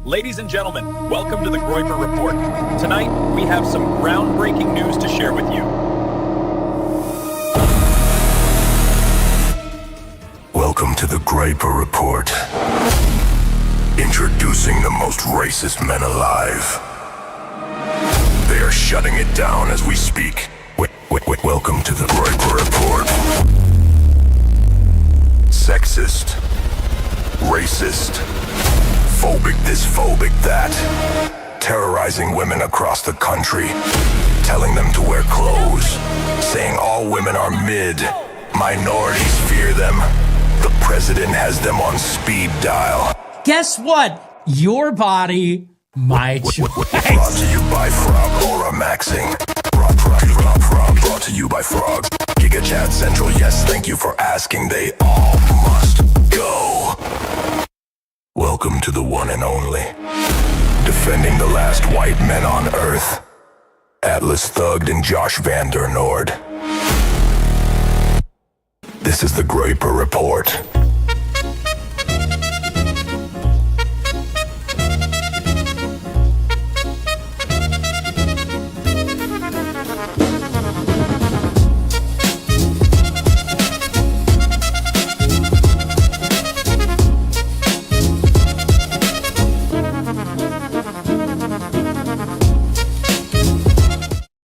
Ladies and gentlemen, welcome to the Groyper Report. Tonight, we have some groundbreaking news to share with you. Welcome to the Groyper Report. Introducing the most racist men alive. They are shutting it down as we speak. Welcome to the Groyper Report. Sexist. Racist. Phobic this, phobic that. Terrorizing women across the country. Telling them to wear clothes. Saying all women are mid. Minorities fear them. The president has them on speed dial. Guess what? Your body, my choice. Brought to you by Frog Aura Maxing. Brought to you by Frog. Giga Chat Central, yes, thank you for asking. They all must go. Welcome to the one and only. Defending the last white men on Earth. AtlasThugged and Josh Van Der Nord. This is the Groyper Report.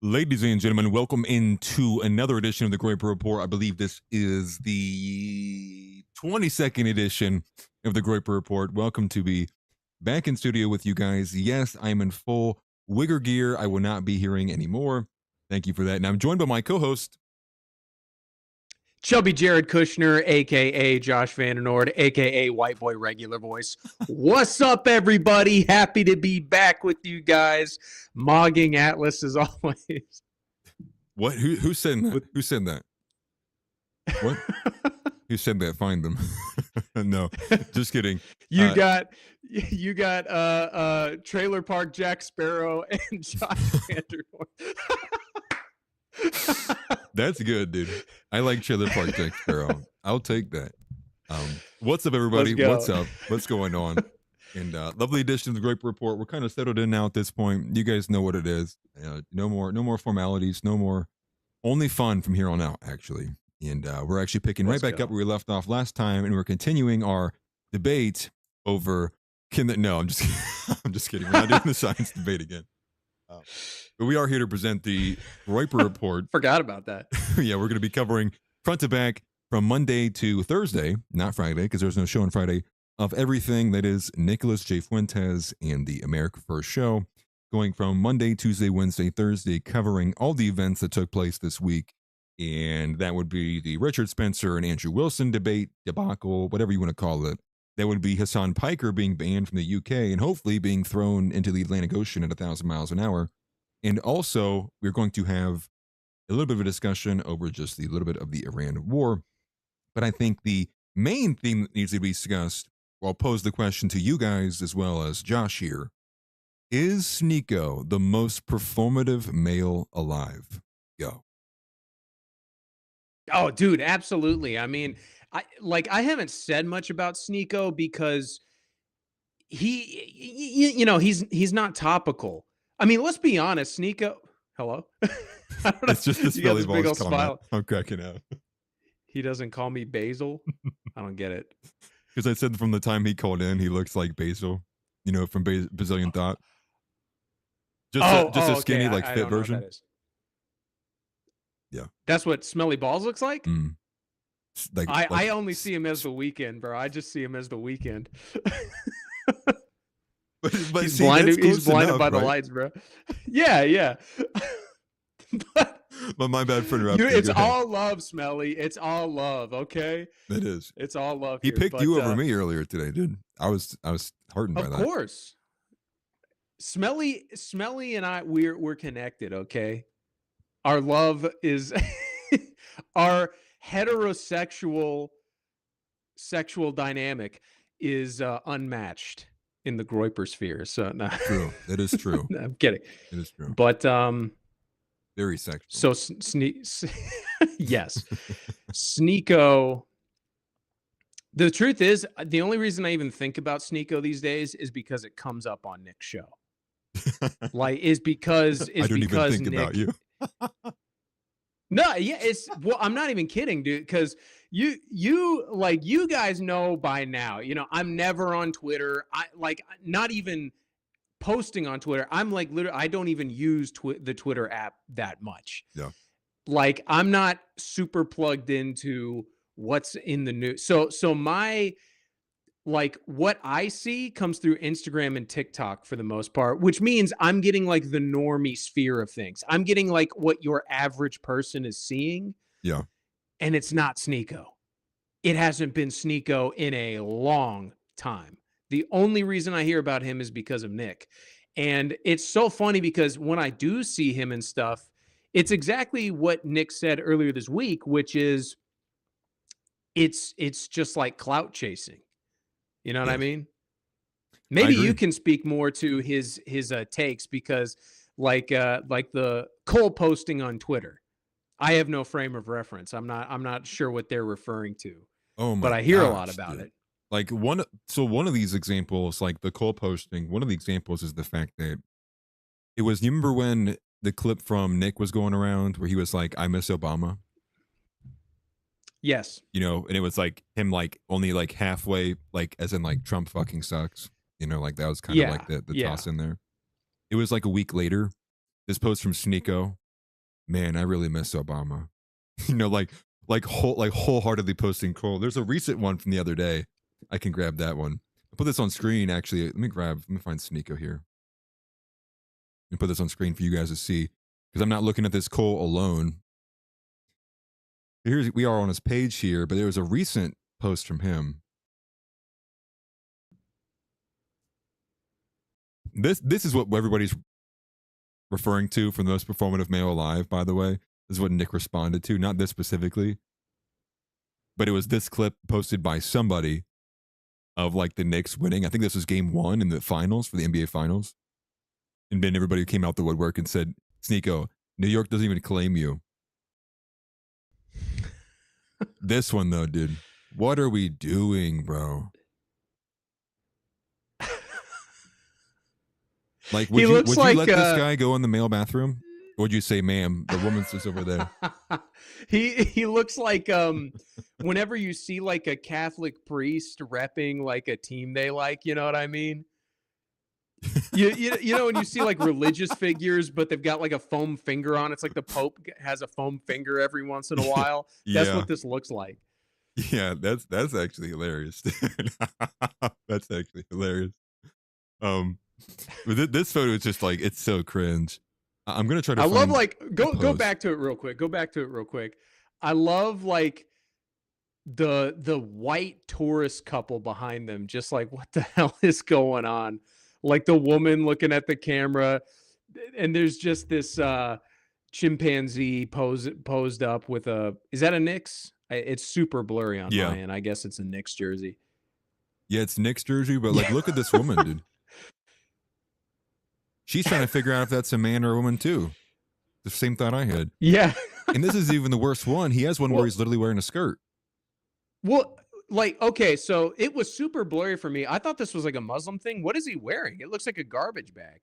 Ladies and gentlemen, welcome into another edition of the Groyper Report. I believe this is the 22nd edition of the Groyper Report. Welcome to be back in studio with you guys. Yes, I am in full wigger gear. I will not be hearing anymore. Thank you for that. And I'm joined by my co-host, Chubby Jared Kushner, a.k.a. Josh Van Der Nord, a.k.a. White Boy Regular Voice. What's up, everybody? Happy to be back with you guys. Mogging Atlas as always. What? Who said that? Who said that? What? Who said that? Find them. No, just kidding. You got Trailer Park Jack Sparrow and Josh Van Der Nord. That's good, dude. I like Trailer Park Jack Sparrow. I'll take that. What's up, everybody? What's up? What's going on? And lovely edition of the Groyper Report. We're kind of settled in now at this point. You guys know what it is. No more formalities. No more. Only fun from here on out, actually. And we're actually picking right back up where we left off last time, and we're continuing our debate over. No, I'm just I'm just kidding. We're not doing the science debate again. But we are here to present the Groyper Report. Forgot about that. Yeah, we're going to be covering front to back from Monday to Thursday, not Friday, because there's no show on Friday, of everything that is Nicholas J. Fuentes and the America First show, going from Monday, Tuesday, Wednesday, Thursday, covering all the events that took place this week. And that would be the Richard Spencer and Andrew Wilson debate, debacle, whatever you want to call it. That would be Hassan Piker being banned from the UK and hopefully being thrown into the Atlantic Ocean at 1,000 miles an hour. And also, we're going to have a little bit of a discussion over just the little bit of the Iran war. But I think the main thing that needs to be discussed, I'll pose the question to you guys as well as Josh here. Is Sneeko the most performative male alive? Go. Oh, dude, absolutely. I mean, I haven't said much about Sneeko because he's not topical. I mean, let's be honest, Sneeko. Hello. It's just this Billy voice smile. I'm cracking up. He doesn't call me Basil. I don't get it. Because I said from the time he called in, he looks like Basil, from Brazilian Thought. Just a skinny, okay. fit version. Yeah. That's what Smelly Balls looks like? I only see him as the Weeknd, bro. I just see him as the Weeknd. But he's see, blinded. He's blinded enough, by the right? lights, bro. Yeah. But my bad for interrupting. It's all love, Smelly. It's all love. Okay. It is. It's all love. He picked you over me earlier today, dude. I was heartened by that. Of course. Smelly and I, we're connected. Okay. Our love is our heterosexual sexual dynamic is unmatched in the Groyper sphere. So no. True. It is true. No, I'm kidding. It is true. But very sexual. So yes. Sneeko The truth is, the only reason I even think about Sneeko these days is because it comes up on Nick's show. Like, is because I don't even think Nick, about you. No, yeah, well, I'm not even kidding, dude, because you guys know by now, I'm never on Twitter. I like not even posting on Twitter. I'm like literally, I don't even use the Twitter app that much. Yeah. Like, I'm not super plugged into what's in the news. So my, like, what I see comes through Instagram and TikTok for the most part, which means I'm getting like the normie sphere of things. I'm getting like what your average person is seeing. Yeah. And it's not Sneeko. It hasn't been Sneeko in a long time. The only reason I hear about him is because of Nick. And it's so funny because when I do see him and stuff, it's exactly what Nick said earlier this week, which is it's just like clout chasing. You know what I mean? Maybe you can speak more to his takes because like the Cole posting on Twitter. I have no frame of reference. I'm not sure what they're referring to. Oh my but I hear a gosh, lot about dude. it. Like one of these examples, like the Cole posting, one of the examples is the fact that you remember when the clip from Nick was going around where he was like, I miss Obama? Yes. And it was like him like only like halfway, like as in like Trump fucking sucks. Like that was kind of like the toss in there. It was like a week later, this post from Sneeko, man, I really miss Obama. like wholeheartedly posting Cole. There's a recent one from the other day. I can grab that one. I'll put this on screen actually. Let me find Sneeko here. And put this on screen for you guys to see. Because I'm not looking at this Cole alone. We are on his page here, but there was a recent post from him. This is what everybody's referring to for the most performative male alive, by the way. This is what Nick responded to, not this specifically. But it was this clip posted by somebody of like the Knicks winning. I think this was game 1 in the finals for the NBA finals. And then everybody came out the woodwork and said, Sneeko, New York doesn't even claim you. This one though, dude. What are we doing, bro? Like, would you let this guy go in the male bathroom? Or would you say, ma'am, the woman's just over there? He looks like whenever you see like a Catholic priest repping like a team they like, you know what I mean? You know when you see like religious figures, but they've got like a foam finger on. It's like the Pope has a foam finger every once in a while. That's what this looks like. Yeah, that's actually hilarious. That's actually hilarious. But this photo is just like, it's so cringe. I'm gonna try to. I love like go back to it real quick. I love like the white tourist couple behind them. Just like, what the hell is going on? Like the woman looking at the camera, and there's just this chimpanzee posed up with a. Is that a Knicks? It's super blurry on my end. I guess it's a Knicks jersey. Yeah, it's Knicks jersey, but like, look at this woman, dude. She's trying to figure out if that's a man or a woman too. The same thought I had. Yeah. And this is even the worst one. He has one where he's literally wearing a skirt. Well, like, okay, so it was super blurry for me. I thought this was like a Muslim thing. What is he wearing? It looks like a garbage bag.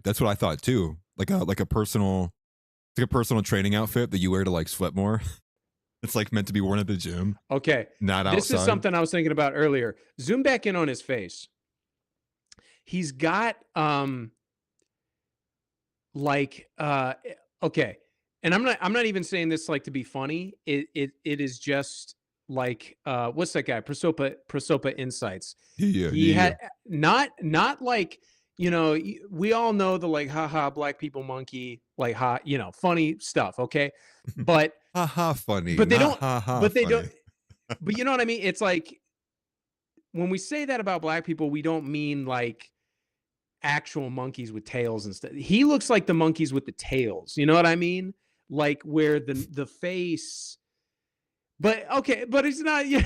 That's what I thought too. Like a personal training outfit that you wear to like sweat more. It's like meant to be worn at the gym. Okay. Not outside. This is something I was thinking about earlier. Zoom back in on his face. He's got okay, and I'm not even saying this like to be funny. It is just like what's that guy? Prosopa Insights. He had not like, we all know the like haha black people monkey, like funny stuff, okay? But haha funny. But they don't but they funny. don't but you know what I mean? It's like when we say that about black people, we don't mean like actual monkeys with tails and stuff. He looks like the monkeys with the tails. You know what I mean? Like where the face. But okay, but it's not. You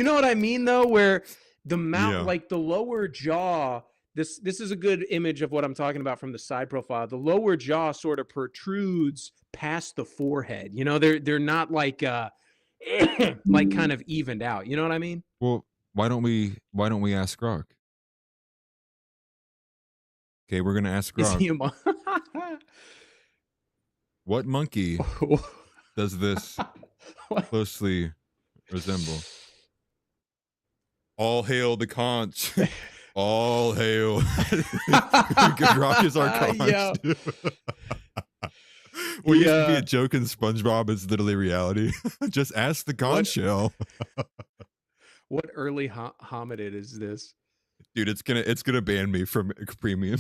know what I mean though? Where the mouth, like the lower jaw. This is a good image of what I'm talking about from the side profile. The lower jaw sort of protrudes past the forehead. They're not like like kind of evened out. You know what I mean? Well, why don't we ask Grok? Okay, we're gonna ask Is Grok. he a What monkey does this closely resemble? All hail the conch. All hail. Grok is our conch. Yeah. What used to be a joke in SpongeBob is literally reality. Just ask the conch shell. What early hominid is this? Dude, it's gonna ban me from premium.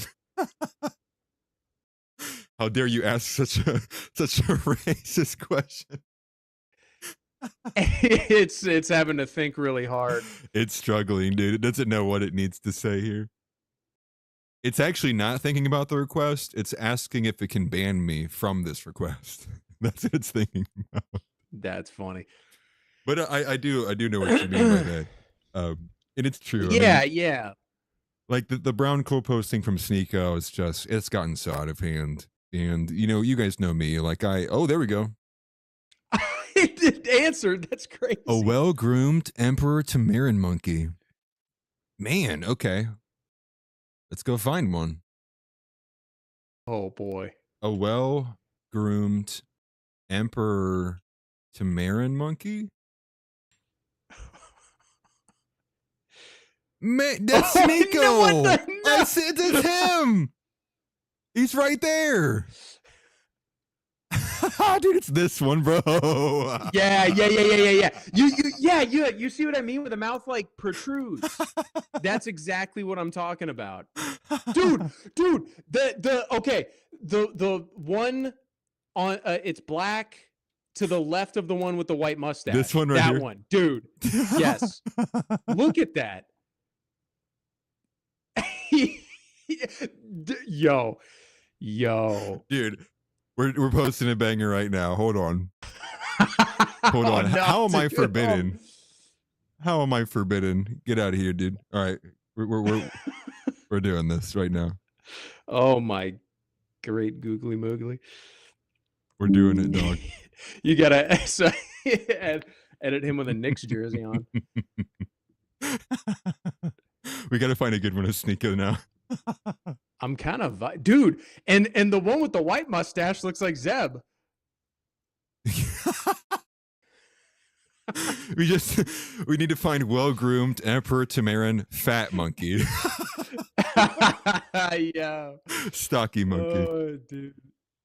How dare you ask such a racist question? It's having to think really hard. It's struggling, dude. It doesn't know what it needs to say here. It's actually not thinking about the request. It's asking if it can ban me from this request. That's what it's thinking about. That's funny. But I do know what you mean by that. And it's true. Yeah, I mean, yeah. like the brown coal posting from Sneeko is just, it's gotten so out of hand. And you guys know me. Like there we go. It answered. That's crazy. A well-groomed Emperor Tamarin monkey. Man, okay. Let's go find one. Oh boy. A well-groomed Emperor Tamarin monkey? Man, that's Sneeko! No, what the- no. I said it's him! He's right there! Dude, it's this one, bro. Yeah. You see what I mean? With the mouth like protrudes. That's exactly what I'm talking about. Dude, the one on it's black to the left of the one with the white mustache. This one right that here? one, dude. Yes. Look at that. Yo. Dude, we're posting a banger right now. Hold on. Hold on. Oh, no, How am I dude. forbidden? How am I forbidden? Get out of here, dude. All right. We're doing this right now. Oh my great googly moogly. We're doing it, dog. You gotta edit him with a Knicks jersey on. We gotta find a good one of Sneeko now. I'm kind of dude, and the one with the white mustache looks like Zeb. We need to find well-groomed Emperor Tamarin fat monkey. Yeah. Stocky monkey. Oh, dude.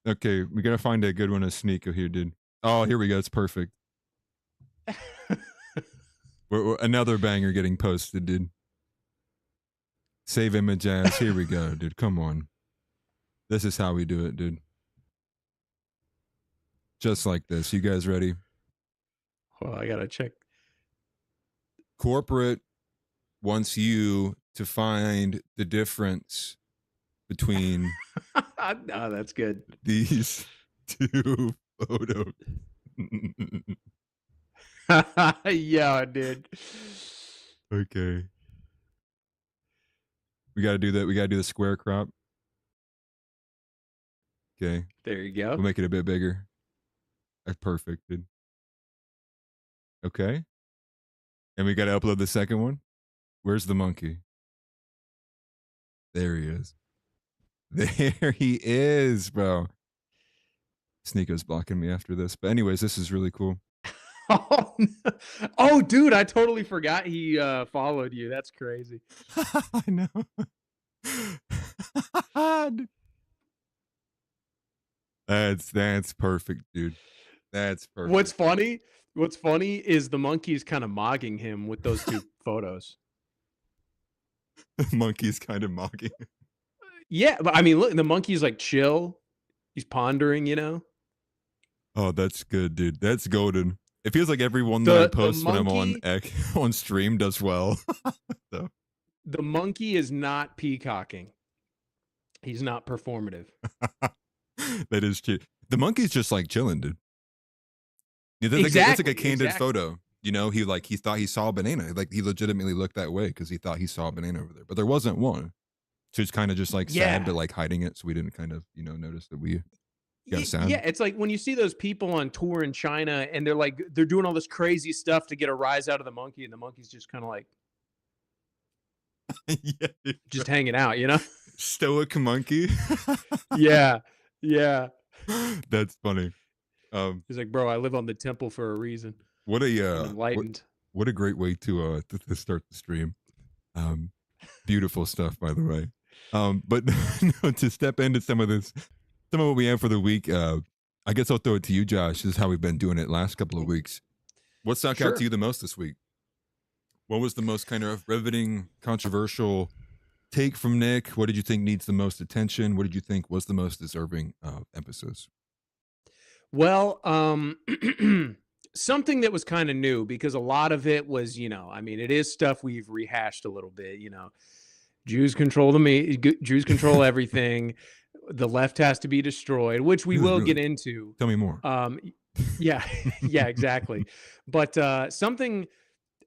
Okay, we gotta find a good one of Sneeko here, dude. Oh, here we go. It's perfect. Another banger getting posted, dude. Save image as. Here we go, dude. Come on. This is how we do it, dude. Just like this. You guys ready? Well, I gotta check. Corporate wants you to find the difference between Oh, that's good. these two photos. Yeah, dude. Okay. We gotta do that. We gotta do the square crop. Okay. There you go. We'll make it a bit bigger. That's perfect, dude. Okay. And we gotta upload the second one. Where's the monkey? There he is. There he is, bro. Sneeko's blocking me after this. But anyways, this is really cool. Oh, no. Oh, dude, I totally forgot he followed you. That's crazy. I know. That's perfect, dude. That's perfect. What's funny is the monkey's kind of mogging him with those two photos. The monkey's kind of mocking. Yeah, but I mean, look, the monkey's like chill. He's pondering, you know. Oh, that's good, dude. That's golden. It feels like every one that I post when I'm on on stream does well. So. The monkey is not peacocking. He's not performative. That is true. The monkey's just like chilling, dude. Yeah, that's Exactly, like a candid exactly. photo. You know, he thought he saw a banana. Like he legitimately looked that way because he thought he saw a banana over there, but there wasn't one. So he's kind of just like sad, but like hiding it, so we didn't kind of notice that we Got sad. Yeah, it's like when you see those people on tour in China and they're doing all this crazy stuff to get a rise out of the monkey, and the monkey's just kind of like Yeah, dude. just hanging out, you know? Stoic monkey. Yeah, yeah. That's funny. He's like, bro, I live on the temple for a reason. What I'm a enlightened. what a great way to start the stream. Beautiful stuff, by the way. But no, to step into some of what we have for the week. I guess I'll throw it to you, Josh. This is how we've been doing it last couple of weeks. What stuck out to you the most this week? What was the most kind of riveting, controversial take from Nick? What did you think needs the most attention? What did you think was the most deserving emphasis? Well, something that was kind of new, because a lot of it was, I mean, it is stuff we've rehashed a little bit, Jews control Jews control everything. The left has to be destroyed, which we will get into. Tell me more. Yeah, yeah, exactly. But something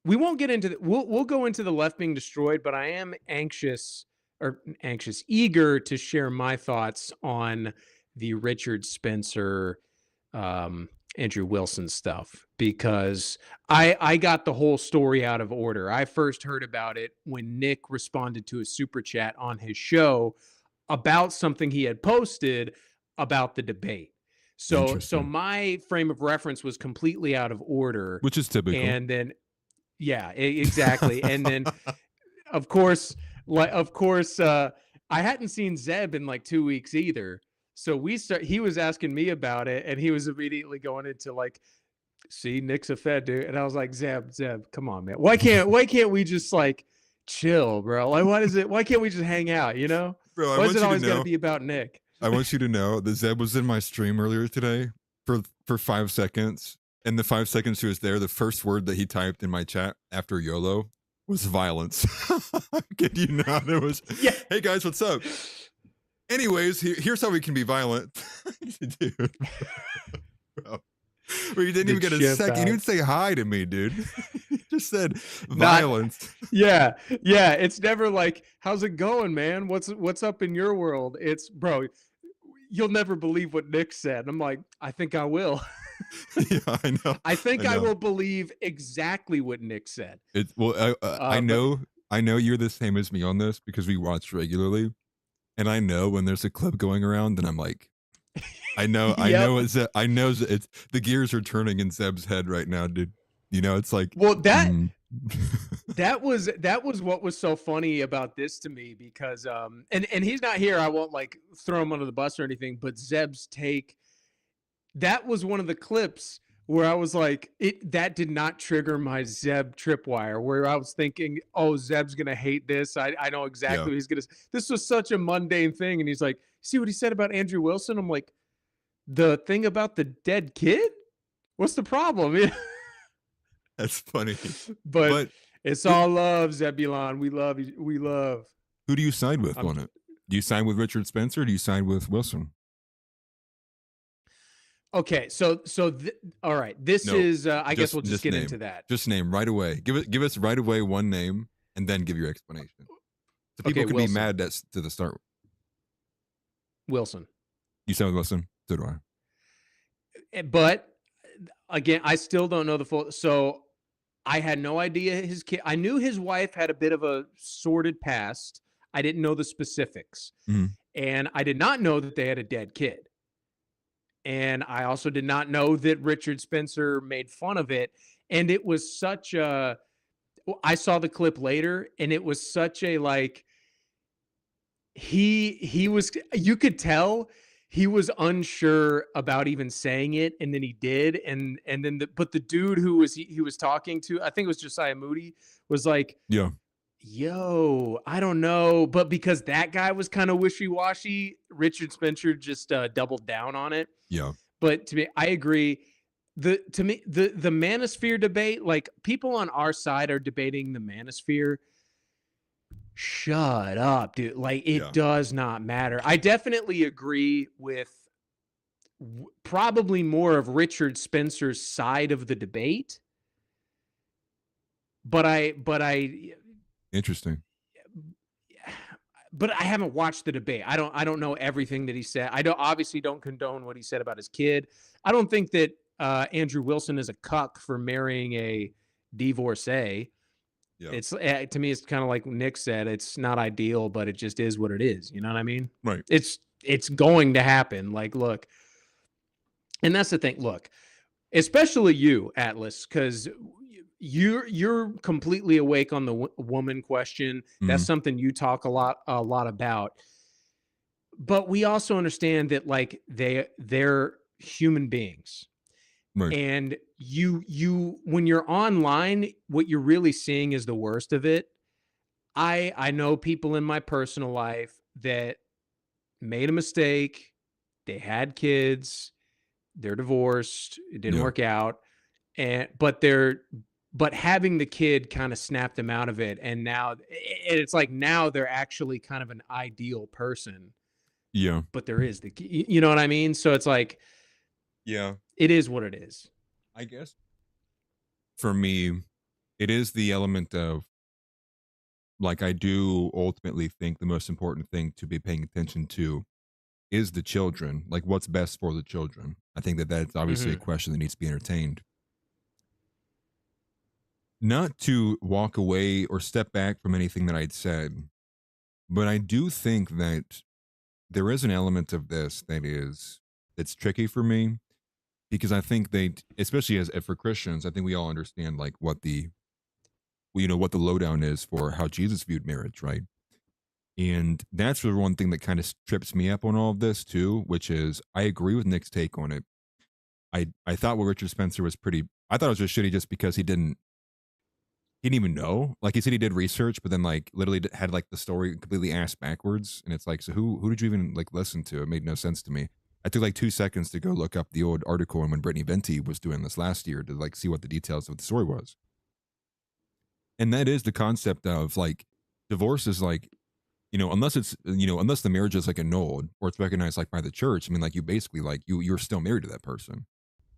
we won't get into. We'll go into the left being destroyed, but I am eager to share my thoughts on the Richard Spencer, Andrew Wilson stuff, because I got the whole story out of order. I first heard about it when Nick responded to a super chat on his show about something he had posted about the debate. So my frame of reference was completely out of order, which is typical. And then, yeah, exactly. And then, of course, I hadn't seen Zeb in like 2 weeks either. So he was asking me about it, and he was immediately going into like, see, Nick's a Fed dude. And I was like, Zeb, come on, man. Why can't we just like chill, bro? Like, why can't we just hang out, Bro, why is it always gotta be about Nick? I want you to know that Zeb was in my stream earlier today for 5 seconds. And the 5 seconds he was there, the first word that he typed in my chat after YOLO was violence. Kid you not? It was, yeah. Hey guys, what's up? Anyways, here's how we can be violent. Dude. Bro. Well, you didn't even get a second. You didn't say hi to me, dude. You just said violence. Yeah. It's never like, how's it going, man? What's up in your world? It's, bro, you'll never believe what Nick said. And I'm like, I think I will. Yeah, I know. I think I will believe exactly what Nick said. I know you're the same as me on this because we watch regularly. And I know when there's a clip going around, and I'm like, I know it's the gears are turning in Zeb's head right now, dude. It's like, well, that was what was so funny about this to me, because and he's not here. I won't like throw him under the bus or anything, but Zeb's take, that was one of the clips where I was like, that did not trigger my Zeb tripwire, where I was thinking, oh, Zeb's gonna hate this. I know exactly what he's gonna. This was such a mundane thing, and he's like, see what he said about Andrew Wilson? I'm like, the thing about the dead kid? What's the problem? That's funny. But it's all love, Zebulon. We love you. We love. Who do you side with on it? Do you side with Richard Spencer or do you side with Wilson? Okay, all right. I guess we'll just get into that. Just name right away. Give us right away one name, and then give your explanation. So people can Wilson. be mad to the start. Wilson. You side with Wilson? So do I. But again, I still don't know the full. So I had no idea his kid. I knew his wife had a bit of a sordid past. I didn't know the specifics, and I did not know that they had a dead kid. And I also did not know that Richard Spencer made fun of it. And it was such a, I saw the clip later, and it was such a, like, he was, you could tell he was unsure about even saying it. And then he did. And then, but the dude who he was talking to, I think it was Josiah Moody, was like, yo, I don't know. But because that guy was kind of wishy-washy, Richard Spencer just doubled down on it. Yeah. But to me, I agree. The manosphere debate, like, people on our side are debating the manosphere. Shut up, dude. Like, it does not matter. I definitely agree with probably more of Richard Spencer's side of the debate. But I interesting. but I haven't watched the debate. I don't know everything that he said. I obviously don't condone what he said about his kid. I don't think that Andrew Wilson is a cuck for marrying a divorcee. Yeah. It's to me, it's kind of like Nick said. It's not ideal, but it just is what it is. You know what I mean? Right. It's going to happen. Like, look, and that's the thing. Look, especially you, Atlas, because you're completely awake on the woman question. That's something you talk a lot about. But we also understand that like they're human beings. Right. And you when you're online, what you're really seeing is the worst of it. I know people in my personal life that made a mistake. They had kids. They're divorced. It didn't work out. But having the kid kind of snapped them out of it. And now it's like now they're actually kind of an ideal person. Yeah. But there is you know what I mean? So it's like, Yeah. it is what it is. I guess for me, it is the element of like, I do ultimately think the most important thing to be paying attention to is the children, like what's best for the children. I think that that's obviously a question that needs to be entertained. Not to walk away or step back from anything that I'd said, but I do think that there is an element of this that's tricky for me, because I think especially as for Christians, I think we all understand like what the lowdown is for how Jesus viewed marriage, right? And that's the one thing that kind of trips me up on all of this too, which is I agree with Nick's take on it. I thought what Richard Spencer was I thought it was just shitty just because he didn't even know. Like he said he did research, but then like literally had like the story completely ass backwards. And it's like, so who did you even like listen to? It made no sense to me. I took like 2 seconds to go look up the old article and when Brittany Venti was doing this last year to like see what the details of the story was. And that is the concept of like divorce is like, unless the marriage is like annulled or it's recognized like by the church. I mean, like you basically like you're still married to that person.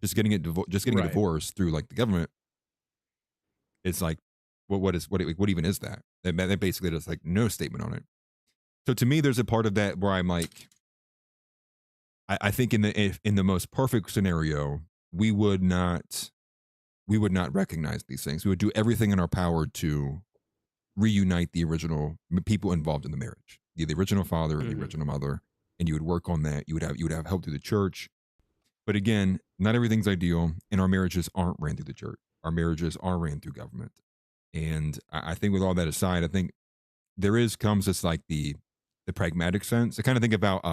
Just getting a divorce through like the government. It's like, what even is that? That basically does like no statement on it. So to me, there's a part of that where I'm like, I think in the most perfect scenario, we would not recognize these things. We would do everything in our power to reunite the original people involved in the marriage, the original father and the original mother, and you would work on that. You would have help through the church. But again, not everything's ideal, and our marriages aren't ran through the church. Our marriages are ran through government. And I think with all that aside, I think comes this like the pragmatic sense. I kind of think about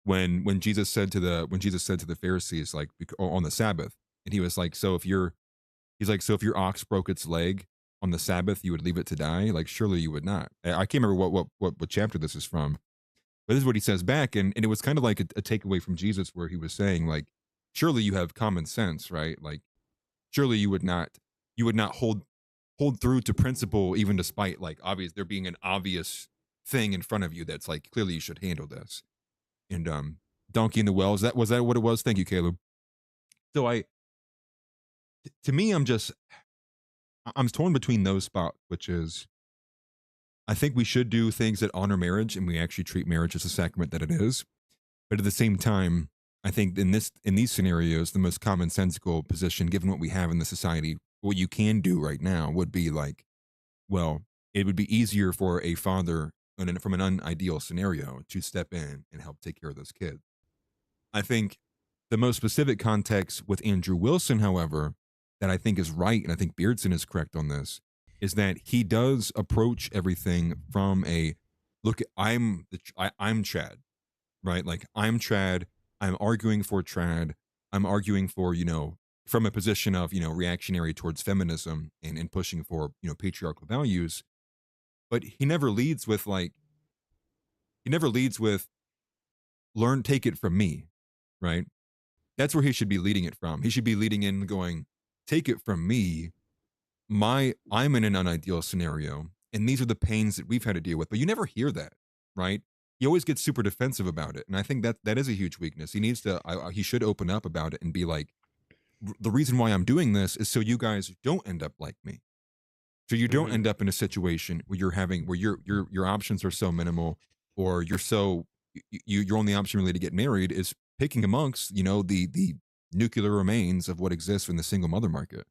when Jesus said to the Pharisees like on the Sabbath, and he was like, so if your ox broke its leg on the Sabbath, you would leave it to die? Like, surely you would not. I can't remember what chapter this is from, but this is what he says back, and it was kind of like a takeaway from Jesus where he was saying like, surely you have common sense, right? Like, surely you would not hold through to principle even despite like there being an obvious thing in front of you that's like clearly you should handle this. And donkey in the well, was that what it was? Thank you, Caleb. So to me, I'm torn between those spots, which is I think we should do things that honor marriage and we actually treat marriage as a sacrament that it is. But at the same time, I think in these scenarios, the most commonsensical position, given what we have in the society, what you can do right now would be like, well, it would be easier for a father from an unideal scenario to step in and help take care of those kids. I think the most specific context with Andrew Wilson, however, that I think is right, and I think Beardson is correct on this, is that he does approach everything from a look. I'm Chad, right? Like I'm Chad. I'm arguing for Trad. I'm arguing for from a position of reactionary towards feminism and pushing for patriarchal values. But he never leads with take it from me, right? That's where he should be leading it from. He should be leading in going, take it from me. I'm in an unideal scenario, and these are the pains that we've had to deal with. But you never hear that, right? He always gets super defensive about it, and I think that is a huge weakness. He should open up about it and be like, the reason why I'm doing this is so you guys don't end up like me. So you don't Mhm. end up in a situation where your options are so minimal, or your only option really to get married is picking amongst the nuclear remains of what exists in the single mother market.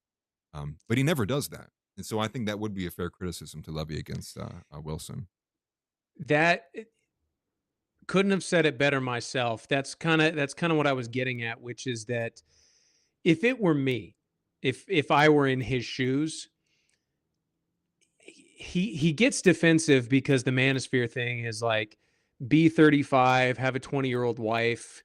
But he never does that, and so I think that would be a fair criticism to levy against Wilson. That couldn't have said it better myself. That's kind of what I was getting at, which is that if it were me, if I were in his shoes, he gets defensive because the manosphere thing is like be 35, have a 20-year-old wife,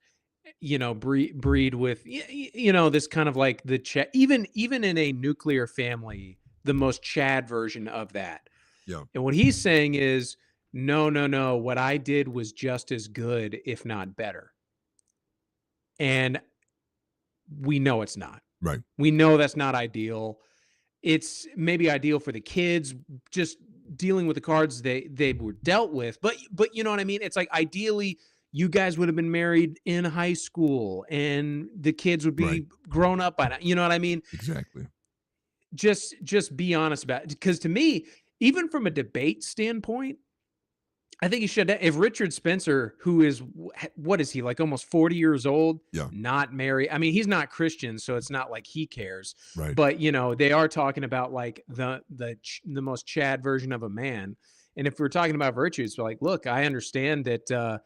breed with this kind of like the even in a nuclear family, the most Chad version of that. Yeah, And what he's saying is, no, no, no, what I did was just as good, if not better. And we know it's not. right. We know that's not ideal. It's maybe ideal for the kids, just dealing with the cards they were dealt with. But you know what I mean? It's like ideally you guys would have been married in high school and the kids would Right. be grown up by now. You know what I mean? Exactly. Just be honest about it. Because to me, even from a debate standpoint, I think he should. If Richard Spencer, who is what is he like, almost 40 years old, Yeah. not married. I mean, he's not Christian, so it's not like he cares. Right. But they are talking about like the most Chad version of a man. And if we're talking about virtues, like, look, I understand that.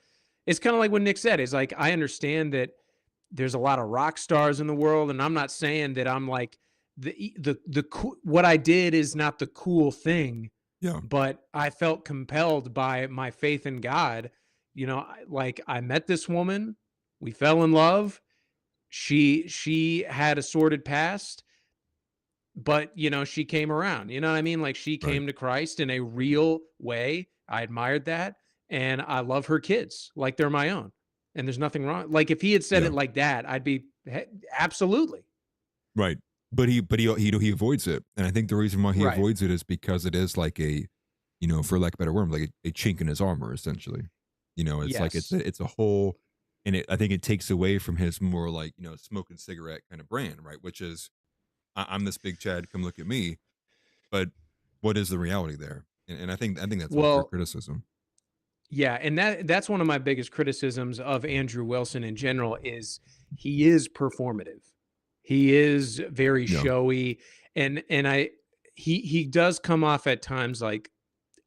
It's kind of like what Nick said. Is like I understand that there's a lot of rock stars in the world, and I'm not saying that I'm like what I did is not the cool thing, Yeah. but I felt compelled by my faith in God. I met this woman, we fell in love. She had a sordid past, but she came around. You know what I mean? Like she Right. came to Christ in a real way. I admired that, and I love her kids like they're my own. And there's nothing wrong. Like if he had said Yeah. it like that, I'd be absolutely Right. But he avoids it, and I think the reason why he right. avoids it is because it is like for lack of a better word, like a chink in his armor, essentially. It's like Yes. it's a hole, and I think it takes away from his more like smoking cigarette kind of brand, right? Which is I'm this big Chad, come look at me. But what is the reality there? And I think that's all fair Well, criticism. yeah, and that's one of my biggest criticisms of Andrew Wilson in general is he is performative. He is very Yeah. showy, and he does come off at times like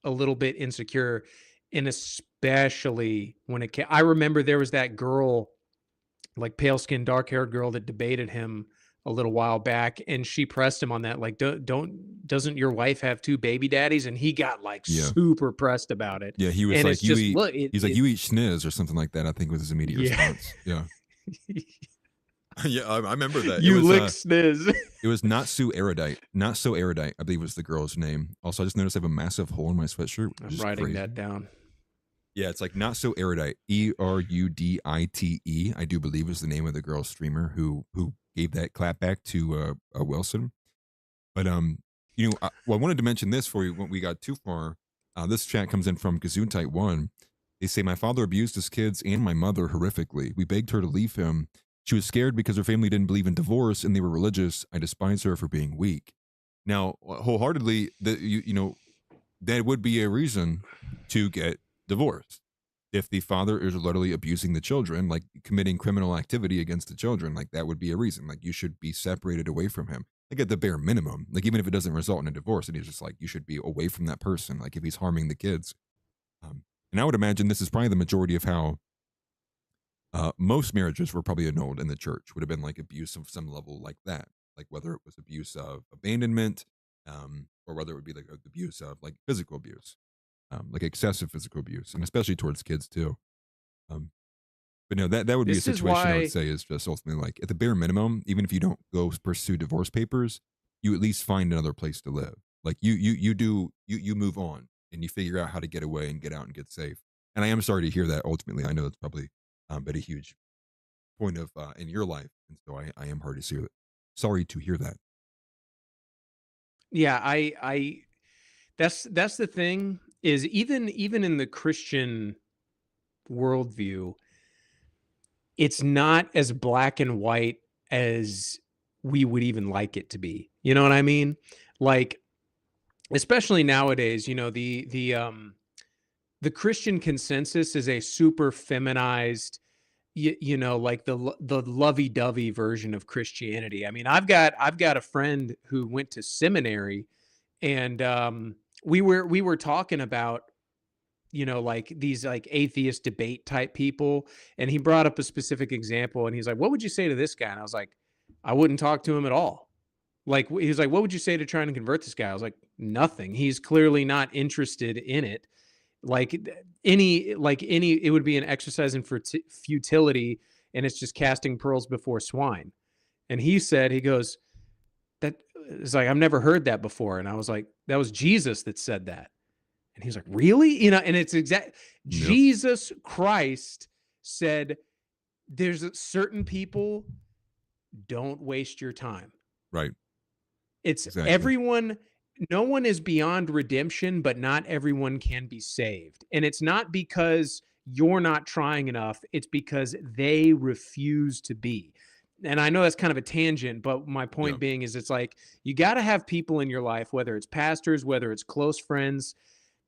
a little bit insecure, and especially when I remember there was that girl, like pale skinned, dark haired girl that debated him a little while back, and she pressed him on that, like, doesn't your wife have two baby daddies? And he got like Yeah. super pressed about it. Yeah, he was And like, it's you just eat. look, He's like, you eat schniz or something like that. I think was his immediate Yeah. response. Yeah, yeah, I remember that. you it was, lick sniz. It was not so erudite. Not so erudite, I believe was the girl's name. Also, I just noticed I have a massive hole in my sweatshirt. Which I'm is writing crazy. that down. Yeah, it's like not so erudite. Erudite. I do believe is the name of the girl streamer who gave that clap back to Wilson. But I wanted to mention this for you when we got too far. This chat comes in from Gesundheit One. They say my father abused his kids and my mother horrifically. We begged her to leave him. She was scared because her family didn't believe in divorce and they were religious. I despise her for being weak. Now, wholeheartedly, that would be a reason to get divorced. If the father is literally abusing the children, like committing criminal activity against the children, like that would be a reason. Like you should be separated away from him. Like at the bare minimum, like even if it doesn't result in a divorce, and he's just like you should be away from that person. Like if he's harming the kids, and I would imagine this is probably the majority of how most marriages were probably annulled in the church. Would have been like abuse of some level like that, like whether it was abuse of abandonment, or whether it would be like abuse of like physical abuse. Like excessive physical abuse, and especially towards kids too. But no, that would be a This is situation I why would say is just ultimately like at the bare minimum, even if you don't go pursue divorce papers, you at least find another place to live. Like you move on and you figure out how to get away and get out and get safe. And I am sorry to hear that. Ultimately, I know it's probably but a huge point of in your life, and so I am hard to see it. Sorry to hear that. yeah, I that's the thing is even in the Christian worldview, it's not as black and white as we would even like it to be. You know what I mean? Like especially nowadays, the Christian consensus is a super feminized, like the lovey-dovey version of Christianity. I mean, I've got a friend who went to seminary, and we were talking about, like these like atheist debate type people, and he brought up a specific example, and he's like, "What would you say to this guy?" And I was like, "I wouldn't talk to him at all." Like, he was like, "What would you say to trying to convert this guy?" I was like, "Nothing. He's clearly not interested in it. Like any, it would be an exercise in futility, and it's just casting pearls before swine." And he goes, "That is like, I've never heard that before." And I was like, "That was Jesus that said that." And he's like, "Really?" And it's Yep. Jesus Christ said, there's certain people, don't waste your time. Right. It's Exactly. everyone. No one is beyond redemption, but not everyone can be saved. And it's not because you're not trying enough. It's because they refuse to be. And I know that's kind of a tangent, but my point Yeah. being is, it's like, you got to have people in your life, whether it's pastors, whether it's close friends,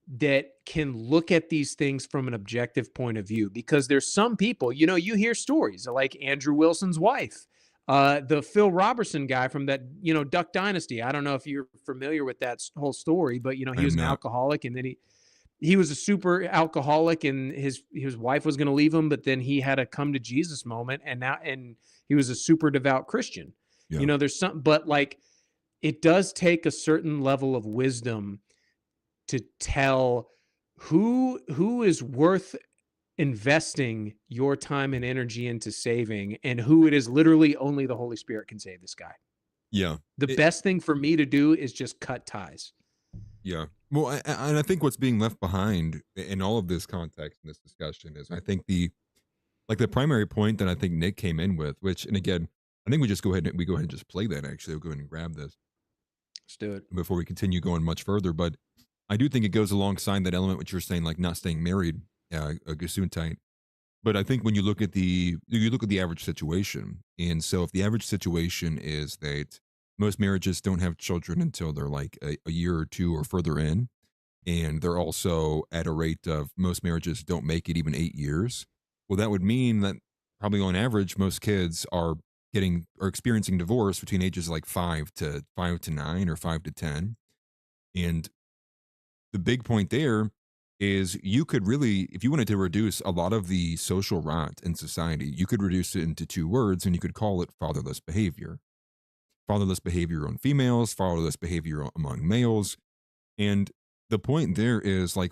that can look at these things from an objective point of view. Because there's some people, you hear stories like Andrew Wilson's wife, the Phil Robertson guy from that, Duck Dynasty. I don't know if you're familiar with that whole story, but he I was am an not. alcoholic, and then he was a super alcoholic, and his wife was going to leave him, but then he had a come to Jesus moment, and he was a super devout Christian. Yeah. There's something, but like, it does take a certain level of wisdom to tell who is worth investing your time and energy into saving, and who it is literally only the Holy Spirit can save this guy. Yeah. The best thing for me to do is just cut ties. Yeah. Well, and I think what's being left behind in all of this context in this discussion is, I think the primary point that I think Nick came in with, which, and again, I think we go ahead and just play that. Actually, we'll go ahead and grab this Let's do it. before we continue going much further. But I do think it goes alongside that element which you're saying, like not staying married, Gesundheit. But I think when you look at the average situation, and so if the average situation is that most marriages don't have children until they're like a year or two or further in, and they're also at a rate of most marriages don't make it even 8 years. Well, that would mean that probably on average most kids are experiencing divorce between ages like 5 to 9 or 5 to 10. And the big point there is, you could really, if you wanted to reduce a lot of the social rot in society, you could reduce it into two words, and you could call it fatherless behavior. Fatherless behavior on females, fatherless behavior among males. And the point there is, like,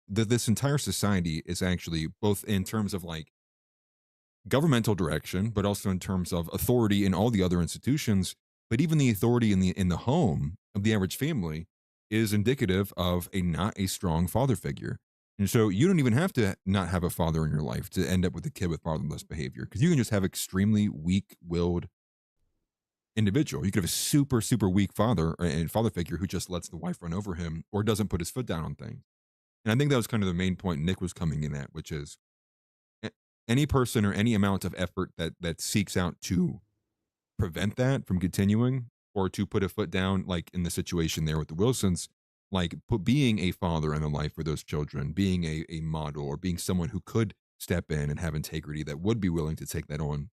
this entire society is actually, both in terms of like governmental direction, but also in terms of authority in all the other institutions, but even the authority in the home of the average family is indicative of not a strong father figure. And so you don't even have to not have a father in your life to end up with a kid with fatherless behavior, because you can just have extremely weak-willed individual. You could have a super, super weak father and father figure who just lets the wife run over him or doesn't put his foot down on things. And I think that was kind of the main point Nick was coming in at, which is any person or any amount of effort that seeks out to prevent that from continuing, or to put a foot down, like in the situation there with the Wilsons, like being a father in the life for those children, being a model, or being someone who could step in and have integrity, that would be willing to take that on,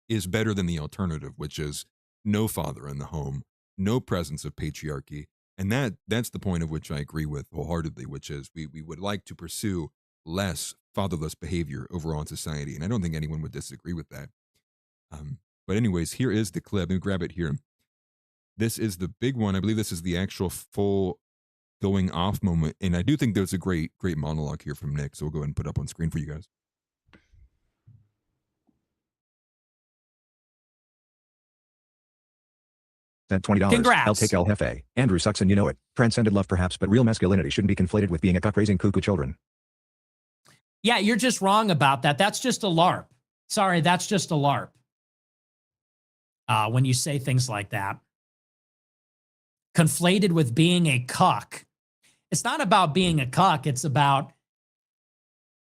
is better than the alternative, which is no father in the home, no presence of patriarchy. And that's the point of which I agree with wholeheartedly, which is we would like to pursue less fatherless behavior overall in society. And I don't think anyone would disagree with that. But anyways, here is the clip. Let me grab it here. This is the big one. I believe this is the actual full going off moment. And I do think there's a great monologue here from Nick. So we'll go ahead and put up on screen for you guys. Sent $20. Congrats. El take el jefe. Andrew sucks and you know it. Transcended love perhaps, but real masculinity shouldn't be conflated with being a cuck raising cuckoo children. Yeah, you're just wrong about that. That's just a LARP. Sorry, that's just a LARP. When you say things like that. Conflated with being a cuck. It's not about being a cuck. It's about,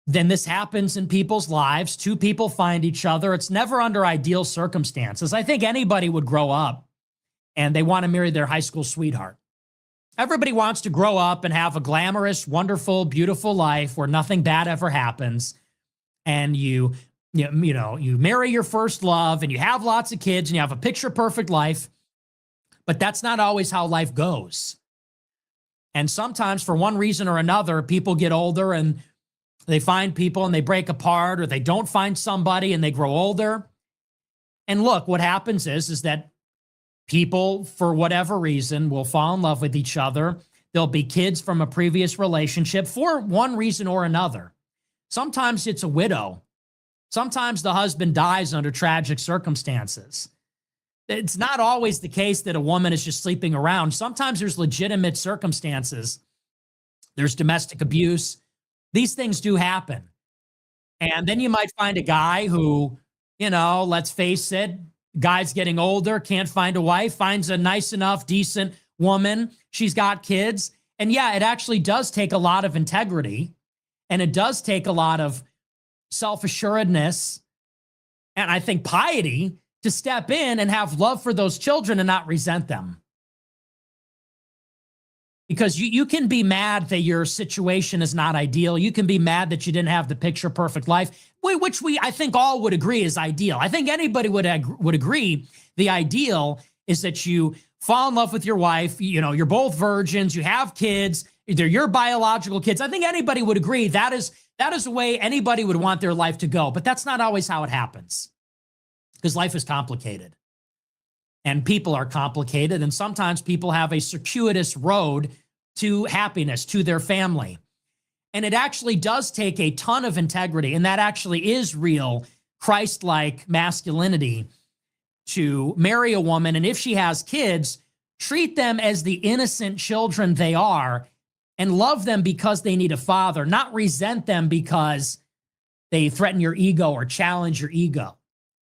then this happens in people's lives. Two people find each other. It's never under ideal circumstances. I think anybody would grow up and they want to marry their high school sweetheart. Everybody wants to grow up and have a glamorous, wonderful, beautiful life where nothing bad ever happens. And you marry your first love and you have lots of kids and you have a picture perfect life. But that's not always how life goes. And sometimes for one reason or another, people get older and they find people and they break apart, or they don't find somebody and they grow older. And look, what happens is that people, for whatever reason, will fall in love with each other. There'll be kids from a previous relationship for one reason or another. Sometimes it's a widow. Sometimes the husband dies under tragic circumstances. It's not always the case that a woman is just sleeping around. Sometimes there's legitimate circumstances. There's domestic abuse. These things do happen. And then you might find a guy who, let's face it, guy's getting older, can't find a wife, finds a nice enough, decent woman. She's got kids. And yeah, it actually does take a lot of integrity, and it does take a lot of self-assuredness, and I think piety, to step in and have love for those children and not resent them. Because you can be mad that your situation is not ideal. You can be mad that you didn't have the picture perfect life, which I think all would agree is ideal. I think anybody would agree the ideal is that you fall in love with your wife. You're both virgins. You have kids. They're your biological kids. I think anybody would agree that is the way anybody would want their life to go. But that's not always how it happens, because life is complicated and people are complicated. And sometimes people have a circuitous road to happiness, to their family. And it actually does take a ton of integrity. And that actually is real Christ-like masculinity to marry a woman. And if she has kids, treat them as the innocent children they are and love them because they need a father, not resent them because they threaten your ego or challenge your ego.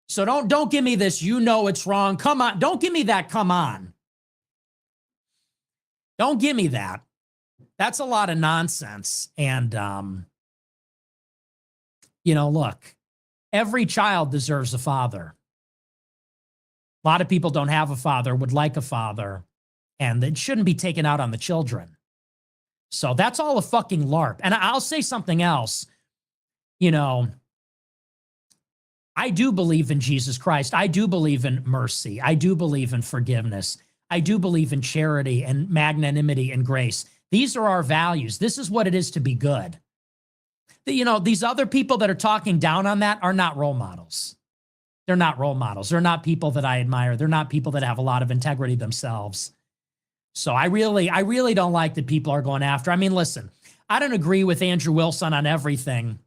So don't give me this, it's wrong. Come on. Don't give me that. Come on. Don't give me that. That's a lot of nonsense. And, look, every child deserves a father. A lot of people don't have a father, would like a father, and it shouldn't be taken out on the children. So that's all a fucking LARP. And I'll say something else. I do believe in Jesus Christ. I do believe in mercy. I do believe in forgiveness. I do believe in charity and magnanimity and grace. These are our values. This is what it is to be good. These other people that are talking down on that are not role models. They're not role models. They're not people that I admire. They're not people that have a lot of integrity themselves. So I really don't like that people are going after. I mean, listen, I don't agree with Andrew Wilson on everything.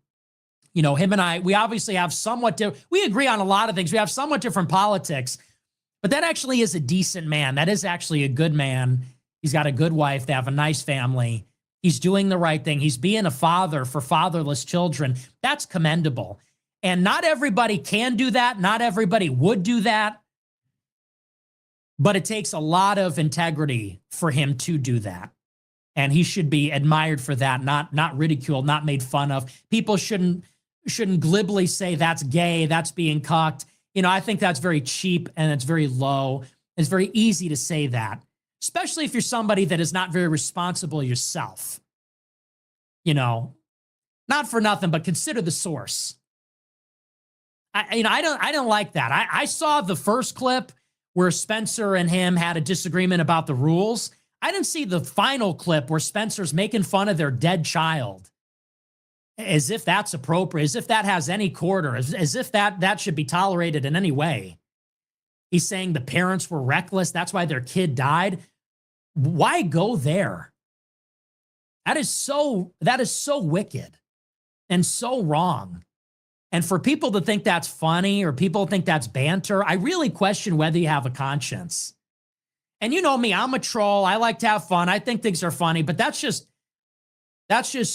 Him and I, we obviously have we agree on a lot of things. We have somewhat different politics, but that actually is a decent man. That is actually a good man. He's got a good wife. They have a nice family. He's doing the right thing. He's being a father for fatherless children. That's commendable. And not everybody can do that. Not everybody would do that. But it takes a lot of integrity for him to do that. And he should be admired for that, not ridiculed, not made fun of. People shouldn't glibly say that's gay, that's being cucked. I think that's very cheap and it's very low. It's very easy to say that, especially if you're somebody that is not very responsible yourself. Not for nothing, but consider the source. I don't like that. I saw the first clip where Spencer and him had a disagreement about the rules. I didn't see the final clip where Spencer's making fun of their dead child, as if that's appropriate, as if that has any quarter, as if that should be tolerated in any way. He's saying the parents were reckless. That's why their kid died. Why go there? That is so wicked and so wrong. And for people to think that's funny or people think that's banter, I really question whether you have a conscience. And you know me, I'm a troll. I like to have fun. I think things are funny, but that's just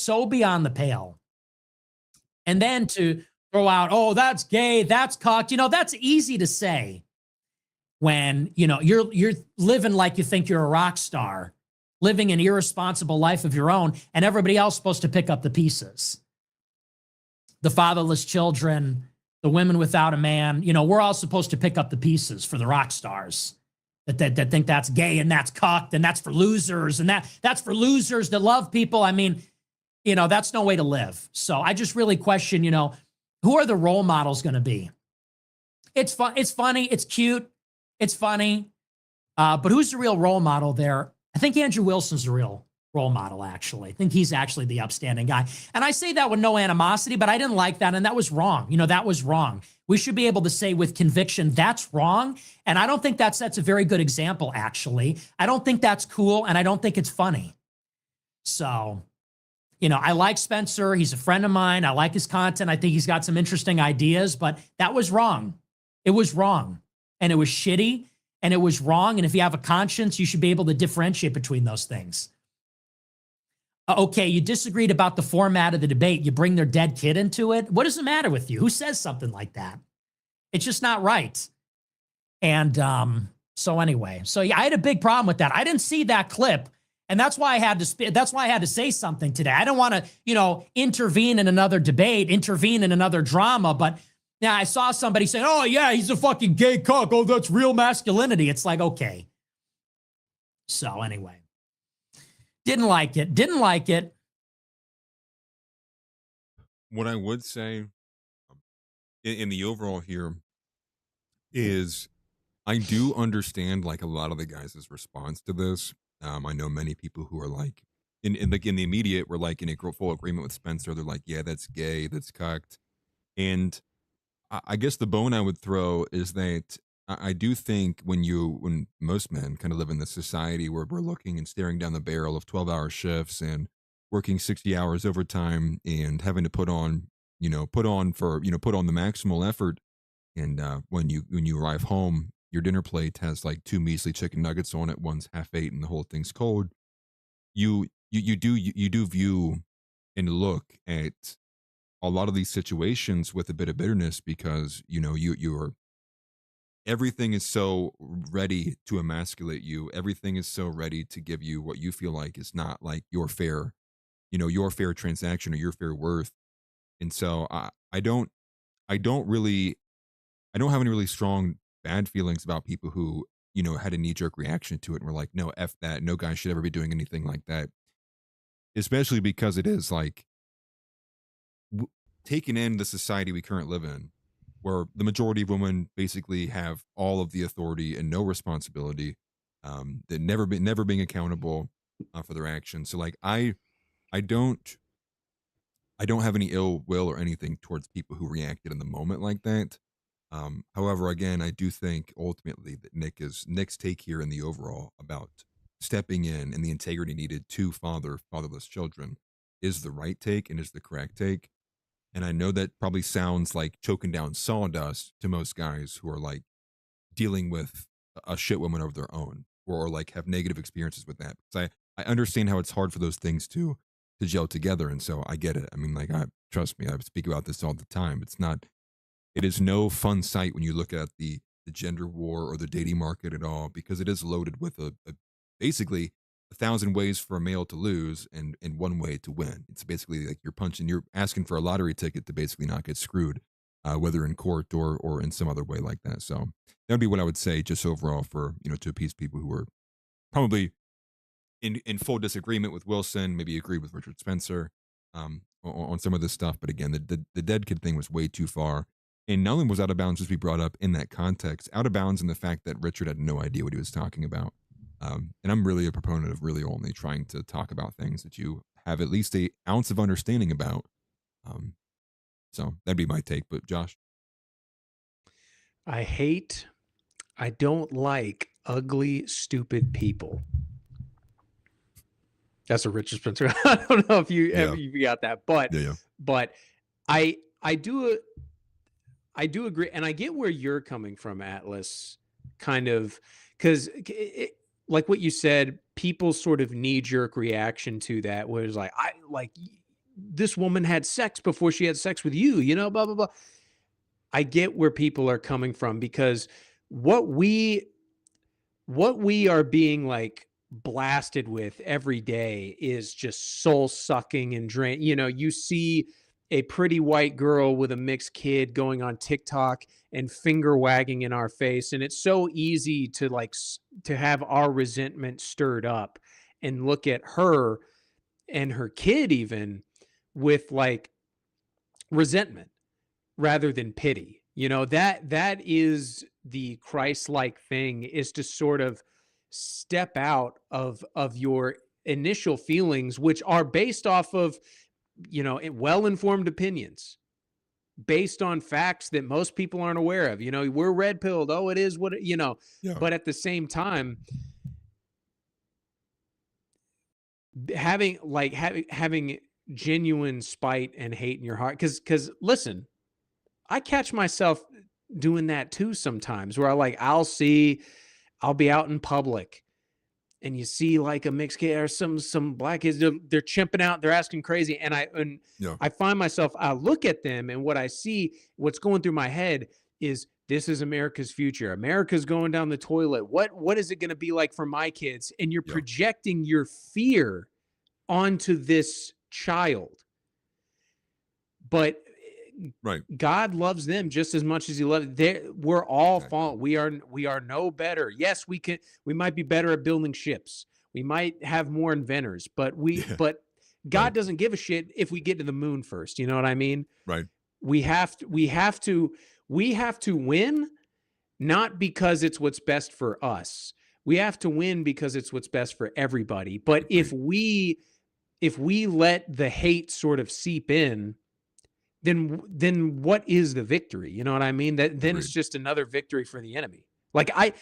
so beyond the pale. And then to throw out, oh, that's gay, that's cocked. That's easy to say when, you're living like you think you're a rock star, living an irresponsible life of your own, and everybody else is supposed to pick up the pieces. The fatherless children, the women without a man, we're all supposed to pick up the pieces for the rock stars. that think that's gay and that's cucked and that's for losers and that's for losers that love people. I mean, that's no way to live. So I just really question, who are the role models going to be? It's fun. It's funny. It's cute. It's funny. But who's the real role model there? I think Andrew Wilson's the real role model, actually. I think he's actually the upstanding guy. And I say that with no animosity, but I didn't like that. And that was wrong. That was wrong. We should be able to say with conviction, that's wrong. And I don't think that sets a very good example, actually. I don't think that's cool. And I don't think it's funny. So, I like Spencer. He's a friend of mine. I like his content. I think he's got some interesting ideas, but that was wrong. It was wrong. And it was shitty. And it was wrong. And if you have a conscience, you should be able to differentiate between those things. Okay, you disagreed about the format of the debate. You bring their dead kid into it. What does the matter with you? Who says something like that? It's just not right. And so anyway, I had a big problem with that. I didn't see that clip, and that's why I had to say something today. I don't want to, intervene in another debate, intervene in another drama, but yeah, I saw somebody saying, "Oh yeah, he's a fucking gay cuck. Oh, that's real masculinity." It's like, okay. So anyway. Didn't like it. What I would say in the overall here is I do understand like a lot of the guys' response to this. I know many people who are like in the immediate were like in a full agreement with Spencer. They're like, yeah, that's gay, that's cucked. And I guess the bone I would throw is that I do think when most men kind of live in this society where we're looking and staring down the barrel of 12-hour shifts and working 60 hours overtime and having to put on the maximal effort. And when you arrive home, your dinner plate has like 2 measly chicken nuggets on it, one's half-ate and the whole thing's cold. You do view and look at a lot of these situations with a bit of bitterness because you're everything is so ready to emasculate you. Everything is so ready to give you what you feel like is not like your fair transaction or your fair worth. And so I don't have any really strong bad feelings about people who, had a knee-jerk reaction to it and were like, no, F that. No guy should ever be doing anything like that. Especially because it is like taking in the society we currently live in, where the majority of women basically have all of the authority and no responsibility, that never being accountable for their actions. So like I don't have any ill will or anything towards people who reacted in the moment like that. However, again, I do think ultimately that Nick's take here in the overall about stepping in and the integrity needed to fatherless children is the right take and is the correct take. And I know that probably sounds like choking down sawdust to most guys who are like dealing with a shit woman of their own or like have negative experiences with that. Because I understand how it's hard for those things to gel together. And so I get it. I mean, like, trust me, I speak about this all the time. It is no fun sight when you look at the gender war or the dating market at all, because it is loaded with basically 1,000 ways for a male to lose and one way to win. It's basically like you're asking for a lottery ticket to basically not get screwed, whether in court or in some other way like that. So that would be what I would say just overall for, to appease people who are probably in full disagreement with Wilson, maybe agree with Richard Spencer on some of this stuff. But again, the dead kid thing was way too far. And not only was out of bounds, as we brought up in that context, out of bounds in the fact that Richard had no idea what he was talking about. And I'm really a proponent of really only trying to talk about things that you have at least an ounce of understanding about. So that'd be my take. But Josh? I don't like ugly, stupid people. That's a Richard Spencer. I don't know if you got that, but but I do agree, and I get where you're coming from, Atlas. Kind of because like what you said, people's sort of knee-jerk reaction to that was like, this woman had sex before she had sex with you, blah, blah, blah. I get where people are coming from, because what we are being like blasted with every day is just soul sucking and drain. You see a pretty white girl with a mixed kid going on TikTok and finger wagging in our face. And it's so easy to to have our resentment stirred up and look at her and her kid even with like resentment rather than pity. That is the Christ-like thing, is to sort of step out of your initial feelings, which are based off of well-informed opinions, based on facts that most people aren't aware of. We're red pilled. Oh, it is what Yeah. But at the same time, having genuine spite and hate in your heart, because listen, I catch myself doing that too sometimes, where I'll be out in public and you see like a mixed kid or some black kids, they're chimping out, they're asking crazy, and Yeah. I find myself, I look at them, and what I see, what's going through my head is, this is America's future. America's going down the toilet. What is it going to be like for my kids? And you're Yeah. projecting your fear onto this child. But Right. God loves them just as much as he loves. We're all Exactly. fallen. We are no better. Yes, we might be better at building ships. We might have more inventors, but Yeah. God Right. doesn't give a shit if we get to the moon first. You know what I mean? Right. We have to win, not because it's what's best for us. We have to win because it's what's best for everybody. But if we let the hate sort of seep in, then what is the victory? You know what I mean? Then it's Agreed. just another victory for the enemy. I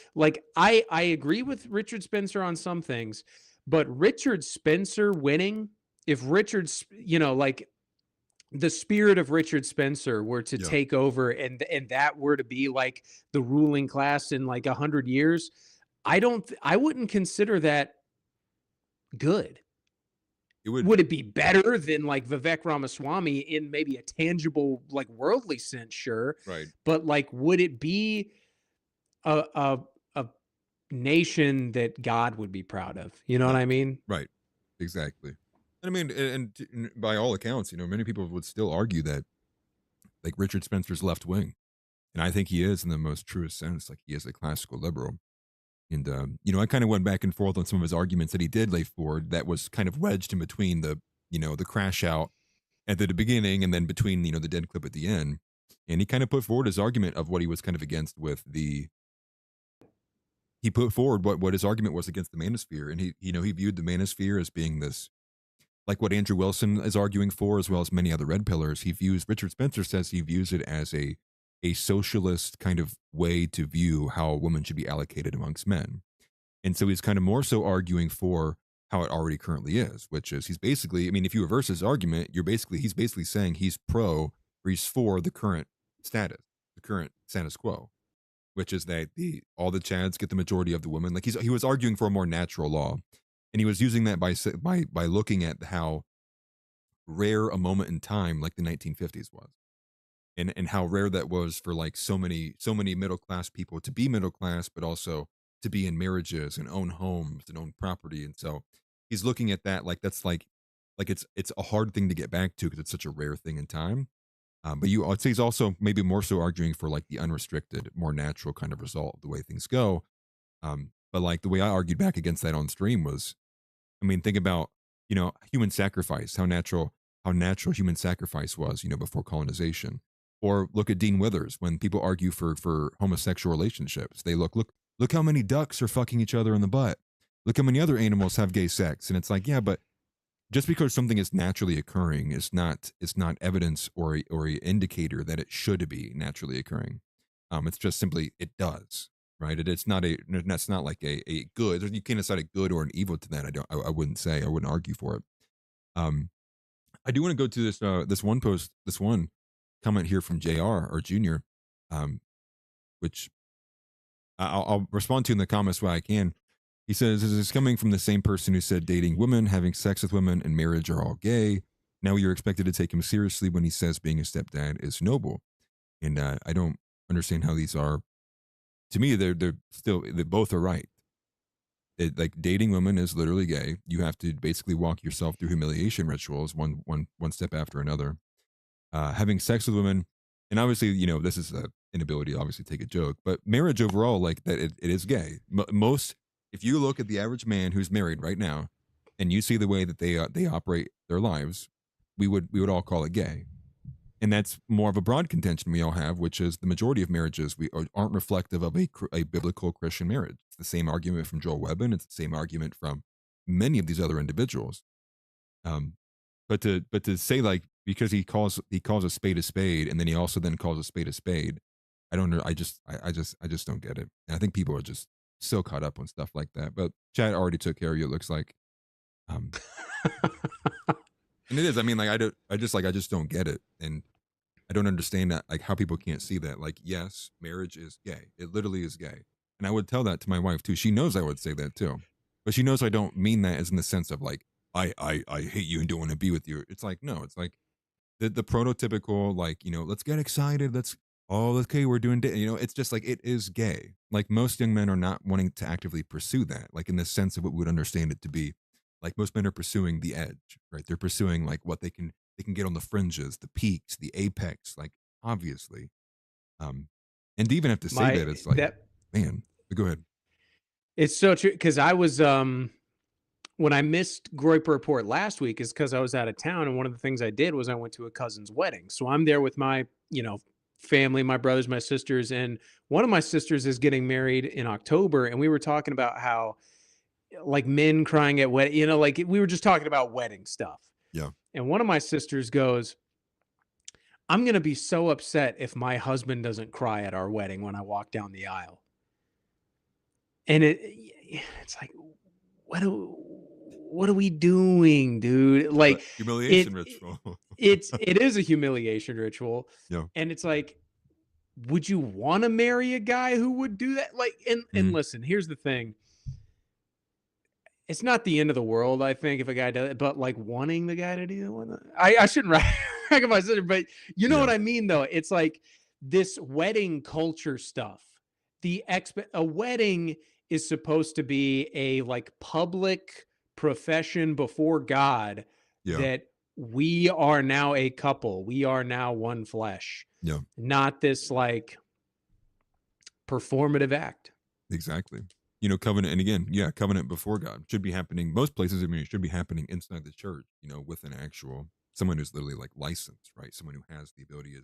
agree with Richard Spencer on some things, but Richard Spencer winning, if Richard's, like the spirit of Richard Spencer were to Yeah. take over, and that were to be like the ruling class in like 100 years, I wouldn't consider that good. It would. Would it be better than like Vivek Ramaswamy in maybe a tangible, like worldly sense? Sure. Right. But like, would it be a nation that God would be proud of? You know what I mean? Right. Exactly. I mean, and by all accounts, many people would still argue that, like, Richard Spencer's left wing, and I think he is in the most truest sense. Like, he is a classical liberal. And, I kind of went back and forth on some of his arguments that he did lay forward that was kind of wedged in between the crash out at the beginning and then between, the dead clip at the end. And he kind of put forward his argument of what he was kind of against he put forward what his argument was against the manosphere. And he viewed the manosphere as being this, like what Andrew Wilson is arguing for, as well as many other red pillars. Richard Spencer says he views it as a socialist kind of way to view how women should be allocated amongst men. And so he's kind of more so arguing for how it already currently is, which is he's basically, I mean, if you reverse his argument, he's basically saying he's for the current status quo, which is that all the Chads get the majority of the women. Like he was arguing for a more natural law, and he was using that by looking at how rare a moment in time like the 1950s was. And how rare that was for like so many middle class people to be middle class, but also to be in marriages and own homes and own property. And so he's looking at that like that's like it's a hard thing to get back to because it's such a rare thing in time. But I'd say he's also maybe more so arguing for like the unrestricted, more natural kind of result of the way things go. But like the way I argued back against that on stream was, I mean, think about human sacrifice, how natural human sacrifice was before colonization. Or look at Dean Withers when people argue for homosexual relationships. They look how many ducks are fucking each other in the butt. Look how many other animals have gay sex. And it's like, yeah, but just because something is naturally occurring is not evidence or a indicator that it should be naturally occurring. It's just simply it does, right? It's not like a good. You can't assign a good or an evil to that. I wouldn't say. I wouldn't argue for it. I do want to go to this one comment here from JR or Junior, which I'll respond to in the comments where I can. He says, "This is coming from the same person who said dating women, having sex with women, and marriage are all gay. Now you're expected to take him seriously when he says being a stepdad is noble." And I don't understand how these are. To me, they both are right. Like dating women is literally gay. You have to basically walk yourself through humiliation rituals, one step after another. having sex with women, and obviously, this is an inability to obviously take a joke, but marriage overall, like that, it is gay. Most, if you look at the average man who's married right now, and you see the way that they operate their lives, we would all call it gay. And that's more of a broad contention we all have, which is the majority of marriages aren't reflective of a biblical Christian marriage. It's the same argument from Joel Webbin. It's the same argument from many of these other individuals. But to say, like, because he calls a spade, and then he also then calls a spade, I don't know. I just don't get it. And I think people are just so caught up on stuff like that. But Chad already took care of you, it looks like. And it is. I mean, like, I just don't get it, and I don't understand that, like, how people can't see that. Like, yes, marriage is gay. It literally is gay, and I would tell that to my wife too. She knows I would say that too, but she knows I don't mean that as in the sense of like I hate you and don't want to be with you. It's like, no, it's like the prototypical, like, let's get excited. Okay, we're doing, it's just like, it is gay. Like, most young men are not wanting to actively pursue that, like, in the sense of what we would understand it to be. Like, most men are pursuing the edge, right? They're pursuing like what they can get on the fringes, the peaks, the apex, like, obviously. And to even have to say that, it's like, man, go ahead. It's so true, because I was when I missed Groyper Report last week is because I was out of town, and one of the things I did was I went to a cousin's wedding. So I'm there with my family, my brothers, my sisters, and one of my sisters is getting married in October, and we were talking about how, like, men crying at wedding, like, we were just talking about wedding stuff. Yeah. And one of my sisters goes, I'm going to be so upset if my husband doesn't cry at our wedding when I walk down the aisle. And it's like, what are we doing, dude? Like, humiliation ritual. it is a humiliation ritual. Yeah. And it's like, would you want to marry a guy who would do that? Like, and listen, here's the thing. It's not the end of the world, I think, if a guy does it, but like wanting the guy to do it, I shouldn't rag on my sister, but you know what I mean, though. It's like this wedding culture stuff. A wedding is supposed to be a like public profession before God that we are now a couple. We are now one flesh. Yeah. Not this like performative act. Exactly. Covenant, and again, covenant before God should be happening. Most places, I mean, it should be happening inside the church, with an actual someone who's literally like licensed, right? Someone who has the ability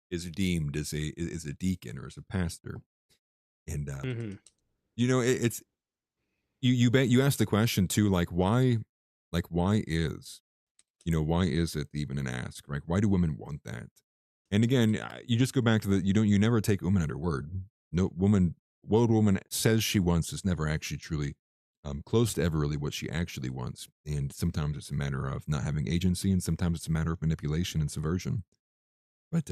is deemed as a deacon or as a pastor. And it's you asked the question too, like why is it even an ask, right? Why do women want that? And again, you just go back to you never take woman at her word. No woman. What a woman says she wants is never actually truly close to ever really what she actually wants. And sometimes it's a matter of not having agency, and sometimes it's a matter of manipulation and subversion. But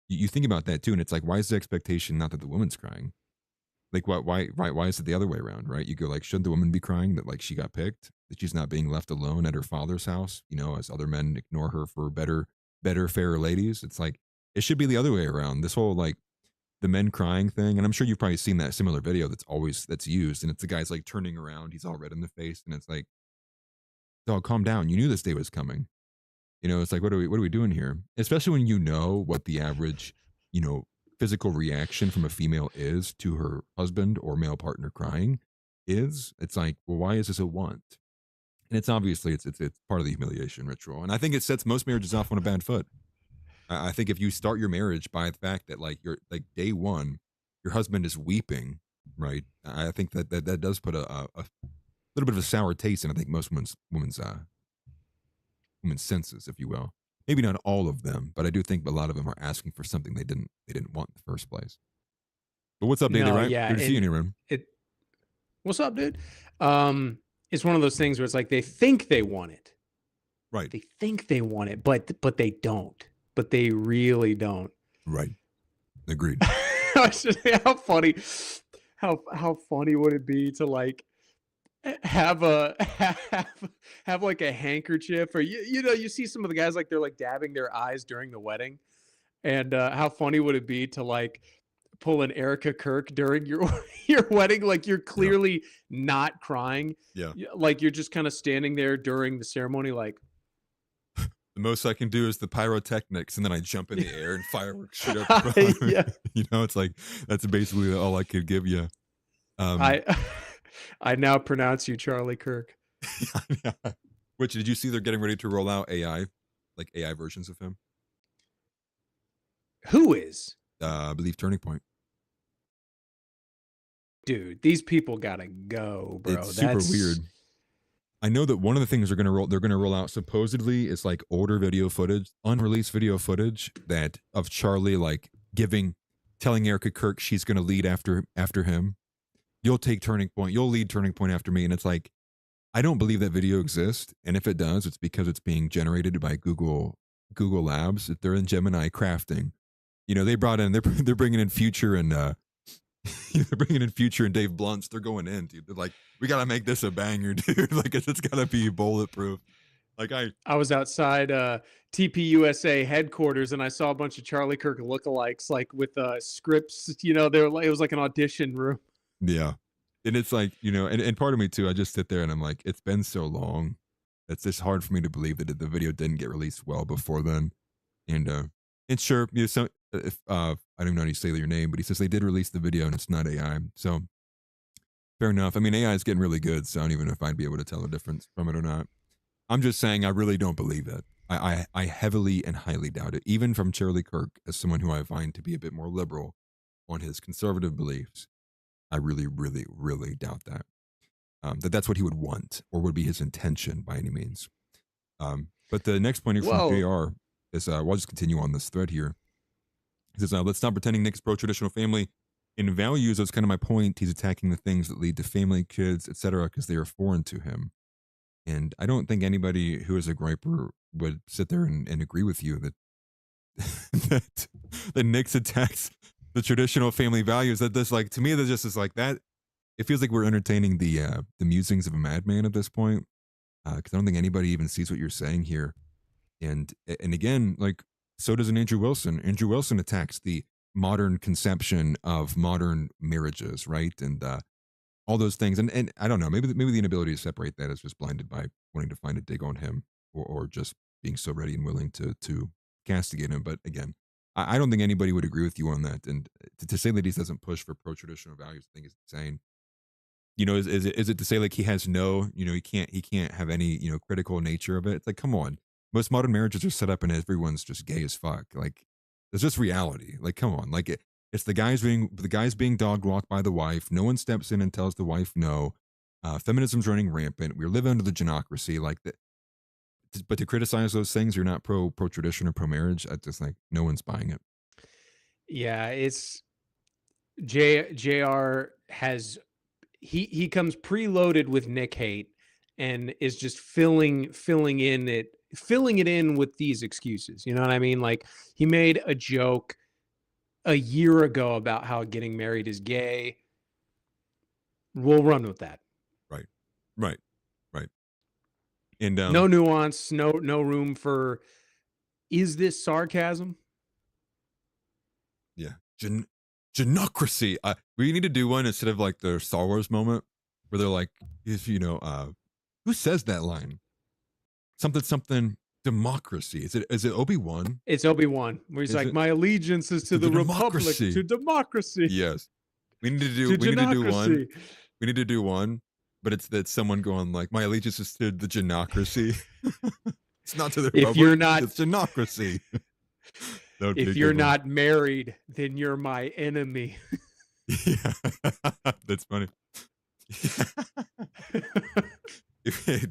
you think about that too, and it's like, why is the expectation not that the woman's crying? Like, why is it the other way around, right? You go like, should the woman be crying that like she got picked, that she's not being left alone at her father's house, as other men ignore her for better, fairer ladies? It's like, it should be the other way around. This whole like, the men crying thing, and I'm sure you've probably seen that similar video that's used, and it's the guy's like turning around, he's all red in the face, and it's like, dog, calm down. You knew this day was coming. It's like, what are we doing here? Especially when you know what the average, physical reaction from a female is to her husband or male partner crying is. It's like, well, why is this a want? And it's obviously it's part of the humiliation ritual, and I think it sets most marriages off on a bad foot. I think if you start your marriage by the fact that like you're like day one, your husband is weeping, right? I think that does put a little bit of a sour taste in, I think, most women's senses, if you will. Maybe not all of them, but I do think a lot of them are asking for something they didn't want in the first place. But what's up, Daily? Right? Yeah, good to see you in your room. What's up, dude? It's one of those things where it's like they think they want it, right? They think they want it, but they don't. But they really don't. Right. Agreed. How funny would it be to like have like a handkerchief, or you see some of the guys like they're like dabbing their eyes during the wedding, and how funny would it be to like pull an Erica Kirk during your wedding, like you're clearly not crying, like you're just kind of standing there during the ceremony, like The most I can do is the pyrotechnics, and then I jump in the air and fireworks shoot up. Yeah. You know, it's like that's basically all I could give you. I I now pronounce you Charlie Kirk. Which did you see? They're getting ready to roll out AI, like AI versions of him. Who is? I believe Turning Point. Dude, these people gotta go, bro. It's super weird. I know that one of the things they're gonna roll out supposedly is like older video footage, unreleased video footage that of Charlie like telling Erica Kirk she's gonna lead after him. You'll take Turning Point, you'll lead Turning Point after me. And it's like, I don't believe that video exists. And if it does, it's because it's being generated by Google Labs. They're in Gemini crafting. You know, they're bringing in Future and they're bringing in Future and Dave Blunts. They're going in, dude. They're like, we gotta make this a banger, dude. Like it's gotta be bulletproof. Like I was outside TPUSA headquarters and I saw a bunch of Charlie Kirk lookalikes, like with scripts. You know, it was like an audition room. Yeah, and it's like, you know, and part of me too. I just sit there and I'm like, it's been so long. It's just hard for me to believe that the video didn't get released well before then. And sure, you know, so if I don't even know how you say your name, but he says they did release the video and it's not AI. So fair enough. I mean, AI is getting really good, so I don't even know if I'd be able to tell the difference from it or not. I'm just saying I really don't believe it. I heavily and highly doubt it, even from Charlie Kirk, as someone who I find to be a bit more liberal on his conservative beliefs. I really, really, really doubt that. That's what he would want or would be his intention by any means. But the next point here from JR is, we'll just continue on this thread here. He says, let's stop pretending Nick's pro-traditional family. In values, that's kind of my point. He's attacking the things that lead to family, kids, etc., because they are foreign to him. And I don't think anybody who is a Groyper would sit there and agree with you that that Nick's attacks the traditional family values. That this, like, to me, that just is like that. It feels like we're entertaining the musings of a madman at this point, because I don't think anybody even sees what you're saying here. And again, like, so does an Andrew Wilson. Andrew Wilson attacks the modern conception of modern marriages, right? And all those things. And I don't know, maybe the inability to separate that is just blinded by wanting to find a dig on him, or just being so ready and willing to castigate him. But again, I don't think anybody would agree with you on that. And to say that he doesn't push for pro-traditional values, I think is insane. You know, is it to say like he has no, you know, he can't have any, you know, critical nature of it? It's like, come on. Most modern marriages are set up and everyone's just gay as fuck. Like, it's just reality. Like, come on. Like, it's the guys being dog walked by the wife. No one steps in and tells the wife no. Feminism's running rampant. We're living under the genocracy. Like that. But to criticize those things, you're not pro tradition or pro marriage. I just like, no one's buying it. Yeah, it's JR has he comes preloaded with Nick hate and is just filling it in with these excuses. You know what I mean? Like, he made a joke a year ago about how getting married is gay. We'll run with that. Right. And no nuance, no room for, is this sarcasm? Yeah. Genocracy. We need to do one instead of like the Star Wars moment where they're like, if you know, who says that line? Something democracy. Is it Obi-Wan? It's Obi-Wan, where he's like, my allegiance is to the Republic, to democracy. Yes. We need to do one, but it's someone going like, my allegiance is to the genocracy. It's not to the Republic. If you're not, it's genocracy. If you're not married, then you're my enemy. Yeah. That's funny.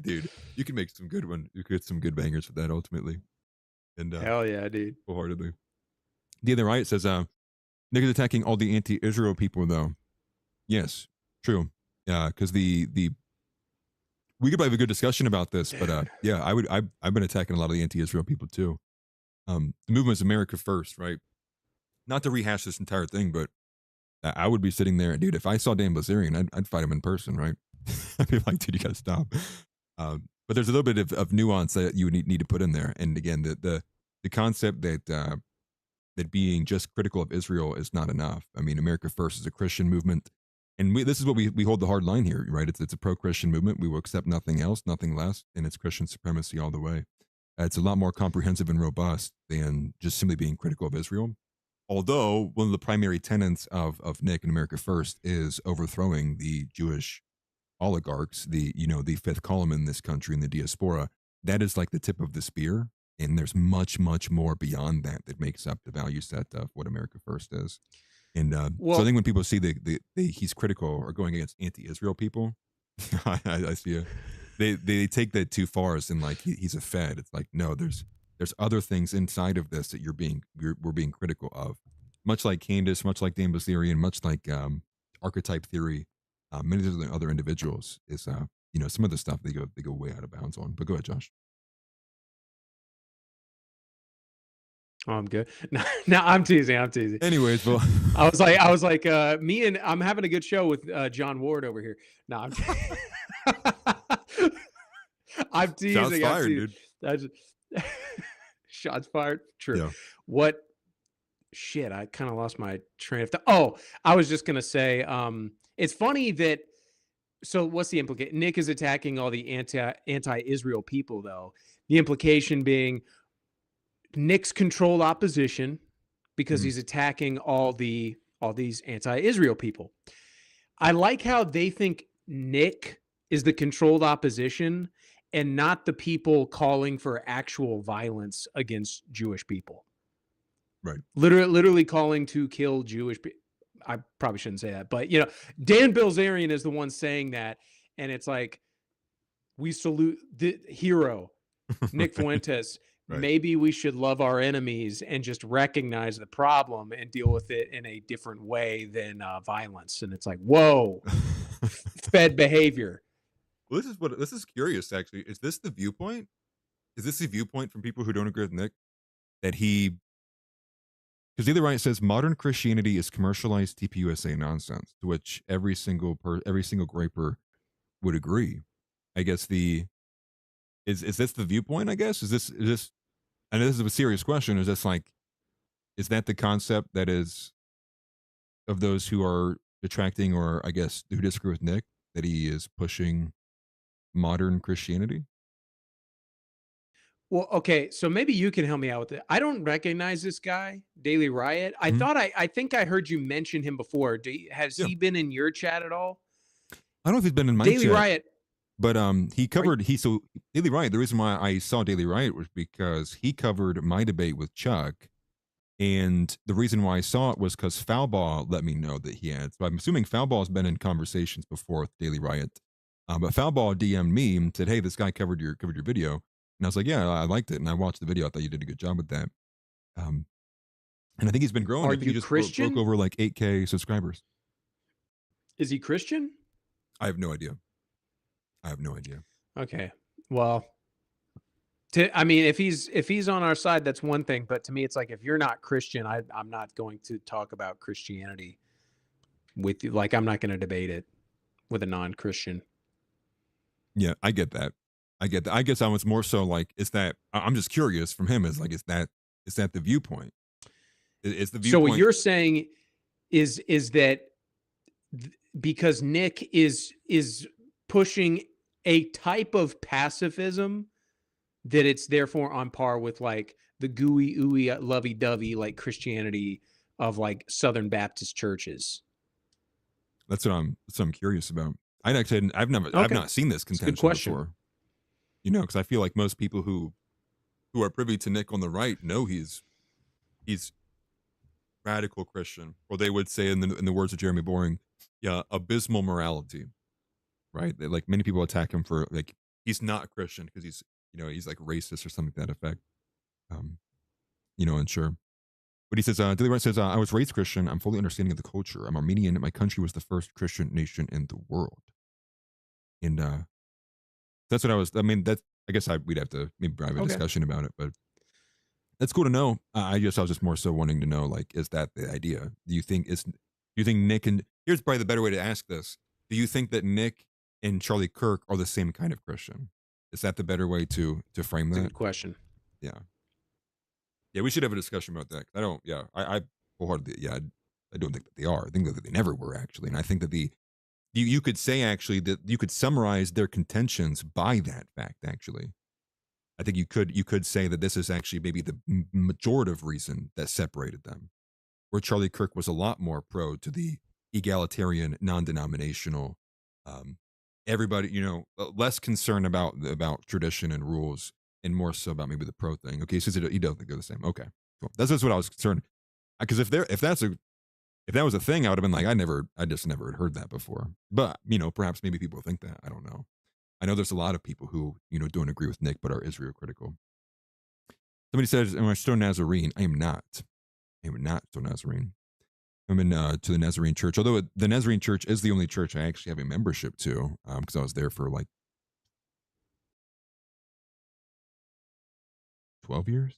Dude, you can make some good one. You could get some good bangers for that ultimately. And hell yeah, dude. Wholeheartedly. The other right says, Nick is attacking all the anti-Israel people though. Yes, true. Yeah, because we could have a good discussion about this, but yeah, I've been attacking a lot of the anti-Israel people too. The movement's America first, right? Not to rehash this entire thing, but I would be sitting there, dude. If I saw Dan Bilzerian, I'd fight him in person, right? I'd be like, dude, you gotta stop. But there's a little bit of nuance that you would need to put in there. And again, the concept that being just critical of Israel is not enough. I mean, America First is a Christian movement, and this is what we hold the hard line here, right? It's a pro-Christian movement. We will accept nothing else, nothing less, and it's Christian supremacy all the way. It's a lot more comprehensive and robust than just simply being critical of Israel. Although one of the primary tenets of Nick and America First is overthrowing the Jewish oligarchs, the fifth column in this country in the diaspora. That is like the tip of the spear, and there's much, much more beyond that makes up the value set of what America First is. And so I think when people see he's critical or going against anti-Israel people, I see it. They take that too far as in like he's a Fed. It's like, no, there's other things inside of this that we're being critical of. Much like Candace, much like Dan Bilzerian, much like archetype theory, many of the other individuals is some of the stuff they go way out of bounds on. But go ahead, Josh. Oh, I'm good. No, I'm teasing. Anyways, well, I was like, I'm having a good show with John Ward over here. No, I'm I'm teasing. Shots fired, dude. Shots fired. True. Yeah. What? Shit, I kind of lost my train of thought. Oh, I was just gonna say, it's funny that. So, what's the implication? Nick is attacking all the anti-Israel people, though. The implication being Nick's controlled opposition because he's attacking all these anti-Israel people. I like how they think Nick is the controlled opposition and not the people calling for actual violence against Jewish people. Right. Literally calling to kill Jewish people. I probably shouldn't say that, but Dan Bilzerian is the one saying that, and it's like, we salute the hero, Nick Fuentes. Right. Maybe we should love our enemies and just recognize the problem and deal with it in a different way than violence. And it's like, whoa, Fed behavior. Well, this is curious, actually. Is this the viewpoint? Is this the viewpoint from people who don't agree with Nick? That because Daily Riot says modern Christianity is commercialized TPUSA nonsense, to which every single Groyper would agree. I guess is this the viewpoint? I guess is this I know this is a serious question. Is that the concept that is of those who are detracting, or I guess who disagree with Nick, that he is pushing modern Christianity? Well, okay, so maybe you can help me out with it. I don't recognize this guy, Daily Riot. I think I heard you mention him before. Has he been in your chat at all? I don't know if he's been in my Daily chat. Riot. But Daily Riot, the reason why I saw Daily Riot was because he covered my debate with Chuck. And the reason why I saw it was because Foulball let me know that he had. So I'm assuming Foulball's been in conversations before with Daily Riot. But Foulball DM'd me and said, hey, this guy covered your video. And I was like, yeah, I liked it. And I watched the video. I thought you did a good job with that. And I think he's been growing. Are I think you he just Christian? broke over like 8K subscribers. Is he Christian? I have no idea. Okay. Well, if he's on our side, that's one thing. But to me, it's like, if you're not Christian, I'm not going to talk about Christianity with you. Like, I'm not going to debate it with a non-Christian. Yeah, I get that. I guess I was more so like, I'm just curious from him, is that the viewpoint? Is the viewpoint? So what you're saying is that because Nick is pushing a type of pacifism, that it's therefore on par with like the gooey ooey lovey dovey like Christianity of like Southern Baptist churches. That's what I'm curious about. I've not seen this contention before. Because I feel like most people who are privy to Nick on the right know he's radical Christian, or they would say in the words of Jeremy Boring, abysmal morality, right? Like many people attack him for like he's not a Christian because he's like racist or something to that effect. And sure. But he says, Daily Riot says, I was raised Christian. I'm fully understanding of the culture. I'm Armenian. My country was the first Christian nation in the world. And that's what I guess we'd have to maybe have a discussion about it, but that's cool to know. I was just more so wanting to know, like, is that the idea? Do you think Nick here's probably the better way to ask this. Do you think that Nick and Charlie Kirk are the same kind of Christian? Is that the better way to frame that? Good question. Yeah. Yeah, we should have a discussion about that. I wholeheartedly, I don't think that they are. I think that they never were, actually. And I think that you could say, actually, that you could summarize their contentions by that fact, actually. I think you could say that this is actually maybe the majorative reason that separated them, where Charlie Kirk was a lot more pro to the egalitarian, non-denominational, everybody, less concerned about tradition and rules, and more so about maybe the pro thing. Okay, so you don't think they're the same. Okay, cool. That's just what I was concerned. Because if that was a thing, I would have been like, I just never had heard that before. But perhaps maybe people think that. I don't know. I know there's a lot of people who don't agree with Nick but are Israel critical. Somebody says, "Am I still Nazarene?" I am not. I am not still Nazarene. I'm in to the Nazarene Church. Although the Nazarene Church is the only church I actually have a membership to, because I was there for like 12 years,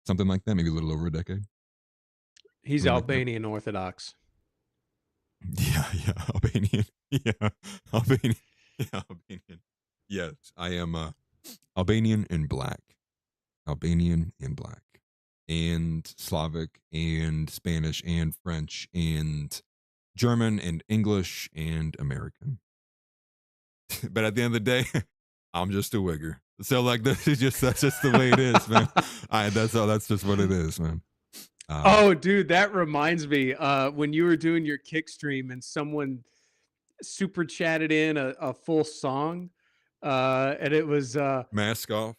something like that, maybe a little over a decade. He's Albanian Orthodox. Yeah, Albanian. Yeah, Albanian. Yeah, Albanian. Yes, I am Albanian and black. Albanian and black. And Slavic and Spanish and French and German and English and American. But at the end of the day, I'm just a wigger. So like that's just the way it is, man. That's just what it is, man. Oh, dude, that reminds me. When you were doing your kick stream and someone super chatted in a full song, and it was Mask Off.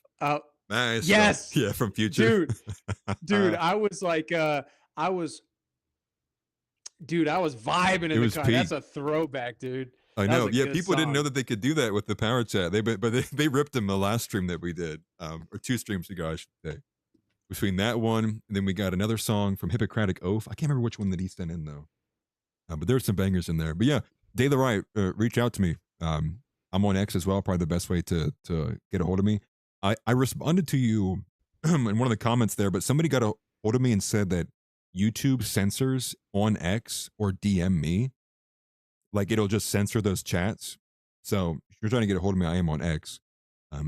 Nice. Yes. Yeah, from Future. Dude, I was like, I was vibing in the car. Pete. That's a throwback, dude. I know. Yeah, people didn't know that they could do that with the power chat. They ripped him the last stream that we did, or 2 streams ago, I should say. Between that one, and then we got another song from Hippocratic Oath. I can't remember which one that he sent in though, but there's some bangers in there. But yeah, Day the Right, reach out to me. I'm on X as well. Probably the best way to get a hold of me. I responded to you in one of the comments there, but somebody got a hold of me and said that YouTube censors on X or DM me. Like it'll just censor those chats. So if you're trying to get a hold of me, I am on X,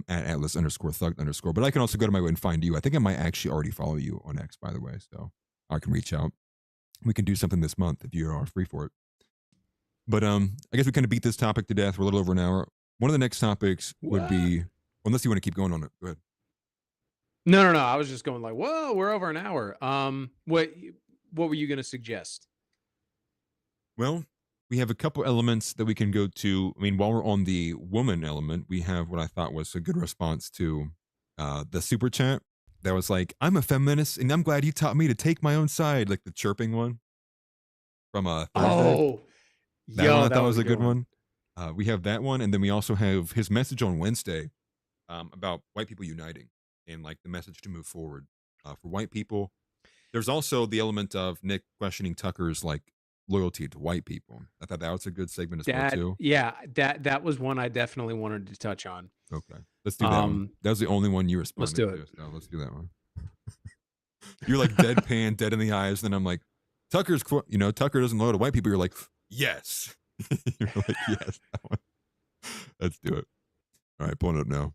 at Atlas_Thugged_. But I can also go to my way and find you. I think I might actually already follow you on X, by the way. So I can reach out. We can do something this month if you are free for it. But I guess we kind of beat this topic to death. We're a little over an hour. One of the next topics would be, unless you want to keep going on it. Go ahead. No. I was just going like, whoa, we're over an hour. What were you going to suggest? Well, we have a couple elements that we can go to. I mean, while we're on the woman element, we have what I thought was a good response to the super chat that was like, "I'm a feminist and I'm glad you taught me to take my own side," like the chirping one from Thursday. Oh, that one I thought was a good one. We have that one, and then we also have his message on Wednesday about white people uniting and like the message to move forward for white people. There's also the element of Nick questioning Tucker's like loyalty to white people. I thought that was a good segment as well too. Yeah, that was one I definitely wanted to touch on. Okay, let's do that one. That was the only one you responded to. Let's do it. So let's do that one. You're like deadpan, dead in the eyes. Then I'm like, Tucker doesn't loyal to white people. You're like, yes. You're like, yes. That one. Let's do it. All right, pulling it up now.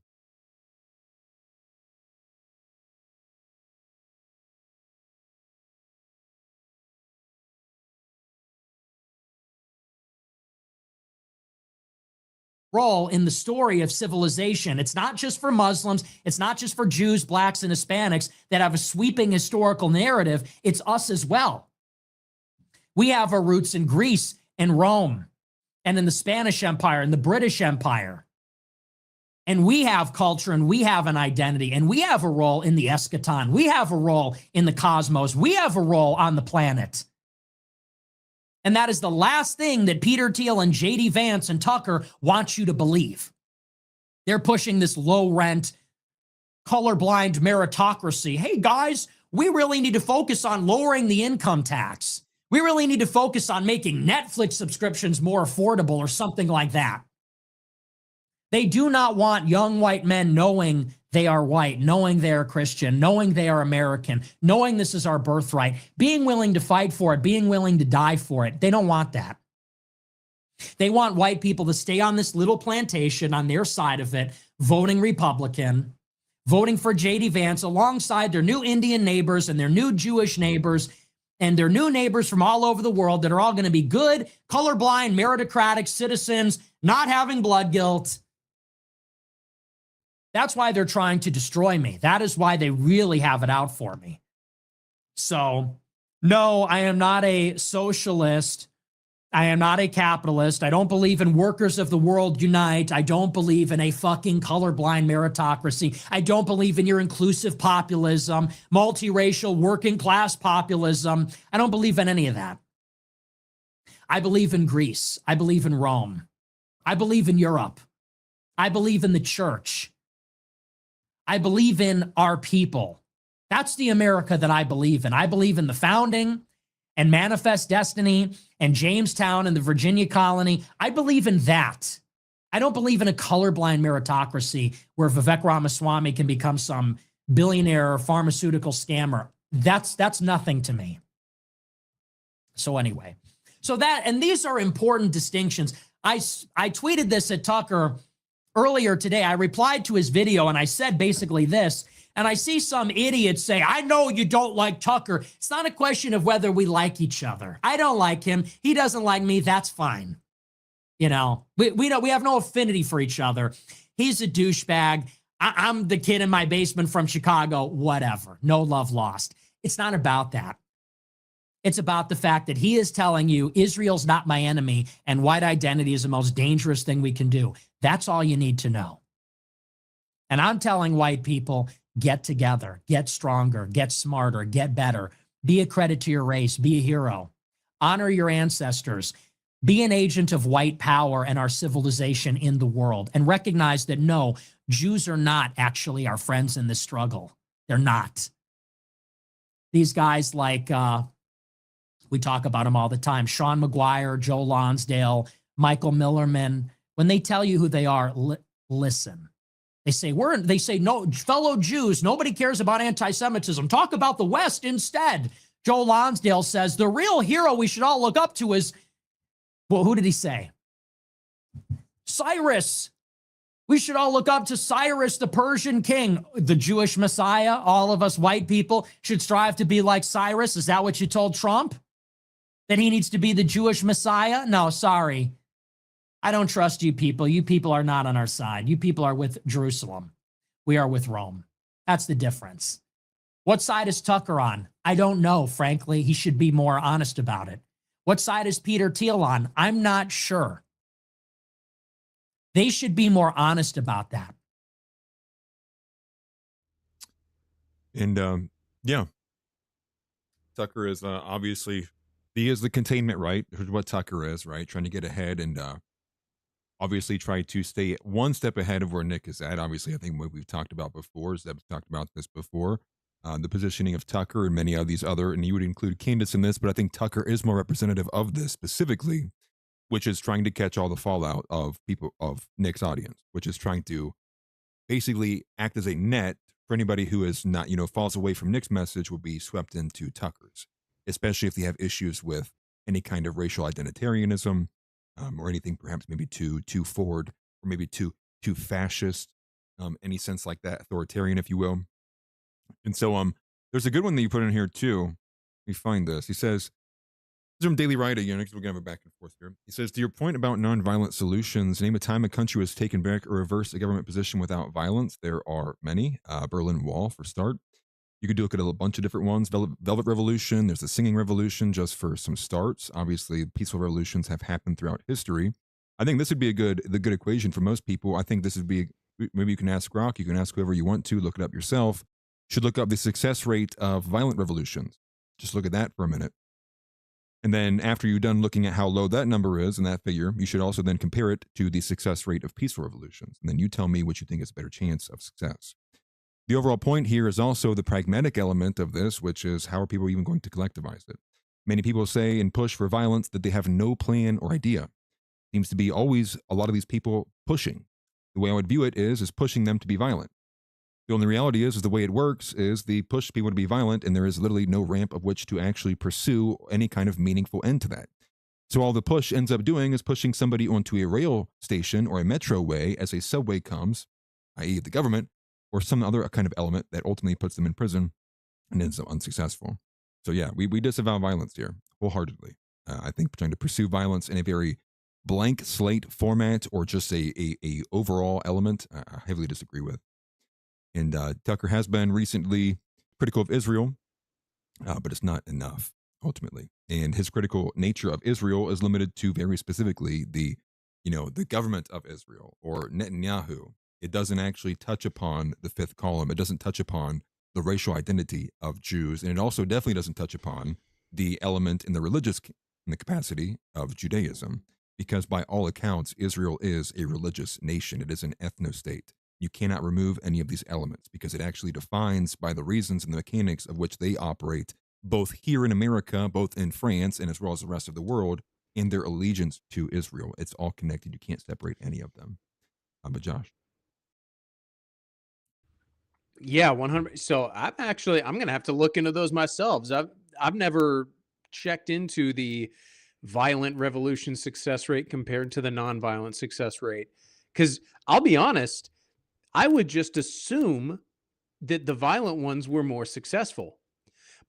Role in the story of civilization. It's not just for Muslims. It's not just for Jews, blacks, and Hispanics that have a sweeping historical narrative. It's us as well. We have our roots in Greece and Rome and in the Spanish Empire and the British Empire. And we have culture and we have an identity and we have a role in the eschaton. We have a role in the cosmos. We have a role on the planet. And that is the last thing that Peter Thiel and J.D. Vance and Tucker want you to believe. They're pushing this low-rent, colorblind meritocracy. Hey, guys, we really need to focus on lowering the income tax. We really need to focus on making Netflix subscriptions more affordable or something like that. They do not want young white men knowing they are white, knowing they are Christian, knowing they are American, knowing this is our birthright, being willing to fight for it, being willing to die for it. They don't want that. They want white people to stay on this little plantation on their side of it, voting Republican, voting for J.D. Vance alongside their new Indian neighbors and their new Jewish neighbors and their new neighbors from all over the world that are all going to be good, colorblind, meritocratic citizens, not having blood guilt. That's why they're trying to destroy me. That is why they really have it out for me. So, no, I am not a socialist. I am not a capitalist. I don't believe in workers of the world unite. I don't believe in a fucking colorblind meritocracy. I don't believe in your inclusive populism, multiracial working class populism. I don't believe in any of that. I believe in Greece. I believe in Rome. I believe in Europe. I believe in the church. I believe in our people. That's the America that I believe in. I believe in the founding and Manifest Destiny and Jamestown and the Virginia colony. I believe in that. I don't believe in a colorblind meritocracy where Vivek Ramaswamy can become some billionaire pharmaceutical scammer. That's nothing to me. So anyway, and these are important distinctions. I tweeted this at Tucker earlier today. I replied to his video and I said basically this, and I see some idiots say, I know you don't like Tucker. It's not a question of whether we like each other. I don't like him. He doesn't like me. That's fine. You know, we have no affinity for each other. He's a douchebag. I'm the kid in my basement from Chicago, whatever. No love lost. It's not about that. It's about the fact that he is telling you Israel's not my enemy and white identity is the most dangerous thing we can do. That's all you need to know. And I'm telling white people, get together, get stronger, get smarter, get better, be a credit to your race, be a hero, honor your ancestors, be an agent of white power and our civilization in the world, and recognize that no, Jews are not actually our friends in this struggle. They're not. These guys like, we talk about them all the time, Sean McGuire, Joe Lonsdale, Michael Millerman, when they tell you who they are, listen. They say, no, fellow Jews, nobody cares about anti-Semitism. Talk about the West instead. Joe Lonsdale says, the real hero we should all look up to is, well, who did he say? Cyrus. We should all look up to Cyrus, the Persian king, the Jewish Messiah. All of us white people should strive to be like Cyrus. Is that what you told Trump? That he needs to be the Jewish Messiah? No, sorry. I don't trust you people. You people are not on our side. You people are with Jerusalem. We are with Rome. That's the difference. What side is Tucker on? I don't know, frankly. He should be more honest about it. What side is Peter Thiel on? I'm not sure. They should be more honest about that. And yeah, Tucker is obviously, he is the containment, right? Which is what Tucker is, right? Trying to get ahead and obviously try to stay one step ahead of where Nick is at. Obviously, I think what we've talked about before, Zeb's talked about this before, the positioning of Tucker and many of these other, and you would include Candace in this, but I think Tucker is more representative of this specifically, which is trying to catch all the fallout of people, of Nick's audience, which is trying to basically act as a net for anybody who is not, falls away from Nick's message will be swept into Tucker's, especially if they have issues with any kind of racial identitarianism, or anything perhaps maybe too forward or maybe too fascist, any sense like that, authoritarian, if you will. And so there's a good one that you put in here too. Let me find this. He says, this is from Daily Writing, because we're gonna have a back and forth here. He says, to your point about nonviolent solutions, name a time a country was taken back or reversed a government position without violence. There are many. Berlin Wall for start. You could look at a bunch of different ones. Velvet Revolution. There's the Singing Revolution, just for some starts. Obviously, peaceful revolutions have happened throughout history. I think this would be the good equation for most people. I think this would be, maybe you can ask Grok, you can ask whoever you want to, look it up yourself. Should look up the success rate of violent revolutions. Just look at that for a minute. And then after you're done looking at how low that number is and that figure, you should also then compare it to the success rate of peaceful revolutions. And then you tell me what you think is a better chance of success. The overall point here is also the pragmatic element of this, which is how are people even going to collectivize it? Many people say and push for violence that they have no plan or idea. Seems to be always a lot of these people pushing. The way I would view it is pushing them to be violent. The only reality is the way it works is they push people to be violent, and there is literally no ramp of which to actually pursue any kind of meaningful end to that. So all the push ends up doing is pushing somebody onto a rail station or a metroway as a subway comes, i.e. the government, or some other kind of element that ultimately puts them in prison and ends up unsuccessful. So yeah, we disavow violence here wholeheartedly. I think trying to pursue violence in a very blank slate format or just a overall element, I heavily disagree with. And Tucker has been recently critical of Israel, but it's not enough ultimately. And his critical nature of Israel is limited to very specifically the government of Israel or Netanyahu. It doesn't actually touch upon the fifth column. It doesn't touch upon the racial identity of Jews, and it also definitely doesn't touch upon the element in the capacity of Judaism, because by all accounts, Israel is a religious nation. It is an ethno-state. You cannot remove any of these elements because it actually defines by the reasons and the mechanics of which they operate, both here in America, both in France, and as well as the rest of the world, and their allegiance to Israel. It's all connected. You can't separate any of them. But Josh. Yeah, 100. So I'm going to have to look into those myself. I've never checked into the violent revolution success rate compared to the nonviolent success rate. Because I'll be honest, I would just assume that the violent ones were more successful.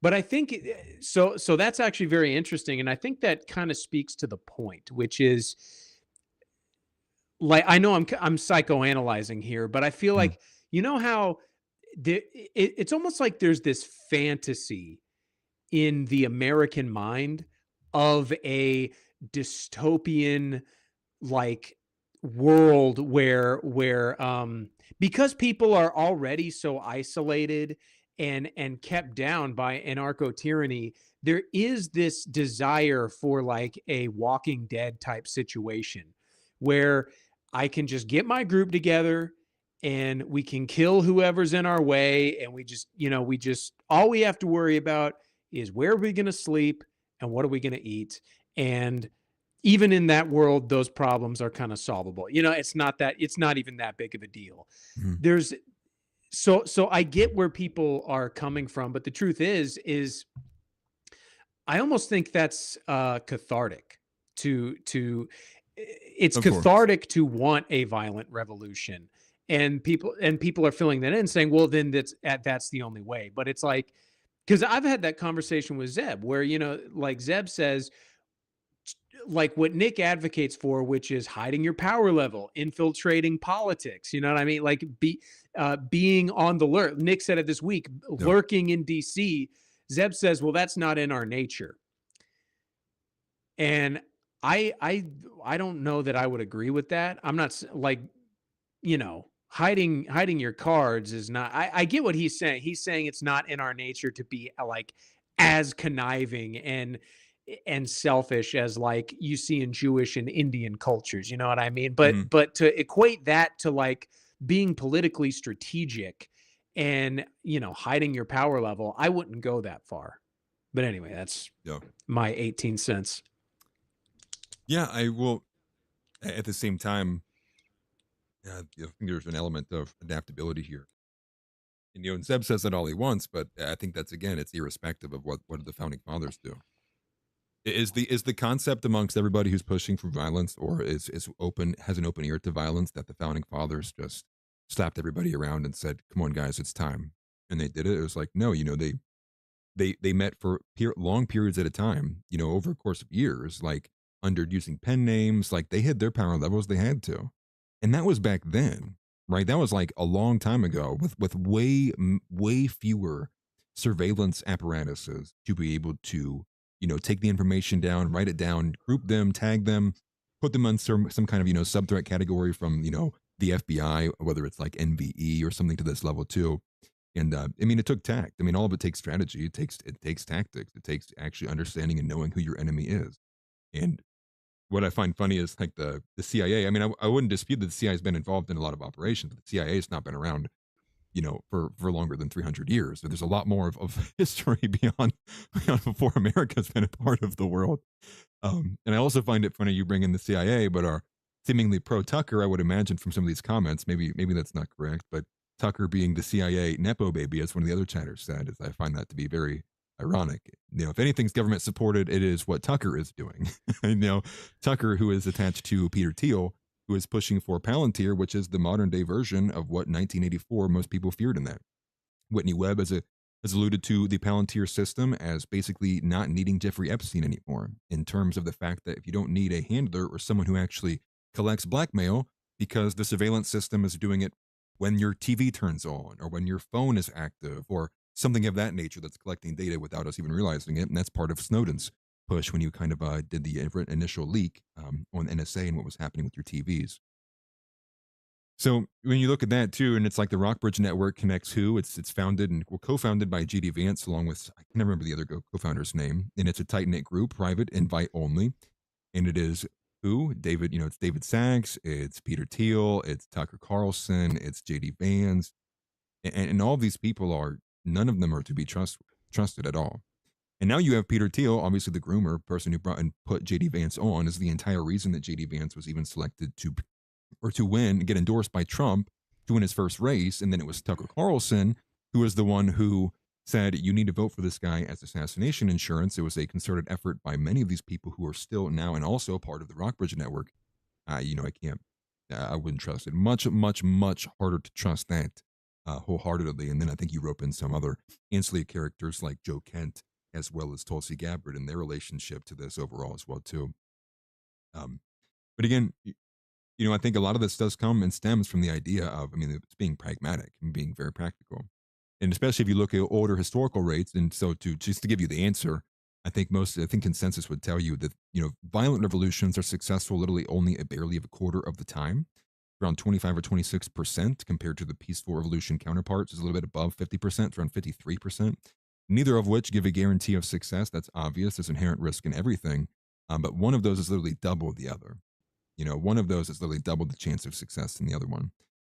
But I think so that's actually very interesting. And I think that kind of speaks to the point, which is, like, I know I'm psychoanalyzing here, but I feel like, how it's almost like there's this fantasy in the American mind of a dystopian, like, world where because people are already so isolated and kept down by anarcho tyranny, there is this desire for like a Walking Dead type situation where I can just get my group together and we can kill whoever's in our way, and we just all we have to worry about is where are we going to sleep and what are we going to eat. And even in that world, those problems are kind of solvable. It's not even that big of a deal. Mm-hmm. So I get where people are coming from, but the truth is I almost think that's cathartic it's cathartic to want a violent revolution, and people are filling that in saying, well, then that's the only way. But it's like, because I've had that conversation with Zeb where, like Zeb says, like what Nick advocates for, which is hiding your power level, infiltrating politics. You know what I mean? Like being on the lurk. Nick said it this week, lurking in DC. Zeb says, well, that's not in our nature. And I don't know that I would agree with that. I'm not like, hiding your cards is not, I get what he's saying. He's saying it's not in our nature to be like as conniving and selfish as like you see in Jewish and Indian cultures. You know what I mean? But to equate that to like being politically strategic and, hiding your power level, I wouldn't go that far. But anyway, that's my 18 cents. Yeah, I will. At the same time, I think there's an element of adaptability here. And Zeb says that all he wants, but I think that's, again, it's irrespective of what did the founding fathers do. Is the concept amongst everybody who's pushing for violence, or has an open ear to violence, that the founding fathers just slapped everybody around and said, "Come on, guys, it's time," and they did it? It was like, no, they met for long periods at a time, over a course of years, like under using pen names, like they hid their power levels, they had to, and that was back then, right? That was like a long time ago, with way fewer surveillance apparatuses to be able to take the information down, write it down, group them, tag them, put them on some kind of sub-threat category from the FBI, whether it's like NVE or something to this level too. And it took tact. All of it takes strategy. It takes tactics. It takes actually understanding and knowing who your enemy is. And what I find funny is like the CIA. I wouldn't dispute that the CIA has been involved in a lot of operations, but the CIA has not been around, for longer than 300 years. So there's a lot more of history beyond before America's been a part of the world. And I also find it funny you bring in the CIA, but are seemingly pro Tucker. I would imagine from some of these comments, maybe that's not correct, but Tucker being the CIA Nepo baby, as one of the other chatters said, is I find that to be very ironic. If anything's government supported, it is what Tucker is doing. Tucker, who is attached to Peter Thiel, who is pushing for Palantir, which is the modern day version of what 1984 most people feared in that. Whitney Webb has alluded to the Palantir system as basically not needing Jeffrey Epstein anymore, in terms of the fact that if you don't need a handler or someone who actually collects blackmail, because the surveillance system is doing it when your TV turns on or when your phone is active or something of that nature that's collecting data without us even realizing it. And that's part of Snowden's push when you kind of did the initial leak on NSA and what was happening with your TVs. So when you look at that too, and it's like the Rockbridge Network connects who? It's founded and co-founded by J.D. Vance along with, I can never remember the other co-founder's name, and it's a tight-knit group, private, invite only, and it is who? David, it's David Sachs, it's Peter Thiel, it's Tucker Carlson, it's J.D. Vance, and all these people are, none of them are to be trusted at all. And now you have Peter Thiel, obviously the groomer, person who brought and put J.D. Vance on, is the entire reason that J.D. Vance was even selected to win and get endorsed by Trump to win his first race. And then it was Tucker Carlson who was the one who said, you need to vote for this guy as assassination insurance. It was a concerted effort by many of these people who are still now and also part of the Rockbridge Network. I wouldn't trust it. Much, much, much harder to trust that wholeheartedly. And then I think you rope in some other ancillary characters like Joe Kent, as well as Tulsi Gabbard and their relationship to this overall as well too. But again, I think a lot of this does come and stems from the idea of, it's being pragmatic and being very practical. And especially if you look at older historical rates. And so just to give you the answer, I think consensus would tell you that, violent revolutions are successful literally only barely of a quarter of the time, around 25 or 26% compared to the peaceful revolution counterparts is a little bit above 50%, around 53%, neither of which give a guarantee of success. That's obvious. There's inherent risk in everything. But one of those is literally double the other. One of those is literally double the chance of success than the other one.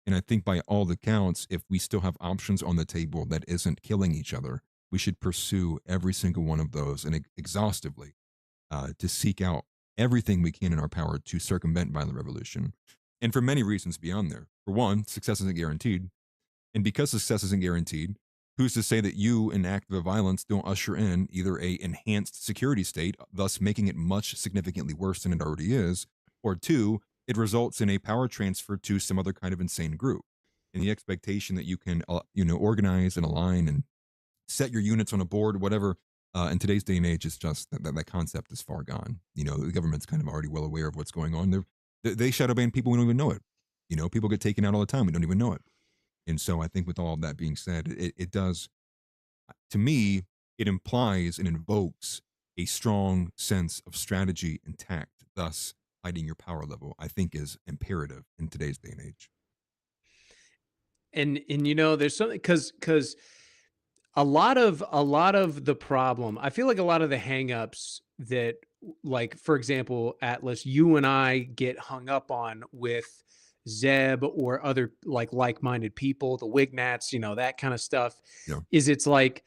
And I think by all accounts, if we still have options on the table that isn't killing each other, we should pursue every single one of those and exhaustively to seek out everything we can in our power to circumvent violent revolution. And for many reasons beyond there. For one, success isn't guaranteed. And because success isn't guaranteed, who's to say that you, in act of violence, don't usher in either a enhanced security state, thus making it much significantly worse than it already is, or two, it results in a power transfer to some other kind of insane group. And the expectation that you can, organize and align and set your units on a board, whatever, in today's day and age, is just that concept is far gone. The government's kind of already well aware of what's going on. They shadow ban people, we don't even know it. People get taken out all the time, we don't even know it. And so I think with all of that being said, it does, to me, it implies and invokes a strong sense of strategy and tact, thus hiding your power level, I think is imperative in today's day and age. And there's something because a lot of the problem, I feel like a lot of the hangups that, like, for example, Atlas, you and I get hung up on with Zeb or other like-minded people, the Wignats, that kind of stuff, is it's like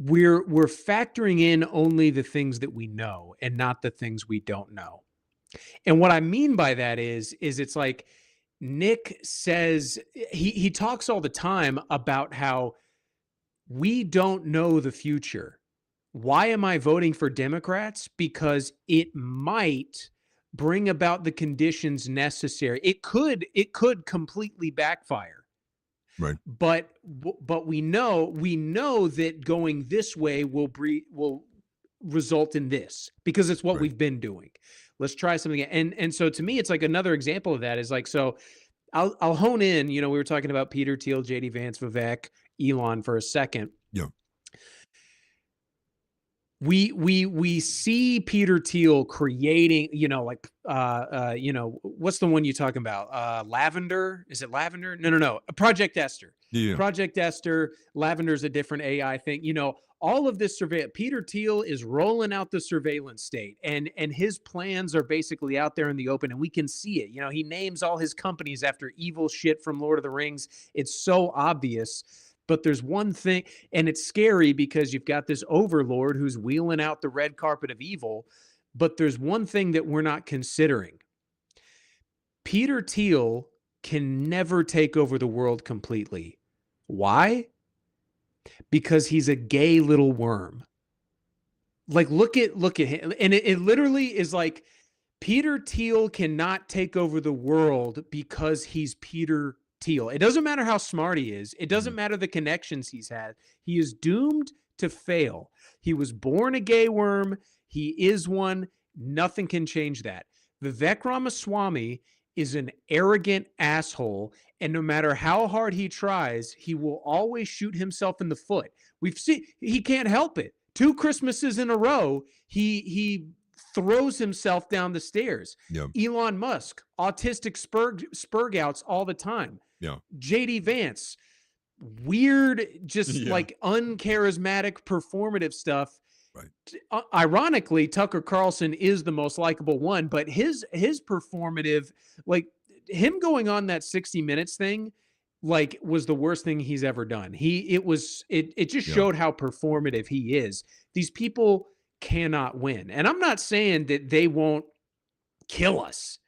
we're factoring in only the things that we know and not the things we don't know. And what I mean by that is it's like Nick says, he talks all the time about how we don't know the future. Why am I voting for Democrats? Because it might bring about the conditions necessary. It could completely backfire. Right. But we know that going this way will result in this because it's what we've been doing. Let's try something. And so to me, it's like another example of that is like, so I'll hone in, we were talking about Peter Thiel, J.D. Vance, Vivek, Elon for a second. Yeah. We see Peter Thiel creating, what's the one you talking about? Lavender? Is it Lavender? No. Project Esther. Yeah. Project Esther. Lavender's a different AI thing. All of this surveillance. Peter Thiel is rolling out the surveillance state, and his plans are basically out there in the open, and we can see it. He names all his companies after evil shit from Lord of the Rings. It's so obvious. But there's one thing, and it's scary because you've got this overlord who's wheeling out the red carpet of evil. But there's one thing that we're not considering. Peter Thiel can never take over the world completely. Why? Because he's a gay little worm. Like, look at him. And it literally is like Peter Thiel cannot take over the world because he's Peter Thiel. It doesn't matter how smart he is. It doesn't matter the connections he's had. He is doomed to fail. He was born a gay worm. He is one. Nothing can change that. Vivek Ramaswamy is an arrogant asshole, and no matter how hard he tries, he will always shoot himself in the foot. We've seen he can't help it. 2 Christmases in a row, he throws himself down the stairs. Yeah. Elon Musk, autistic spurgouts all the time. Yeah. JD Vance, weird, just Yeah. like uncharismatic performative stuff. Right. Ironically, Tucker Carlson is the most likable one, but his performative, like him going on that 60 Minutes thing, like was the worst thing he's ever done. It just Yeah. showed how performative he is. These people cannot win. And I'm not saying that they won't kill us,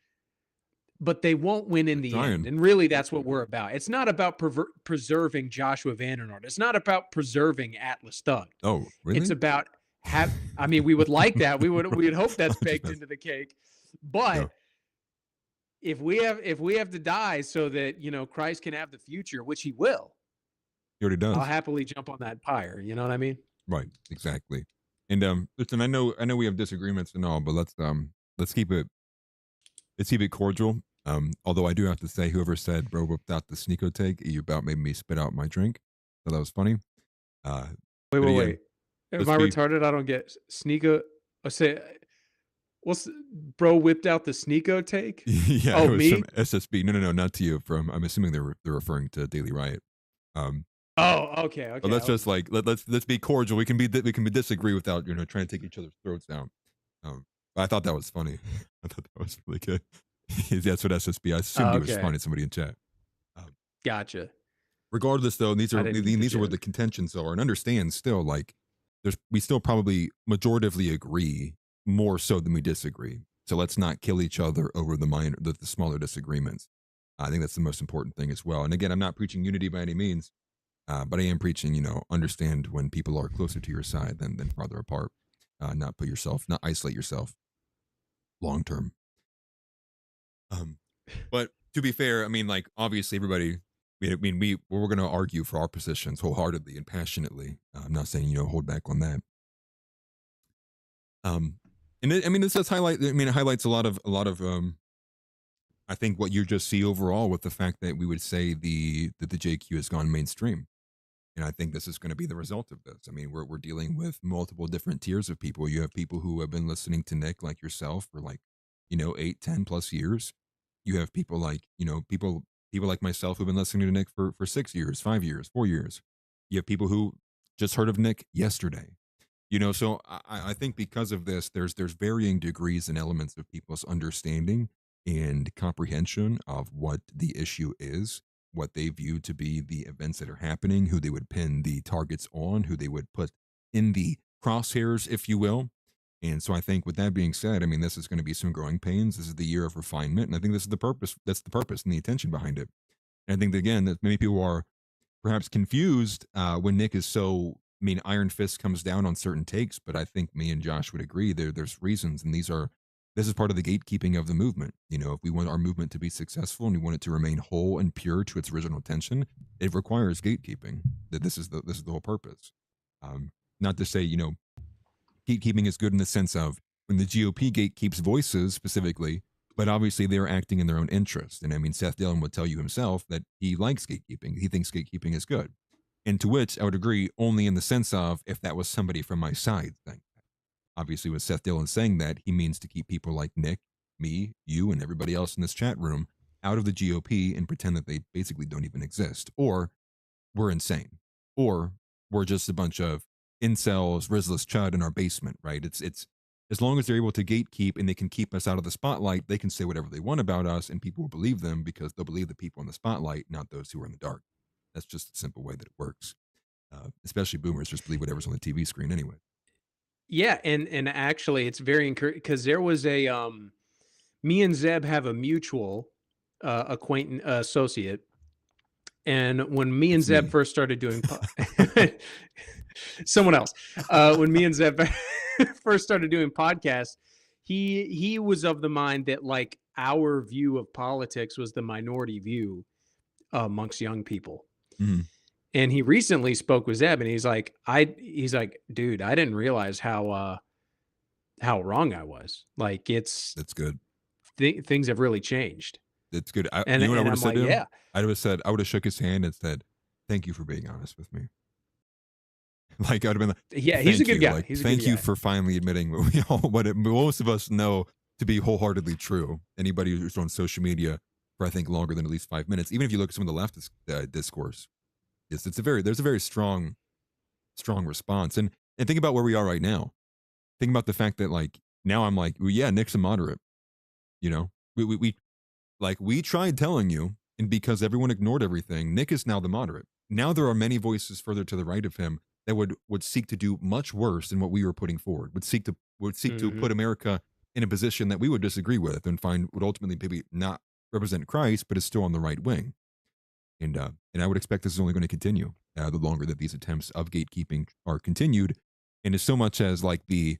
but they won't win in the end. And really, that's what we're about. It's not about preserving Joshua Vandernoord. It's not about preserving AtlasThugged. Oh, really? It's about I mean, we would like that. We'd hope that's baked into the cake. But Yeah. if we have to die so that, you know, Christ can have the future, which he will, He already does. I'll happily jump on that pyre. You know what I mean? Right, exactly. And listen, I know we have disagreements and all, but let's keep it cordial. Although I do have to say, whoever said bro whipped out the Sneeko take, you about made me spit out my drink. So that was funny. Wait. Am I let's be- retarded? I don't get Sneeko. I say, what's bro whipped out the Sneeko take? Yeah, Oh, it was me? from SSB. No, not to you. I'm assuming they're referring to Daily Riot. Oh, okay. But let's just like let's be cordial. We can disagree without trying to take each other's throats down. I thought that was funny. I thought that was really good. That's what SSB. I assumed he was Okay. responding to somebody in chat. Gotcha. Regardless, though, these I are didn't get these the are where joke. the contentions are, and understand still like we still probably majoritively agree more so than we disagree. So let's not kill each other over the smaller disagreements. I think that's the most important thing as well. And again, I'm not preaching unity by any means, but I am preaching, understand when people are closer to your side than farther apart. Not isolate yourself long term. But to be fair, I mean, like obviously everybody. We're going to argue for our positions wholeheartedly and passionately. I'm not saying hold back on that. This does highlight. It highlights a lot of. I think what you just see overall with the fact that we would say that the JQ has gone mainstream, and I think this is going to be the result of this. I mean, we're dealing with multiple different tiers of people. You have people who have been listening to Nick like yourself for 8, 10 plus years. You have people like people like myself who've been listening to Nick for 6 years, 5 years, 4 years. You have people who just heard of Nick yesterday. So I think because of this, there's varying degrees and elements of people's understanding and comprehension of what the issue is, what they view to be the events that are happening, who they would pin the targets on, who they would put in the crosshairs, if you will. And so I think with that being said, this is going to be some growing pains. This is the year of refinement. And I think this is the purpose. That's the purpose and the intention behind it. And I think, again, that many people are perhaps confused when Nick is so, Iron Fist comes down on certain takes, but I think me and Josh would agree there's reasons. And this is part of the gatekeeping of the movement. If we want our movement to be successful and we want it to remain whole and pure to its original intention, it requires gatekeeping. That this is the whole purpose. Not to say, gatekeeping is good in the sense of when the GOP gatekeeps voices specifically, but obviously they're acting in their own interest. And Seth Dillon would tell you himself that he likes gatekeeping. He thinks gatekeeping is good. And to which I would agree only in the sense of if that was somebody from my side thing. Obviously with Seth Dillon saying that, he means to keep people like Nick, me, you, and everybody else in this chat room out of the GOP and pretend that they basically don't even exist. Or we're insane. Or we're just a bunch of incels, Rizless chud in our basement, right? It's as long as they're able to gatekeep and they can keep us out of the spotlight, they can say whatever they want about us and people will believe them because they'll believe the people in the spotlight, not those who are in the dark. That's just the simple way that it works. Especially boomers just believe whatever's on the TV screen anyway. Yeah, and actually it's very encouraging because there was a me and Zeb have a mutual acquaintance associate, and when me and It's Zeb me. first started doing someone else, when me and Zeb first started doing podcasts, he was of the mind that like our view of politics was the minority view amongst young people. Mhm. And he recently spoke with Zeb, and he's like, dude, I didn't realize how wrong I was. Like, That's good. things have really changed. it's good. You And know what I and would I'm have said like, to him? yeah. I would have shook his hand and said, "Thank you for being honest with me." Like, I'd have been like, Yeah, he's a "Thank good you." guy. Like, He's a good thank you guy. for finally admitting most of us know to be wholeheartedly true. Anybody who's on social media for I think longer than at least 5 minutes, even if you look at some of the leftist discourse, there's a very strong response. And think about where we are right now. Think about the fact that like now I'm like, well, yeah, Nick's a moderate. You know, we tried telling you, and because everyone ignored everything, Nick is now the moderate. Now there are many voices further to the right of him that would seek to do much worse than what we were putting forward. Would seek to Mhm. put America in a position that we would disagree with and find would ultimately maybe not represent Christ, but is still on the right wing. And I would expect this is only going to continue the longer that these attempts of gatekeeping are continued. And as so much as like the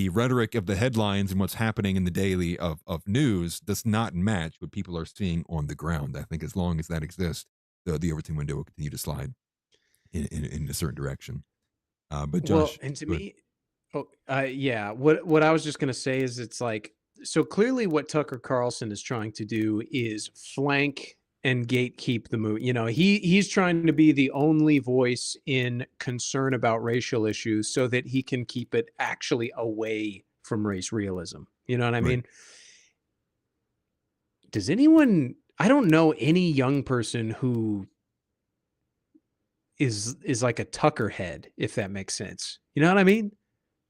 rhetoric of the headlines and what's happening in the daily of news does not match what people are seeing on the ground. I think as long as that exists, the Overton window will continue to slide in a certain direction. But Well, Josh, and to go ahead. me, yeah, what I was just gonna say is it's like so clearly what Tucker Carlson is trying to do is flank and gatekeep the movie. You know, he's trying to be the only voice in concern about racial issues so that he can keep it actually away from race realism. You know what I Right. mean? Does anyone I don't know any young person who is like a Tucker head, if that makes sense. You know what I mean?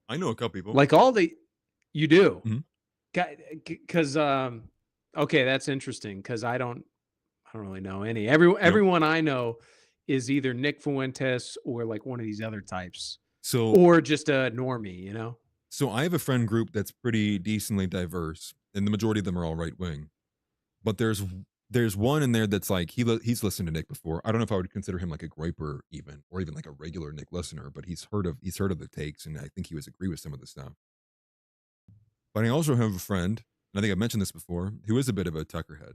I know a couple people. Like all the you do. Mhm. Because okay, that's interesting because I don't really know any. Yep. Everyone I know is either Nick Fuentes or like one of these other types, So or just a normie, you know? so I have a friend group that's pretty decently diverse, and the majority of them are all right wing. But there's one in there that's like he's listened to Nick before. I don't know if I would consider him like a Groyper even, or even like a regular Nick listener, but he's heard of the takes, and I think he would agree with some of the stuff. But I also have a friend, and I think I've mentioned this before, who is a bit of a Tuckerhead,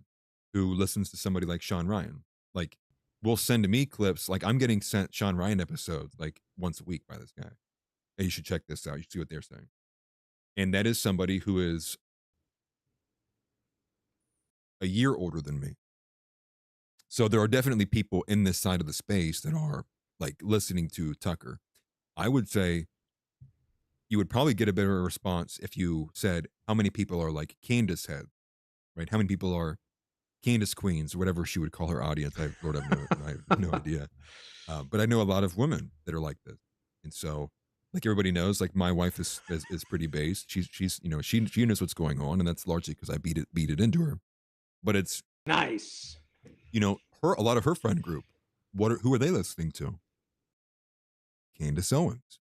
who listens to somebody like Sean Ryan. Like, will send to me clips. Like, I'm getting sent Sean Ryan episodes like once a week by this guy. Hey, you should check this out. You should see what they're saying. And that is somebody who is a year older than me. So there are definitely people in this side of the space that are like listening to Tucker. I would say you would probably get a better response if you said how many people are like Candace head, right? How many people are Candace Queens, or whatever she would call her audience. Lord, I have no idea. But I know a lot of women that are like this, and so like everybody knows, like my wife is pretty based. She's you know she knows what's going on, and that's largely because I beat it into her. But it's Nice. a lot of her friend group. Who are they listening to? Candace Owens.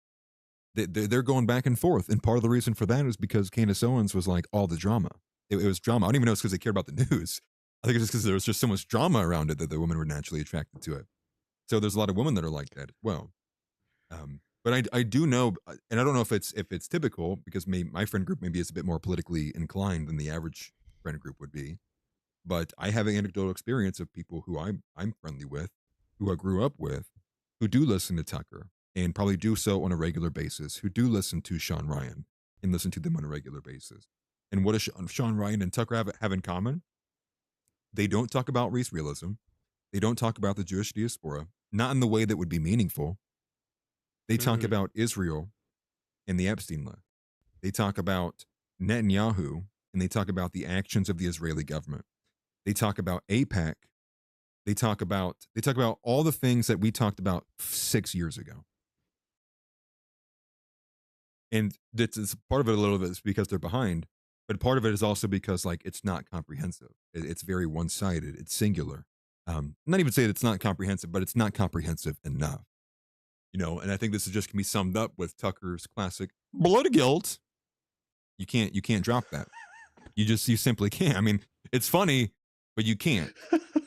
They're going back and forth, and part of the reason for that is because Candace Owens was like all the drama. It was drama. I don't even know it's because they cared about the news. I think it's just because there was just so much drama around it that the women were naturally attracted to it. So there's a lot of women that are like that as well. But I do know, and I don't know if it's typical because my friend group maybe is a bit more politically inclined than the average friend group would be. But I have an anecdotal experience of people who I'm friendly with, who I grew up with, who do listen to Tucker and probably do so on a regular basis, who do listen to Sean Ryan and listen to them on a regular basis. And what does Sean Ryan and Tucker have in common? They don't talk about race realism. They don't talk about the Jewish diaspora, not in the way that would be meaningful. They talk Mhm. about Israel and the Epstein list. They talk about Netanyahu, and they talk about the actions of the Israeli government. They talk about AIPAC. They talk about all the things that we talked about 6 years ago. And it's part of it a little bit is because they're behind, but part of it is also because like it's not comprehensive. It's very one-sided. It's singular. Not even say that it's not comprehensive, but it's not comprehensive enough. And I think this is just can be summed up with Tucker's classic blood guilt. You can't drop that. You simply can't. I mean, it's funny, but you can't.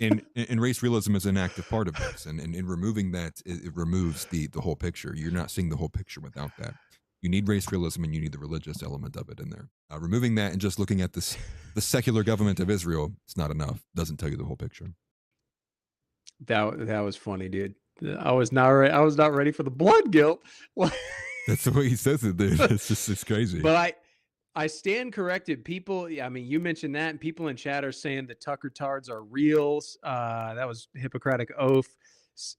And race realism is an active part of this, and in removing that, it removes the whole picture. You're not seeing the whole picture without that. You need race realism, and you need the religious element of it in there. Removing that and just looking at the secular government of Israel, it's not enough. Doesn't tell you the whole picture. That was funny, dude. I was not ready for the blood guilt. That's the way he says it, dude. It's crazy. But I stand corrected. People, I mean, you mentioned that, and people in chat are saying the Tucker tards are real. That was Hippocratic Oath.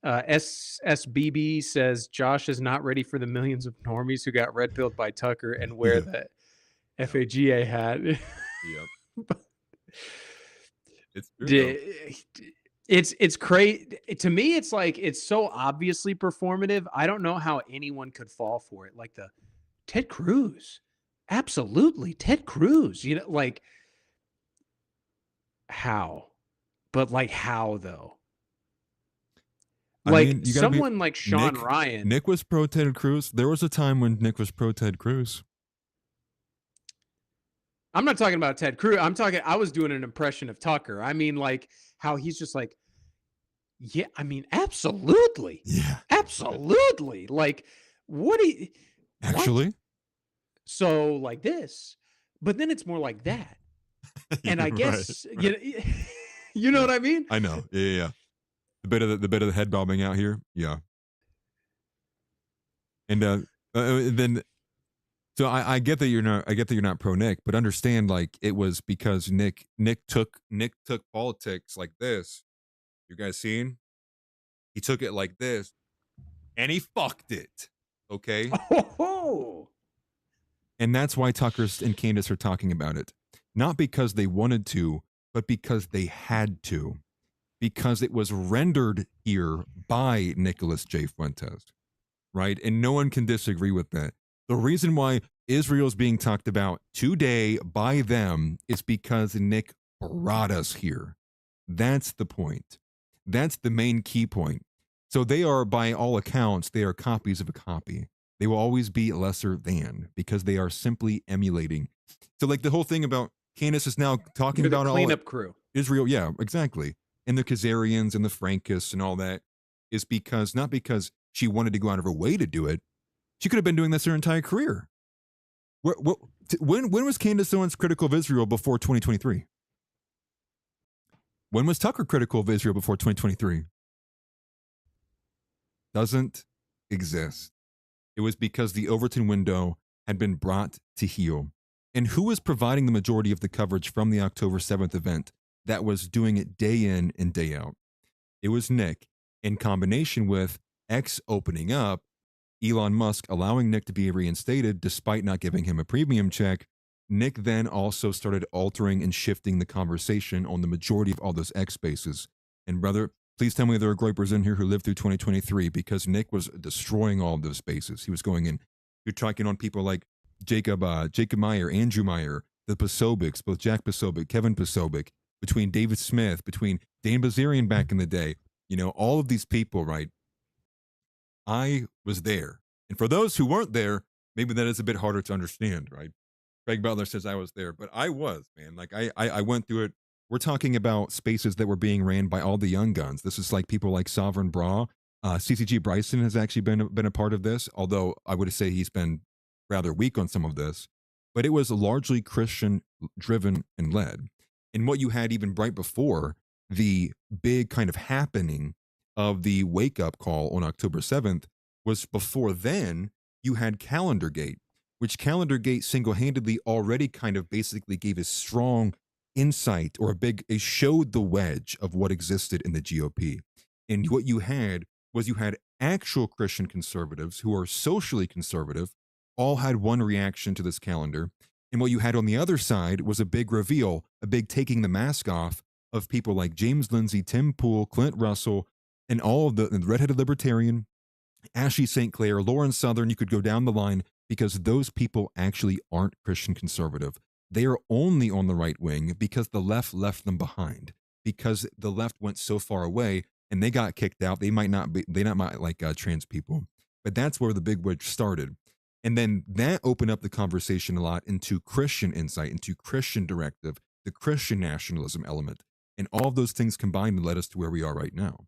SSBB says Josh is not ready for the millions of normies who got red pilled by Tucker and wear the FAGA hat. Yep. It's true. It's crazy to me. It's like it's so obviously performative. I don't know how anyone could fall for it. Like the Ted Cruz, absolutely Ted Cruz. You know, like how, but like how though? Like you gotta someone like Sean Ryan. Nick was pro Ted Cruz. There was a time when Nick was pro Ted Cruz. I'm not talking about Ted Cruz. I was doing an impression of Tucker. I mean, like how he's just like, yeah, I mean, absolutely. Yeah. Absolutely. Like, what do you actually? What? So like this, but then it's more like that. And I guess you know what I mean? I know. Yeah. The bit of the head bobbing out here. Yeah. And then so I get that you're not pro Nick, but understand like it was because Nick took politics like this. You guys seen? He took it like this and he fucked it. Okay? Oh. And that's why Tucker and Candace are talking about it. Not because they wanted to, but because they had to. Because it was rendered here by Nicholas J. Fuentes. Right? And no one can disagree with that. The reason why Israel's being talked about today by them is because Nick brought us here. That's the point. That's the main key point. So they are, by all accounts, they are copies of a copy. They will always be lesser than because they are simply emulating. So like the whole thing about Candace is now talking about all cleanup crew. Israel. Yeah, exactly. And the Khazarians and the Frankists and all that is because, not because she wanted to go out of her way to do it. She could have been doing this her entire career. When was Candace Owens critical of Israel before 2023? When was Tucker critical of Israel before 2023? Doesn't exist. It was because the Overton window had been brought to heel. And who was providing the majority of the coverage from the October 7th event that was doing it day in and day out? It was Nick, in combination with X opening up, Elon Musk allowing Nick to be reinstated despite not giving him a premium check. Nick then also started altering and shifting the conversation on the majority of all those X spaces. And brother, please tell me there are Groypers in here who lived through 2023 because Nick was destroying all of those spaces. He was going in, you're tracking on people like Jacob Meyer, Andrew Meyer, the Posobics, both Jack Posobiec, Kevin Posobiec, between David Smith, between Dan Bazarian back in the day, you know, all of these people, right? I was there. And for those who weren't there, maybe that is a bit harder to understand, right? Craig Butler says I was there, but I was, man. Like I went through it. We're talking about spaces that were being ran by all the young guns. This is like people like Sovereign Bra. CCG Bryson has actually been a part of this, although I would say he's been rather weak on some of this. But it was largely Christian driven and led. And what you had even right before the big kind of happening of the wake up call on October 7th was before then you had Calendar Gate, which Calendar Gate single-handedly already kind of basically gave a strong insight or it showed the wedge of what existed in the GOP. And what you had was you had actual Christian conservatives who are socially conservative, all had one reaction to this calendar. And what you had on the other side was a big reveal, a big taking the mask off of people like James Lindsay, Tim Pool, Clint Russell, and all of the redheaded libertarian, Ashley St. Clair, Lauren Southern. You could go down the line because those people actually aren't Christian conservative. They are only on the right wing because the left left them behind, because the left went so far away and they got kicked out. They might like trans people, but that's where the big wedge started. And then that opened up the conversation a lot into Christian insight, into Christian directive, the Christian nationalism element. And all of those things combined led us to where we are right now.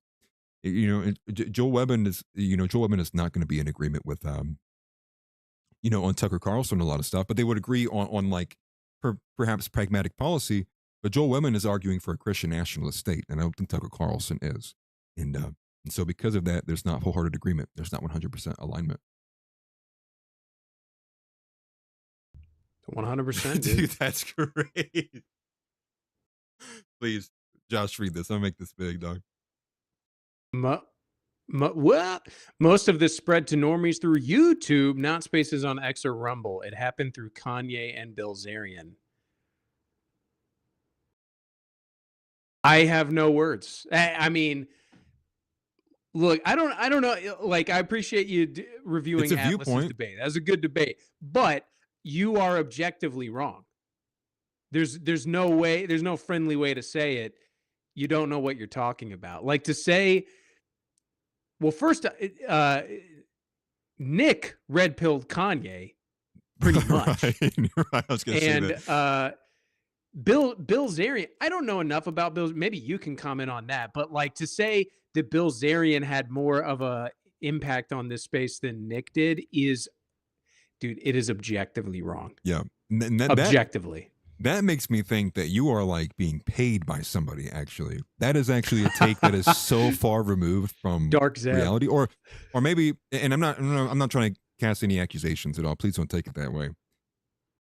You know, Joel Webben is not going to be in agreement with, on Tucker Carlson, a lot of stuff, but they would agree on like perhaps pragmatic policy. But Joel Webben is arguing for a Christian nationalist state, and I don't think Tucker Carlson is. And so because of that, there's not wholehearted agreement. There's not 100% alignment. 100%, Dude, dude. that's great. Please, Josh, read this. I'll make this big, dog. What? Most of this spread to normies through YouTube, not Spaces on X or Rumble. It happened through Kanye and Bilzerian. I have no words. I mean, look, I don't know. Like, I appreciate you reviewing It's a Atlas's viewpoint. debate. That was a good debate, but you are objectively wrong. There's no way. There's no friendly way to say it. You don't know what you're talking about. Like to say, well, first, Nick red-pilled Kanye pretty much. Right. I was going to say that. And Bilzerian, I don't know enough about Bill. Maybe you can comment on that. But like to say that Bilzerian had more of a impact on this space than Nick did is, dude, it is objectively wrong. Yeah. Objectively. That makes me think that you are like being paid by somebody. Actually, that is actually a take that is so far removed from Dark Zeb. reality, or maybe. And I'm not trying to cast any accusations at all. Please don't take it that way.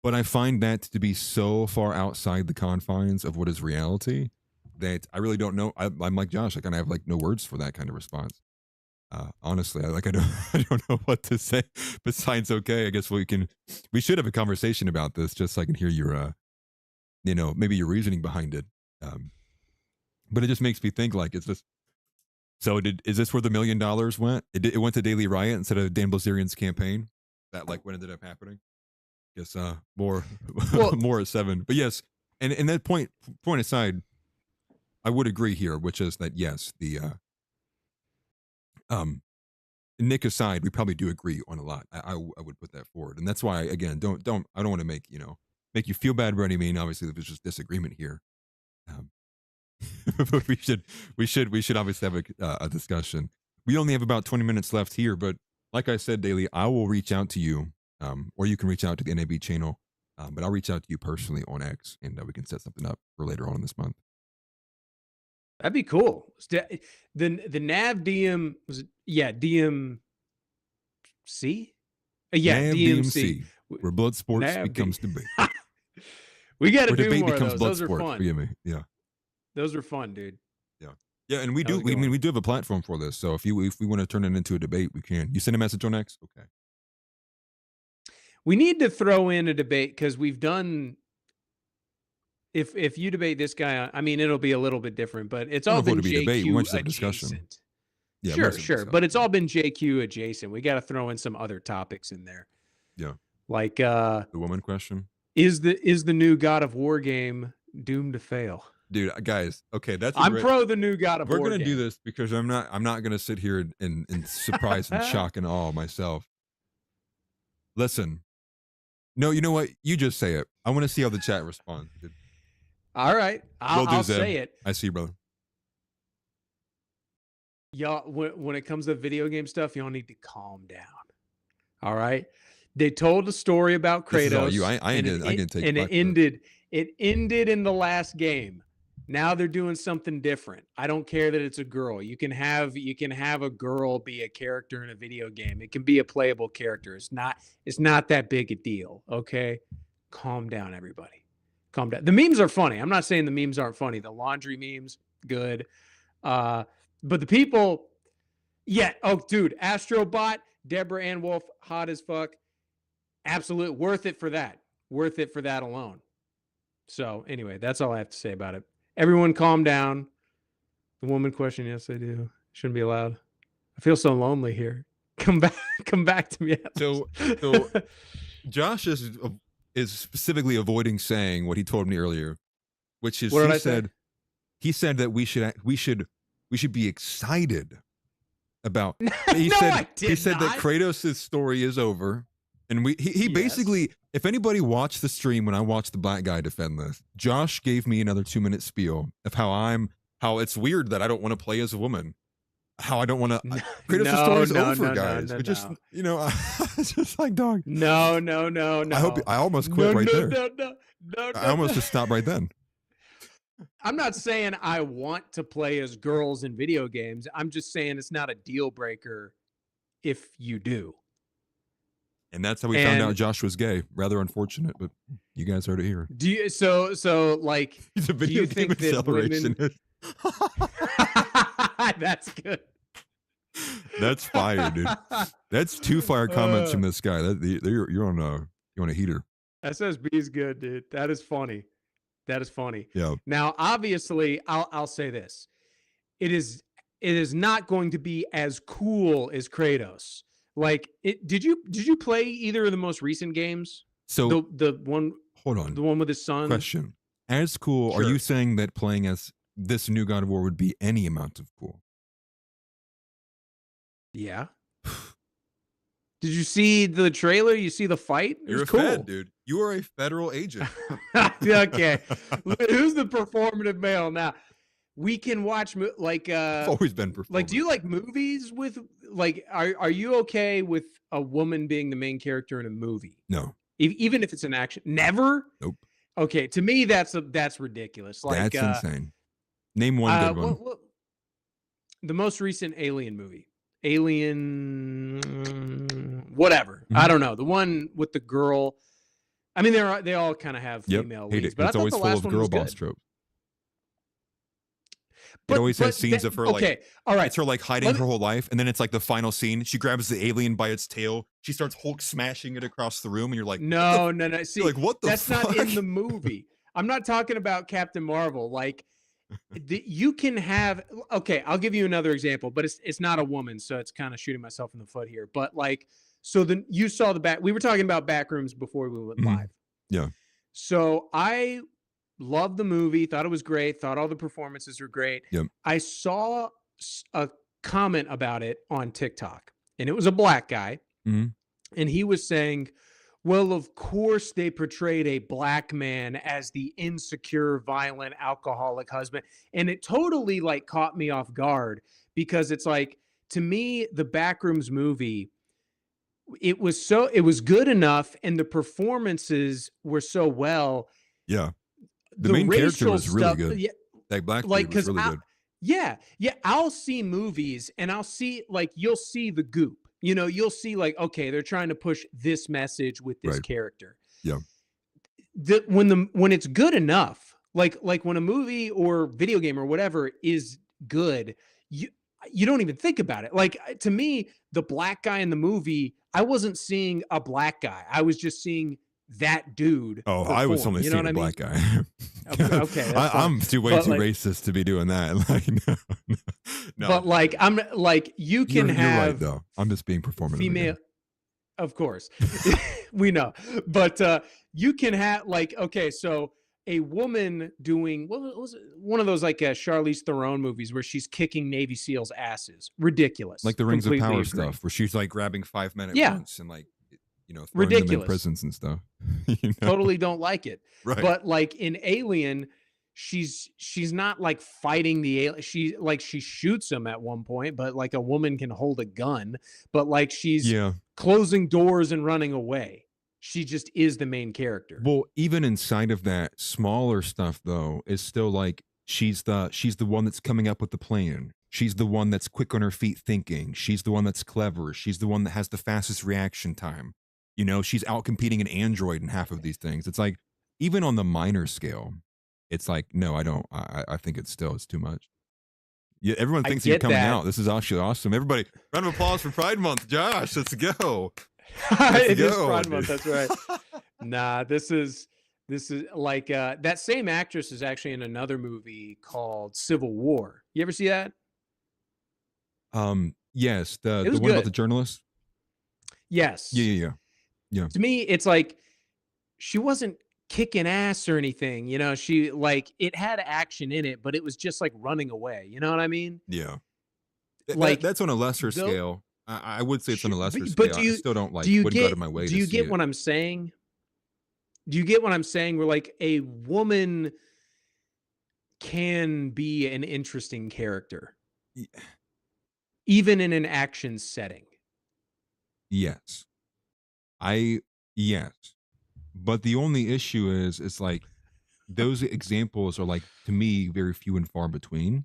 But I find that to be so far outside the confines of what is reality that I really don't know. I'm like Josh. I kind of have like no words for that kind of response. Honestly, I don't know what to say besides okay. I guess we should have a conversation about this just so I can hear your maybe your reasoning behind it. But it just makes me think like, is this where the $1 million went? It went to Daily Riot instead of Dan Bilzerian's campaign. That like what ended up happening. Yes, more at 7. But yes, and that point aside, I would agree here, which is that yes, the Nick aside, we probably do agree on a lot. I would put that forward, and that's why again, I don't want to make you feel bad by any means. Obviously, there's just disagreement here. But we should obviously have a discussion. We only have about 20 minutes left here, but like I said, Daily, I will reach out to you, or you can reach out to the NAB channel, but I'll reach out to you personally on X, and we can set something up for later on in this month. That'd be cool. The Nav DM was DMC. Yeah, Nav DMC. Where blood sports Nav becomes debate. We got to Where do debate more of becomes those. blood Those are sport. fun. Forgive me. Yeah. Those are fun, dude. Yeah, and we do. We do have a platform for this. So if we want to turn it into a debate, we can. You send a message on X. Okay. We need to throw in a debate because we've done. If you debate this guy, I mean, it'll be a little bit different, but it's all been JQ adjacent. Yeah, sure, but it's all been JQ adjacent. We got to throw in some other topics in there. Yeah, like the woman question. Is the new God of War game doomed to fail? Dude, guys, okay, I'm pro the new God of War. We're gonna game. do this because I'm not gonna sit here and surprise and shock and awe myself. Listen, no, you know what? You just say it. I want to see how the chat responds. Dude. All right, I'll Zeb. say it. I see you, brother. Y'all, when it comes to video game stuff, y'all need to calm down. All right, they told a story about Kratos. This is all you. I can take. And it ended in the last game. Now they're doing something different. I don't care that it's a girl. You can have a girl be a character in a video game. It can be a playable character. It's not that big a deal. Okay, calm down, everybody. Calm down. The memes are funny. I'm not saying the memes aren't funny. The laundry memes, good. But the people, yeah. Oh, dude, Astrobot, Deborah Ann Wolf, hot as fuck. Absolute worth it for that. Worth it for that alone. So anyway, that's all I have to say about it. Everyone calm down. The woman question, yes, I do. Shouldn't be allowed. I feel so lonely here. Come back to me. So Josh is specifically avoiding saying what he told me earlier, which is he said that we should be excited about. He said that Kratos' story is over. And he basically, if anybody watched the stream when I watched the black guy defend this, Josh gave me another 2-minute spiel of how it's weird that I don't want to play as a woman. How I don't want to. Kratos' story is over, guys. But just, it's just like, dog. No. I almost quit right there. No. I almost just stopped right then. I'm not saying I want to play as girls in video games. I'm just saying it's not a deal breaker if you do. And that's how we found out Josh was gay. Rather unfortunate, but you guys heard it here. Do you so like He's a video do you game think that women... accelerationist. That's good. That's fire, dude. That's 2 fire comments from this guy. You're on a heater. SSB is good, dude. That is funny. That is funny. Yeah. Now, obviously, I'll say this. It is not going to be as cool as Kratos. Like, did you play either of the most recent games? So the one, hold on, the one with his son. Question: as cool? Sure. Are you saying that playing as this new God of War would be any amount of cool? Yeah. Did you see the trailer? You see the fight? It You're was a cool. Fed, dude. You are a federal agent. Okay. Who's the performative male now? We can watch like I've always been performative. like, do you like movies with like are you okay with a woman being the main character in a movie? No. Even if it's an action? Never? Nope. Okay, to me that's ridiculous. Like That's insane. Name one good one. The most recent Alien movie. Alien whatever. Mm-hmm. I don't know. The one with the girl. I mean they all kind of have female Hate leads, it. but It's I thought always the full last of one girl was boss good. trope. But, it always has scenes of her like, okay, all right. It's her like hiding her whole life, and then it's like the final scene. She grabs the alien by its tail. She starts Hulk smashing it across the room, and you're like, No. See, like, what the that's fuck? not in the movie. I'm not talking about Captain Marvel. Like, you can have. Okay, I'll give you another example, but it's not a woman, so it's kind of shooting myself in the foot here. But like, so then you saw the back. We were talking about Backrooms before we went live. Yeah. So I loved the movie. Thought it was great. Thought all the performances were great. Yep. I saw a comment about it on TikTok, and it was a black guy, and he was saying, well, of course they portrayed a black man as the insecure, violent, alcoholic husband. And it totally like caught me off guard because it's like, to me, the Backrooms movie, it was good enough. And the performances were so well. Yeah. The main character was really good. Yeah, that black like, dude was really good. Yeah. I'll see movies and I'll see like, you'll see the goop. You know, you'll see like, okay, they're trying to push this message with this character. Yeah. When it's good enough, like when a movie or video game or whatever is good, you don't even think about it. Like, to me, the black guy in the movie, I wasn't seeing a black guy. I was just seeing that dude. Oh, I was only seeing a black guy. Okay, I'm too racist to be doing that. Like, no. But like, I'm like, you can you're have right, though. I'm just being performative. female. Again. Of course, we know, but you can have like, okay, so a woman doing what was it? One of those like Charlize Theron movies where she's kicking Navy SEALs' asses, ridiculous, like the Rings of Completely Power agree. stuff, where she's like grabbing 5 men at Yeah. once and like, you know, throwing them in Ridiculous. prisons and stuff. You know? Totally don't like it. Right. But like in Alien, she's not like fighting the alien. She shoots him at one point, but like a woman can hold a gun, but like she's closing doors and running away. She just is the main character. Well, even inside of that, smaller stuff though is still like she's the one that's coming up with the plan. She's the one that's quick on her feet thinking. She's the one that's clever. She's the one that has the fastest reaction time. You know, she's out competing an android in half of these things. It's like, even on the minor scale, it's like, no, I don't. I think it's too much. Yeah, everyone thinks you're coming out. This is actually awesome. Everybody, round of applause for Pride Month. Josh, let's go. It is Pride Month. That's right. Nah, this is like that same actress is actually in another movie called Civil War. You ever see that? Yes, the one good. about the journalist. Yes. Yeah. To me, it's like she wasn't kicking ass or anything. You know, she like it had action in it, but it was just like running away. You know what I mean? Yeah. Like that's on a lesser scale. I would say it's on a lesser scale. But I still don't like. wouldn't go out of my way. Do you get what I'm saying? Do you get what I'm saying? Where like a woman can be an interesting character, even in an action setting. Yes. Yes. But the only issue is it's like those examples are like, to me, very few and far between.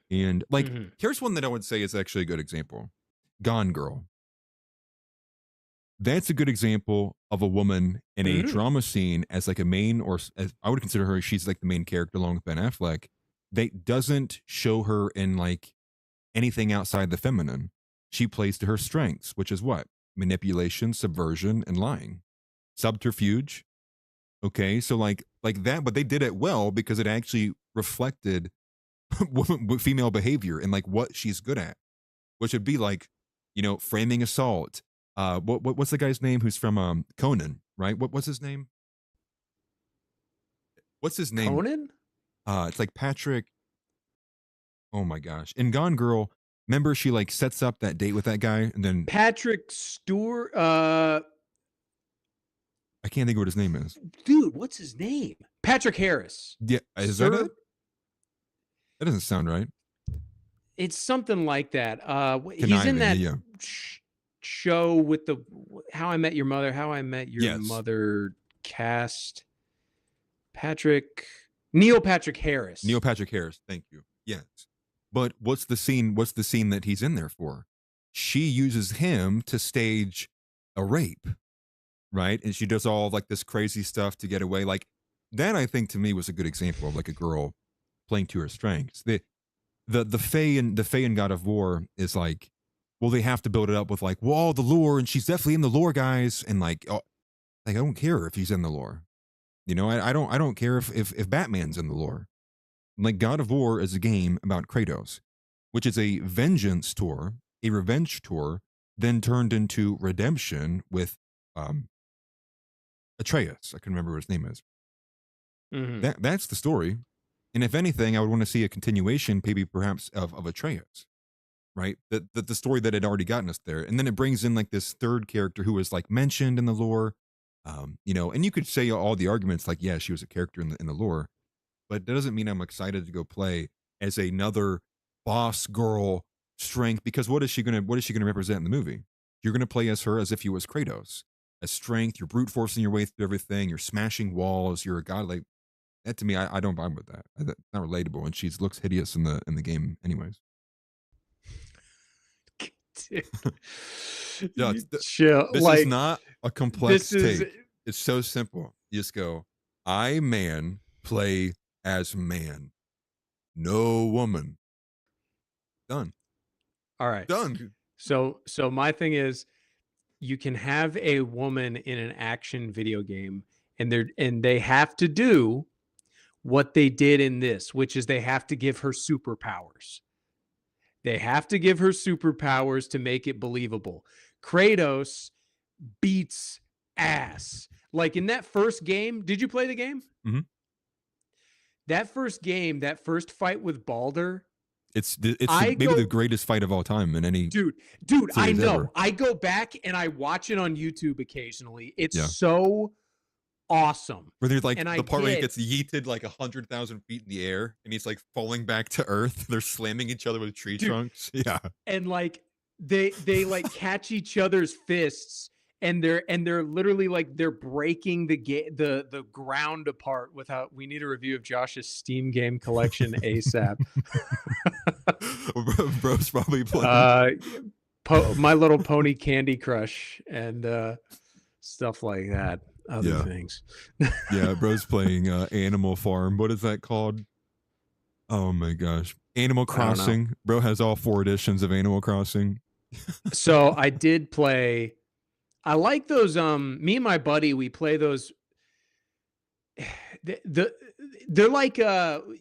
And like, here's one that I would say is actually a good example. Gone Girl. that's a good example of a woman in a drama scene as like a main, or as I would consider her, she's like the main character along with Ben Affleck. They doesn't show her in like anything outside the feminine. She plays to her strengths, which is what? Manipulation, subversion, and lying. Subterfuge. Okay, so like that, but they did it well because it actually reflected female behavior and like what she's good at, which would be like, framing assault. What's the guy's name who's from Conan, right? What's his name? What's his name? Conan? It's like Patrick. Oh my gosh. In Gone Girl, remember she like sets up that date with that guy and then Patrick Stewart. I can't think of what his name is. Dude, what's his name? Patrick Harris. Yeah, is that it? That doesn't sound right. It's something like that. He's in that show with the How I Met Your Mother, Mother cast. Neil Patrick Harris. Neil Patrick Harris, thank you. Yes. But what's the scene that he's in there for? She uses him to stage a rape, right? And she does all like this crazy stuff to get away. Like that, I think to me was a good example of like a girl playing to her strengths. The Fae in God of War is like, well, they have to build it up with like, well, the lore, and she's definitely in the lore, guys. And like I don't care if he's in the lore. I don't care if Batman's in the lore. Like God of War is a game about Kratos, which is a vengeance tour, a revenge tour, then turned into redemption with Atreus. I can remember what his name is. Mm-hmm. That's the story. And if anything, I would want to see a continuation, maybe perhaps of Atreus, right? The story that had already gotten us there. And then it brings in like this third character who was like mentioned in the lore, and you could say all the arguments like, yeah, she was a character in the lore, but that doesn't mean I'm excited to go play as another boss girl strength, because what is she gonna represent in the movie? You're gonna play as her as if you was Kratos, as strength. You're brute forcing your way through everything. You're smashing walls. You're a god. Like that to me, I don't vibe with that. That's not relatable, and she looks hideous in the game, anyways. Dude. Yeah, Chill. This like, is not a complex take. It's so simple. You just go, I man play as man, no woman. Done. All right. Done. So my thing is, you can have a woman in an action video game, and they have to do what they did in this, which is they have to give her superpowers. They have to give her superpowers to make it believable. Kratos beats ass. Like in that first game, did you play the game? Mm-hmm. That first game, that first fight with Baldur. It's maybe the greatest fight of all time in any. Dude, I know. Ever. I go back and I watch it on YouTube occasionally. It's so awesome. Where there's like the part where he gets yeeted like 100,000 feet in the air and he's like falling back to earth. They're slamming each other with tree trunks. Yeah. And like they like catch each other's fists and they're literally like they're breaking the ground apart without. We need a review of Josh's Steam game collection ASAP. Bro's probably playing My Little Pony Candy Crush and stuff like that. Other things. Yeah, bro's playing Animal Farm. What is that called? Oh my gosh. Animal Crossing. Bro has all 4 editions of Animal Crossing. So I did play. I like those. Me and my buddy, we play those. They're like Candy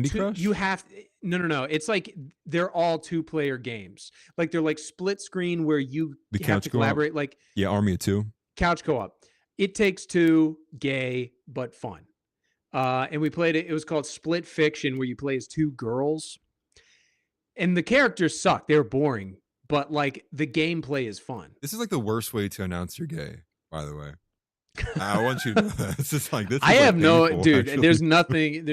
Crush? You have no. It's like they're all 2-player games. Like they're like split screen where you have to collaborate. Co-op? Like Army of 2. Couch co-op. It Takes Two, gay but fun. And we played it. It was called Split Fiction, where you play as 2 girls. And the characters suck. They're boring. But like the gameplay is fun. This is like the worst way to announce you're gay, by the way. I want you to know that. It's just like this. I have painful, dude. actually. There's nothing.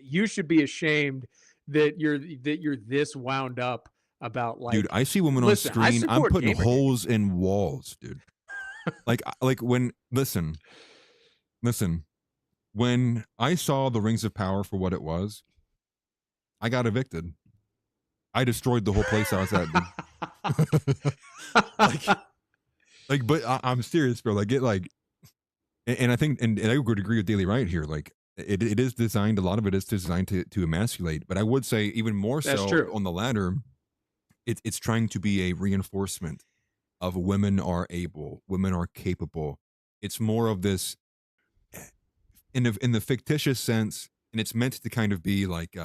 You should be ashamed that you're this wound up about like. Dude, I see women on screen. I'm putting holes in walls, dude. like when listen. When I saw the Rings of Power for what it was, I got evicted. I destroyed the whole place I was at. Dude. But I'm serious, bro. Like, and I think, and I would agree with Daily Right here. Like, it is designed, a lot of it is designed to emasculate, but I would say even more That's so true. on the latter, it's trying to be a reinforcement of women are able, women are capable. It's more of this in the fictitious sense, and it's meant to kind of be like,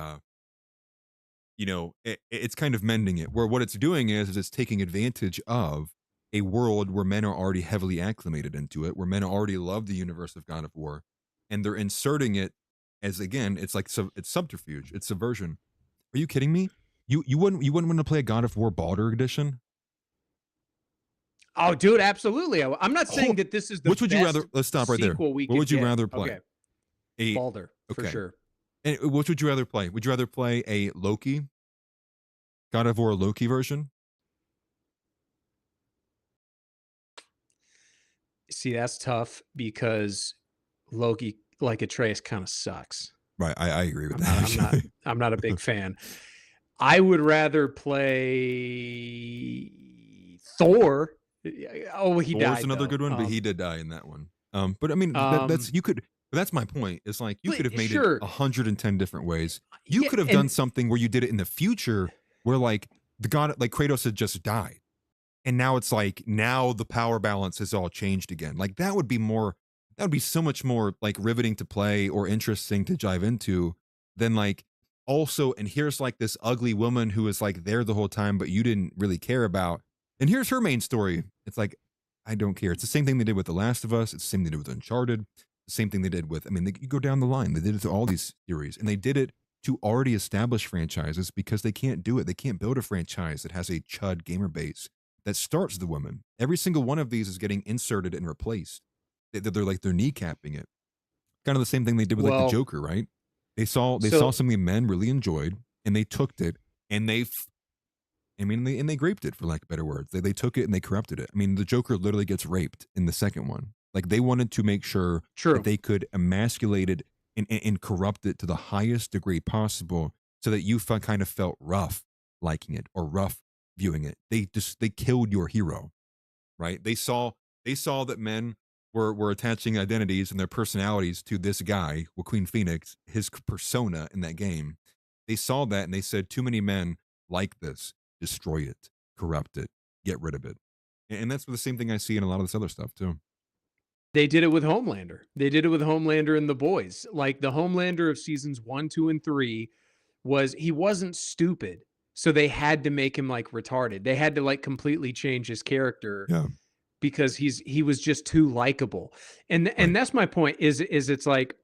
it's kind of mending it, where what it's doing is it's taking advantage of a world where men are already heavily acclimated into it, where men already love the universe of God of War, and they're inserting it as, again, it's like it's subterfuge, it's subversion. Are you kidding me? You wouldn't want to play a God of War Baldur edition? Oh, dude, absolutely. I'm not saying that this is the Which would you best rather? Let's stop right there. sequel we What could would you get. rather play? Okay. A Baldur, for okay. sure. And which would you rather play? Would you rather play a Loki, God of War Loki version? See, that's tough because Loki, like Atreus, kind of sucks. Right, I agree with that. I'm not a big fan. I would rather play Thor. Oh, he Thor's died. another though. good one, but he did die in that one. But I mean, that's you could. That's my point. It's like you could have made sure. it 110 different ways. You Yeah, could have done something where you did it in the future, where like the god, like Kratos had just died, and now it's like now the power balance has all changed again. Like that would be more. That would be so much more like riveting to play or interesting to dive into than like also. And here's like this ugly woman who was like there the whole time, but you didn't really care about. And here's her main story. It's like, I don't care. It's the same thing they did with The Last of Us. It's the same thing they did with Uncharted. The same thing they did with, I mean, you go down the line. They did it to all these series. And they did it to already established franchises because they can't do it. They can't build a franchise that has a chud gamer base that starts the woman. Every single one of these is getting inserted and replaced. They're like, they're kneecapping it. Kind of the same thing they did with like the Joker, right? They saw something men really enjoyed and they took it and they graped it, for lack of better words. They took it and they corrupted it. I mean, the Joker literally gets raped in the second one. Like they wanted to make sure that they could emasculate it and corrupt it to the highest degree possible so that you kind of felt rough liking it or rough viewing it. They killed your hero, right? They saw that men were attaching identities and their personalities to this guy, Joaquin Phoenix, his persona in that game. They saw that and they said, too many men like this. Destroy it, corrupt it, get rid of it. And that's the same thing I see in a lot of this other stuff too. They did it with Homelander. They did it with Homelander and The Boys. Like the Homelander of seasons 1, 2, and 3 he wasn't stupid. So they had to make him like retarded. They had to like completely change his character. Yeah. Because he was just too likable. And that's my point is it's like,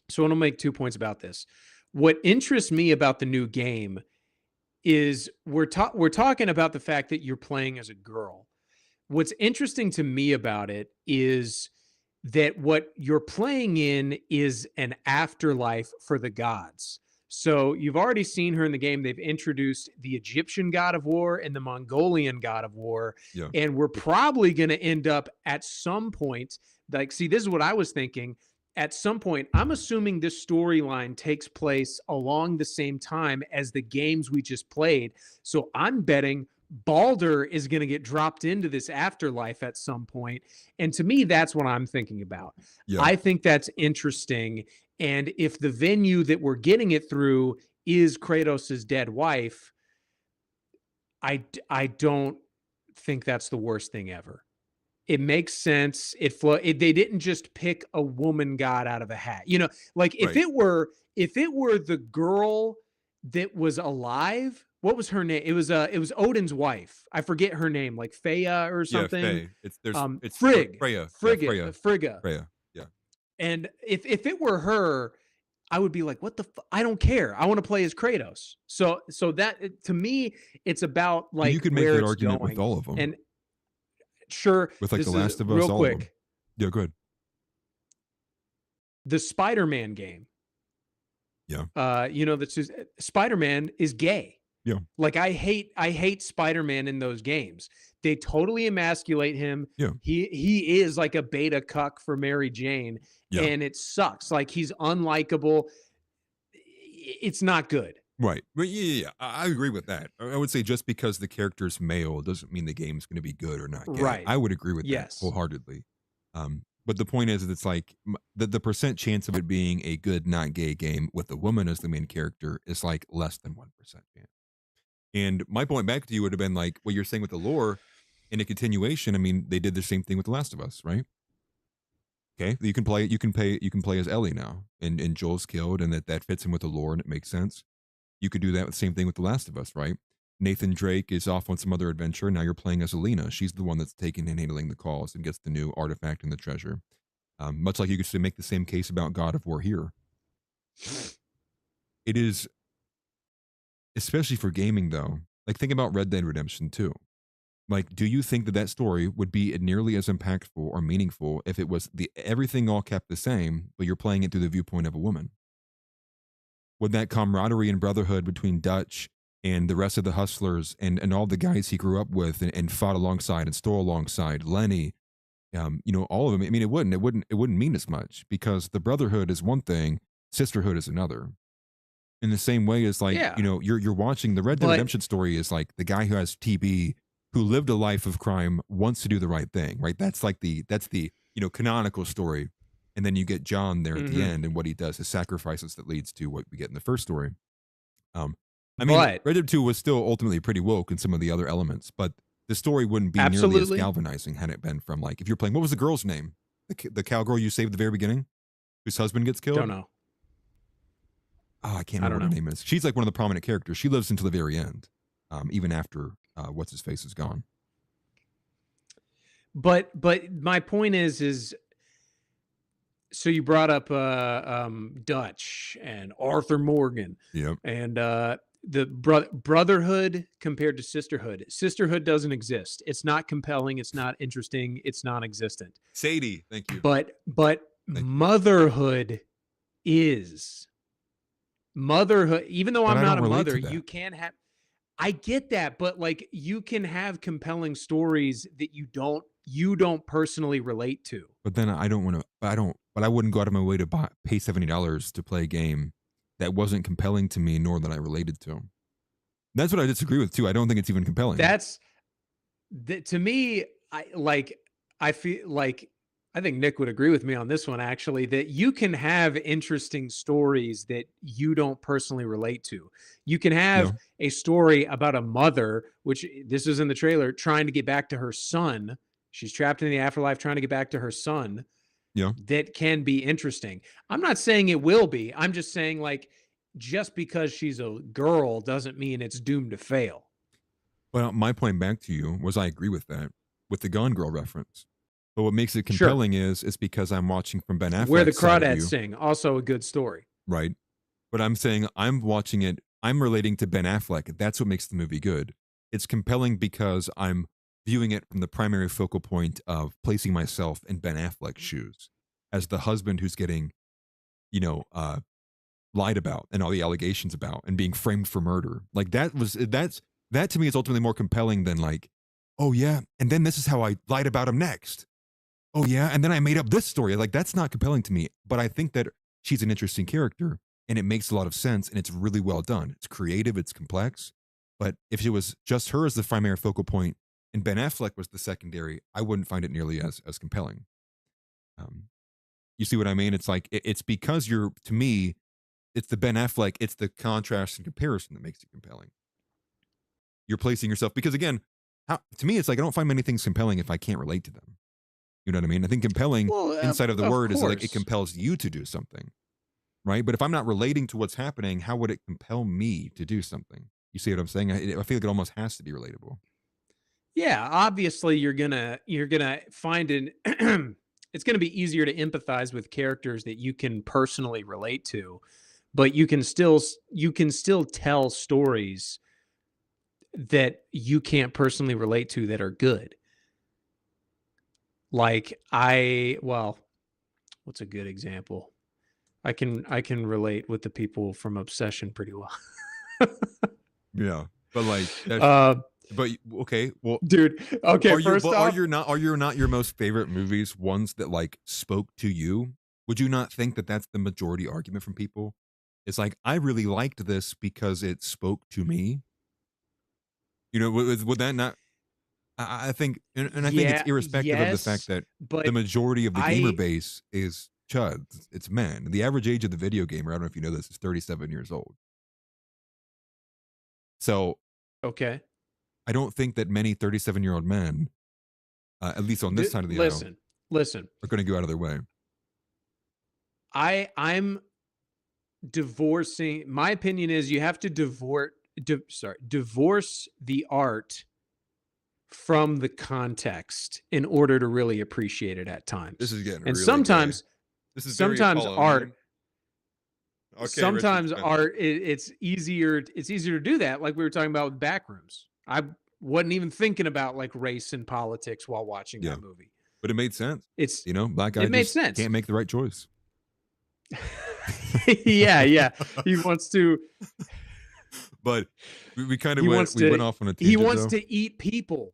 so I want to make 2 points about this. What interests me about the new game is we're talking about the fact that you're playing as a girl. What's interesting to me about it is that what you're playing in is an afterlife for the gods. So you've already seen her in the game. They've introduced the Egyptian god of war and the Mongolian god of war. Yeah. And we're probably going to end up at some point, like, see, this is what I was thinking. At some point, I'm assuming this storyline takes place along the same time as the games we just played. So I'm betting Baldur is going to get dropped into this afterlife at some point. And to me, that's what I'm thinking about. Yeah. I think that's interesting. And if the venue that we're getting it through is Kratos's dead wife, I don't think that's the worst thing ever. It makes sense. They didn't just pick a woman god out of a hat. You know, like if it were the girl that was alive, what was her name? It was Odin's wife. I forget her name, like Freya or something. Yeah, Faye. It's Frigg. Freya. Frigga. Freya. Yeah. And if it were her, I would be like, what the I don't care. I want to play as Kratos. So that to me, it's about like you could make where that it's argument going. with all of them. And sure, with like this The Last of Us, real all quick. of them. Yeah, go ahead. The Spider-Man game. Yeah. That's just Spider-Man is gay. Yeah. Like I hate Spider-Man in those games. They totally emasculate him. Yeah. He is like a beta cuck for Mary Jane. Yeah. And it sucks. Like he's unlikable. It's not good. Right. But yeah, I agree with that. I would say just because the character's male doesn't mean the game's going to be good or not gay. Right. I would agree with that Yes. wholeheartedly. But the point is, it's like the percent chance of it being a good, not gay game with a woman as the main character is like less than 1% chance. And my point back to you would have been like what you're saying with the lore in a continuation. I mean, they did the same thing with The Last of Us, right? Okay, you can play as Ellie now, and Joel's killed, and that fits in with the lore, and it makes sense. You could do that with the same thing with The Last of Us, right? Nathan Drake is off on some other adventure. Now you're playing as Alina. She's the one that's taking and handling the calls and gets the new artifact and the treasure. Much like you could make the same case about God of War here. It is, especially for gaming though, like think about Red Dead Redemption 2. Like, do you think that story would be nearly as impactful or meaningful if it was everything all kept the same, but you're playing it through the viewpoint of a woman? Would that camaraderie and brotherhood between Dutch and the rest of the hustlers and all the guys he grew up with and fought alongside and stole alongside, Lenny, all of them? I mean, it wouldn't mean as much because the brotherhood is one thing, sisterhood is another. In the same way as like, Yeah. You're watching the Red Dead But- Redemption story is like the guy who has TB, who lived a life of crime, wants to do the right thing, right? That's the canonical story. And then you get John there at the end and what he does, his sacrifices that leads to what we get in the first story. I mean, But- Red Dead 2 was still ultimately pretty woke in some of the other elements, but the story wouldn't be nearly as Absolutely. galvanizing had it been from like, if you're playing, what was the girl's name? The cowgirl you saved at the very beginning, whose husband gets killed? Don't know. Oh, I can't I remember don't what her know. name is. She's like one of the prominent characters. She lives until the very end, even after what's his face is gone. But my point is so you brought up Dutch and Arthur Morgan Yep. and the brotherhood compared to sisterhood. Sisterhood doesn't exist. It's not compelling. It's not interesting. It's non-existent. Sadie, thank you. But Thank you. motherhood is motherhood. Even though But I'm I not a don't relate to mother, that. you can have. I get that, but like you can have compelling stories that you don't personally relate to. But then I wouldn't go out of my way to pay $70 to play a game that wasn't compelling to me, nor that I related to. That's what I disagree with too. I don't think it's even compelling. That's to me. I feel like I think Nick would agree with me on this one actually, that you can have interesting stories that you don't personally relate to. You can have a story about a mother, which this is in the trailer, trying to get back to her son. She's trapped in the afterlife trying to get back to her son. Yeah. That can be interesting. I'm not saying it will be. I'm just saying like just because she's a girl doesn't mean it's doomed to fail. Well, my point back to you was I agree with that, with the Gone Girl reference. But what makes it Sure. compelling is because I'm watching from Ben Affleck's Where the side of Crawdads you, Sing, also a good story. right? But I'm saying I'm watching it, I'm relating to Ben Affleck. That's what makes the movie good. It's compelling because I'm viewing it from the primary focal point of placing myself in Ben Affleck's shoes as the husband who's getting, lied about and all the allegations about and being framed for murder. Like that to me is ultimately more compelling than like, oh yeah, and then this is how I lied about him next. Oh yeah, and then I made up this story. Like that's not compelling to me, but I think that she's an interesting character and it makes a lot of sense and it's really well done. It's creative, it's complex. But if it was just her as the primary focal point and Ben Affleck was the secondary, I wouldn't find it nearly as compelling. You see what I mean? It's like it's because to me, it's the Ben Affleck, it's the contrast and comparison that makes it compelling. You're placing yourself because again, to me, it's like I don't find many things compelling if I can't relate to them. You know what I mean? I think compelling inside of the word is like it compels you to do something, right? But if I'm not relating to what's happening, how would it compel me to do something? You see what I'm saying? I feel like it almost has to be relatable. Yeah, obviously you're gonna find it's gonna be easier to empathize with characters that you can personally relate to, but you can still tell stories that you can't personally relate to that are good. Like what's a good example? I can relate with the people from Obsession pretty well. Yeah, but like, but okay, well, dude. Okay, are your not your most favorite movies ones that like spoke to you? Would you not think that that's the majority argument from people? It's like, I really liked this because it spoke to me. You know, would that not? I think, and I think it's Yeah, irrespective of the fact yes, that the but majority of the gamer I base is chuds. It's men. The average age of the video gamer, I don't know if you know this, is 37 years old. So okay. I don't think that many 37-year-old men, at least on this side of the aisle, Listen. are going to go out of their way. I'm divorcing. My opinion is you have to divorce the art from the context in order to really appreciate it at times. This is getting And really sometimes gay. This is very sometimes Apollonian. art Okay, sometimes Richard, art it's easier to do that, like we were talking about with Backrooms. I wasn't even thinking about like race and politics while watching yeah, that movie. but it made sense. It's You know, black guy it made just sense. can't make the right choice. Yeah. He wants to But we kind of he went wants we to went off on a he tangent wants though. to eat people.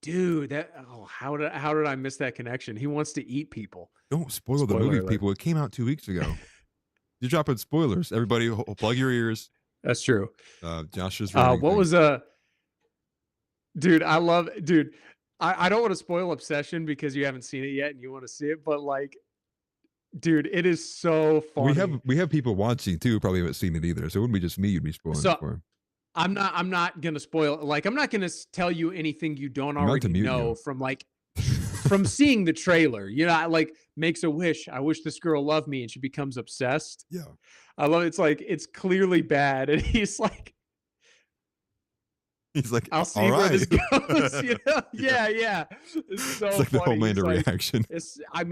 Dude, how did I miss that connection? He wants to eat people. Don't spoil the Spoiler movie, alert. people. It came out 2 weeks ago. You're dropping spoilers. Everybody, plug your ears. That's true. Josh is ruining What things. was dude, I don't want to spoil Obsession because you haven't seen it yet and you want to see it, but like, dude, it is so funny. We have people watching too, who probably haven't seen it either. So it wouldn't be just me you'd be spoiling So it for. I'm not gonna spoil it. Like, I'm not gonna tell you anything you don't I'm not already to mute know you. from seeing the trailer. You know, like makes a wish. I wish this girl loved me, and she becomes obsessed. Yeah. I love it. It's like it's clearly bad, and he's like, He's like, I'll see all where this right. goes. You know? Yeah. It's so It's like the funny. Homelander He's like, reaction. it's All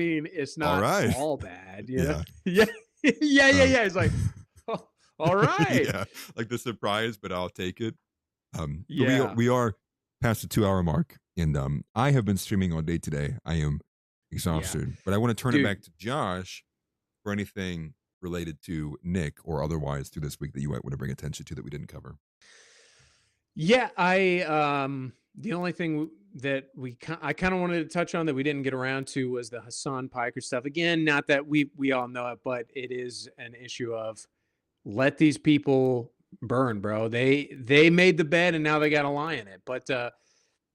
not right. all bad. You know? Yeah. Yeah. He's like, oh, all right. Yeah. Like the surprise, but I'll take it. But Yeah. we are past the 2-hour mark, and I have been streaming all day today. I am exhausted, but I want to turn Dude. it back to Josh for anything related to Nick or otherwise through this week that you might want to bring attention to that we didn't cover. Yeah, the only thing that I kind of wanted to touch on that we didn't get around to was the Hassan Piker stuff. Again, not that we all know it, but it is an issue of let these people burn, bro. They made the bed and now they got to lie in it. But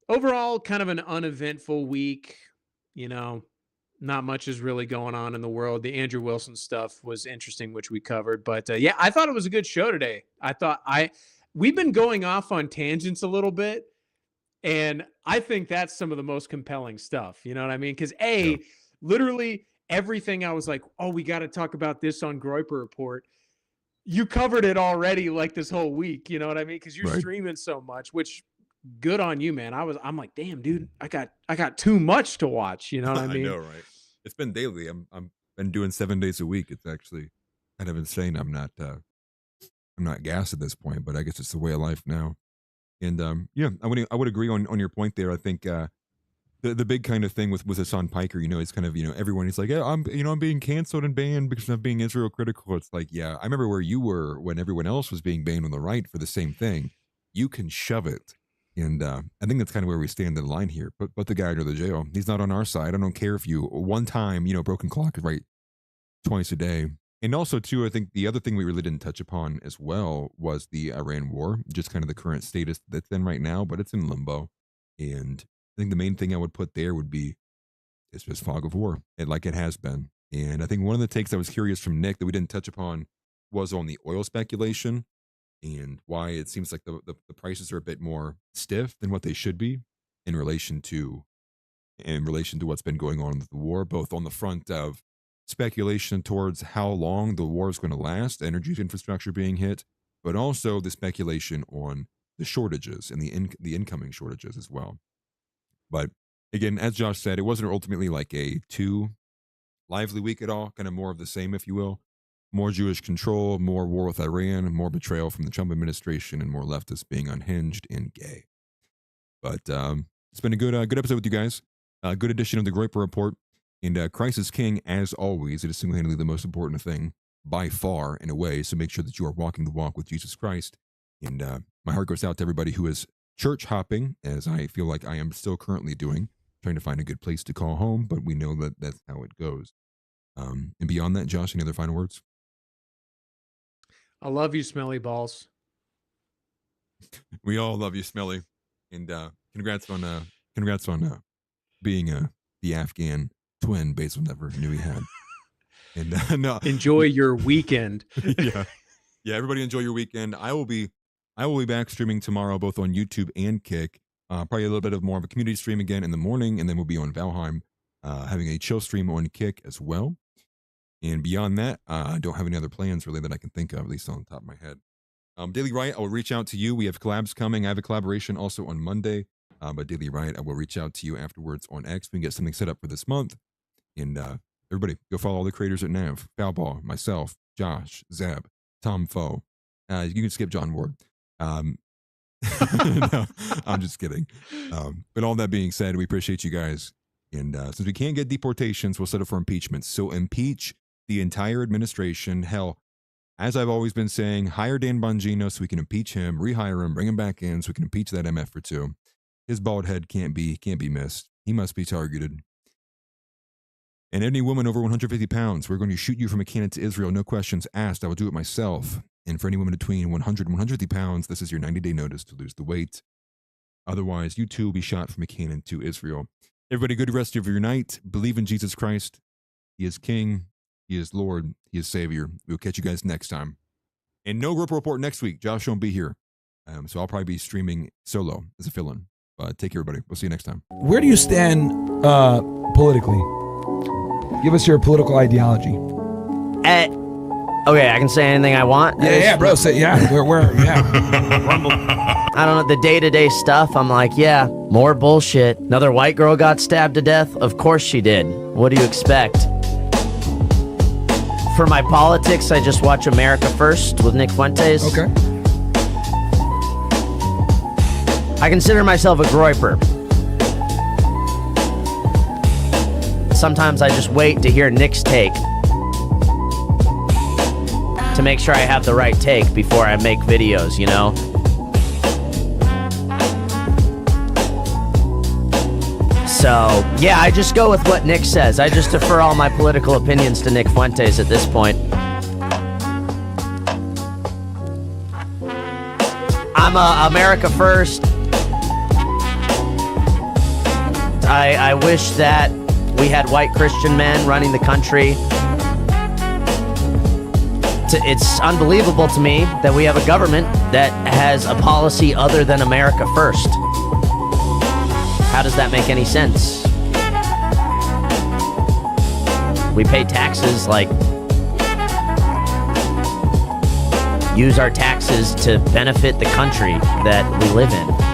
overall, kind of an uneventful week. You know, not much is really going on in the world. The Andrew Wilson stuff was interesting, which we covered. But yeah, I thought it was a good show today. We've been going off on tangents a little bit, and I think that's some of the most compelling stuff. You know what I mean? Because literally everything I was like, oh, we got to talk about this on Groyper Report. You covered it already, like this whole week. You know what I mean? Because you're streaming so much, which good on you, man. I'm like, damn, dude, I got too much to watch. You know what I mean? I know, right? It's been daily. I'm been doing 7 days a week. It's actually kind of insane. I'm not gassed at this point, but I guess it's the way of life now. And yeah, I would agree on your point there. I think the big kind of thing with Hassan Piker, you know, it's kind of, you know, everyone is like, yeah, I'm being canceled and banned because I'm being Israel critical. It's like, yeah, I remember where you were when everyone else was being banned on the right for the same thing. You can shove it. And I think that's kind of where we stand in the line here. Put the guy under the jail. He's not on our side. I don't care if you one time, you know, broken clock is right twice a day. And also, too, I think the other thing we really didn't touch upon as well was the Iran war, just kind of the current status that's in right now, but it's in limbo. And I think the main thing I would put there would be it's just fog of war, like it has been. And I think one of the takes I was curious from Nick that we didn't touch upon was on the oil speculation and why it seems like the prices are a bit more stiff than what they should be in relation to what's been going on with the war, both on the front of speculation towards how long the war is going to last, energy infrastructure being hit, but also the speculation on the shortages and the incoming shortages as well. But again, as Josh said, it wasn't ultimately like a too lively week at all, kind of more of the same, if you will. More Jewish control, more war with Iran, more betrayal from the Trump administration, and more leftists being unhinged and gay. But it's been a good episode with you guys. Good edition of the Groyper Report. And Christ is King, as always. It is single-handedly the most important thing by far, in a way. So make sure that you are walking the walk with Jesus Christ. And my heart goes out to everybody who is church hopping, as I feel like I am still currently doing, trying to find a good place to call home. But we know that that's how it goes. And beyond that, Josh, any other final words? I love you, Smelly Balls. We all love you, Smelly, and congrats on being the Afghan twin Basil never knew he had. And no, Enjoy your weekend. yeah. Everybody enjoy your weekend. I will be back streaming tomorrow, both on YouTube and Kick. Probably a little bit of more of a community stream again in the morning, and then we'll be on Valheim, having a chill stream on Kick as well. And beyond that, I don't have any other plans really that I can think of, at least on the top of my head. Daily Riot, I will reach out to you. We have collabs coming. I have a collaboration also on Monday. But Daily Riot, I will reach out to you afterwards on X. We can get something set up for this month. And everybody, go follow all the creators at Nav. Foulball, myself, Josh, Zeb, Tom Foe. You can skip John Ward. No, I'm just kidding. But all that being said, we appreciate you guys. And since we can't get deportations, we'll settle for impeachments. So impeach the entire administration. Hell, as I've always been saying, hire Dan Bongino so we can impeach him, rehire him, bring him back in so we can impeach that MF for 2. His bald head can't be missed. He must be targeted. And any woman over 150 pounds, we're going to shoot you from a cannon to Israel. No questions asked. I will do it myself. And for any woman between 100 and 150 pounds, this is your 90-day notice to lose the weight. Otherwise, you too will be shot from a cannon to Israel. Everybody, good rest of your night. Believe in Jesus Christ. He is King. He is Lord. He is Savior. We'll catch you guys next time. And no Groyper Report next week. Josh won't be here. So I'll probably be streaming solo as a fill-in. Take care, everybody. We'll see you next time. Where do you stand politically? Give us your political ideology. Okay, I can say anything I want. Yeah, bro. Say yeah. I don't know, the day-to-day stuff, I'm like, yeah, more bullshit. Another white girl got stabbed to death? Of course she did. What do you expect? For my politics, I just watch America First with Nick Fuentes. Okay. I consider myself a Groyper. Sometimes I just wait to hear Nick's take to make sure I have the right take before I make videos, you know? So, yeah, I just go with what Nick says. I just defer all my political opinions to Nick Fuentes at this point. I'm America First. I wish that we had white Christian men running the country. It's unbelievable to me that we have a government that has a policy other than America First. How does that make any sense? We pay taxes, like, use our taxes to benefit the country that we live in.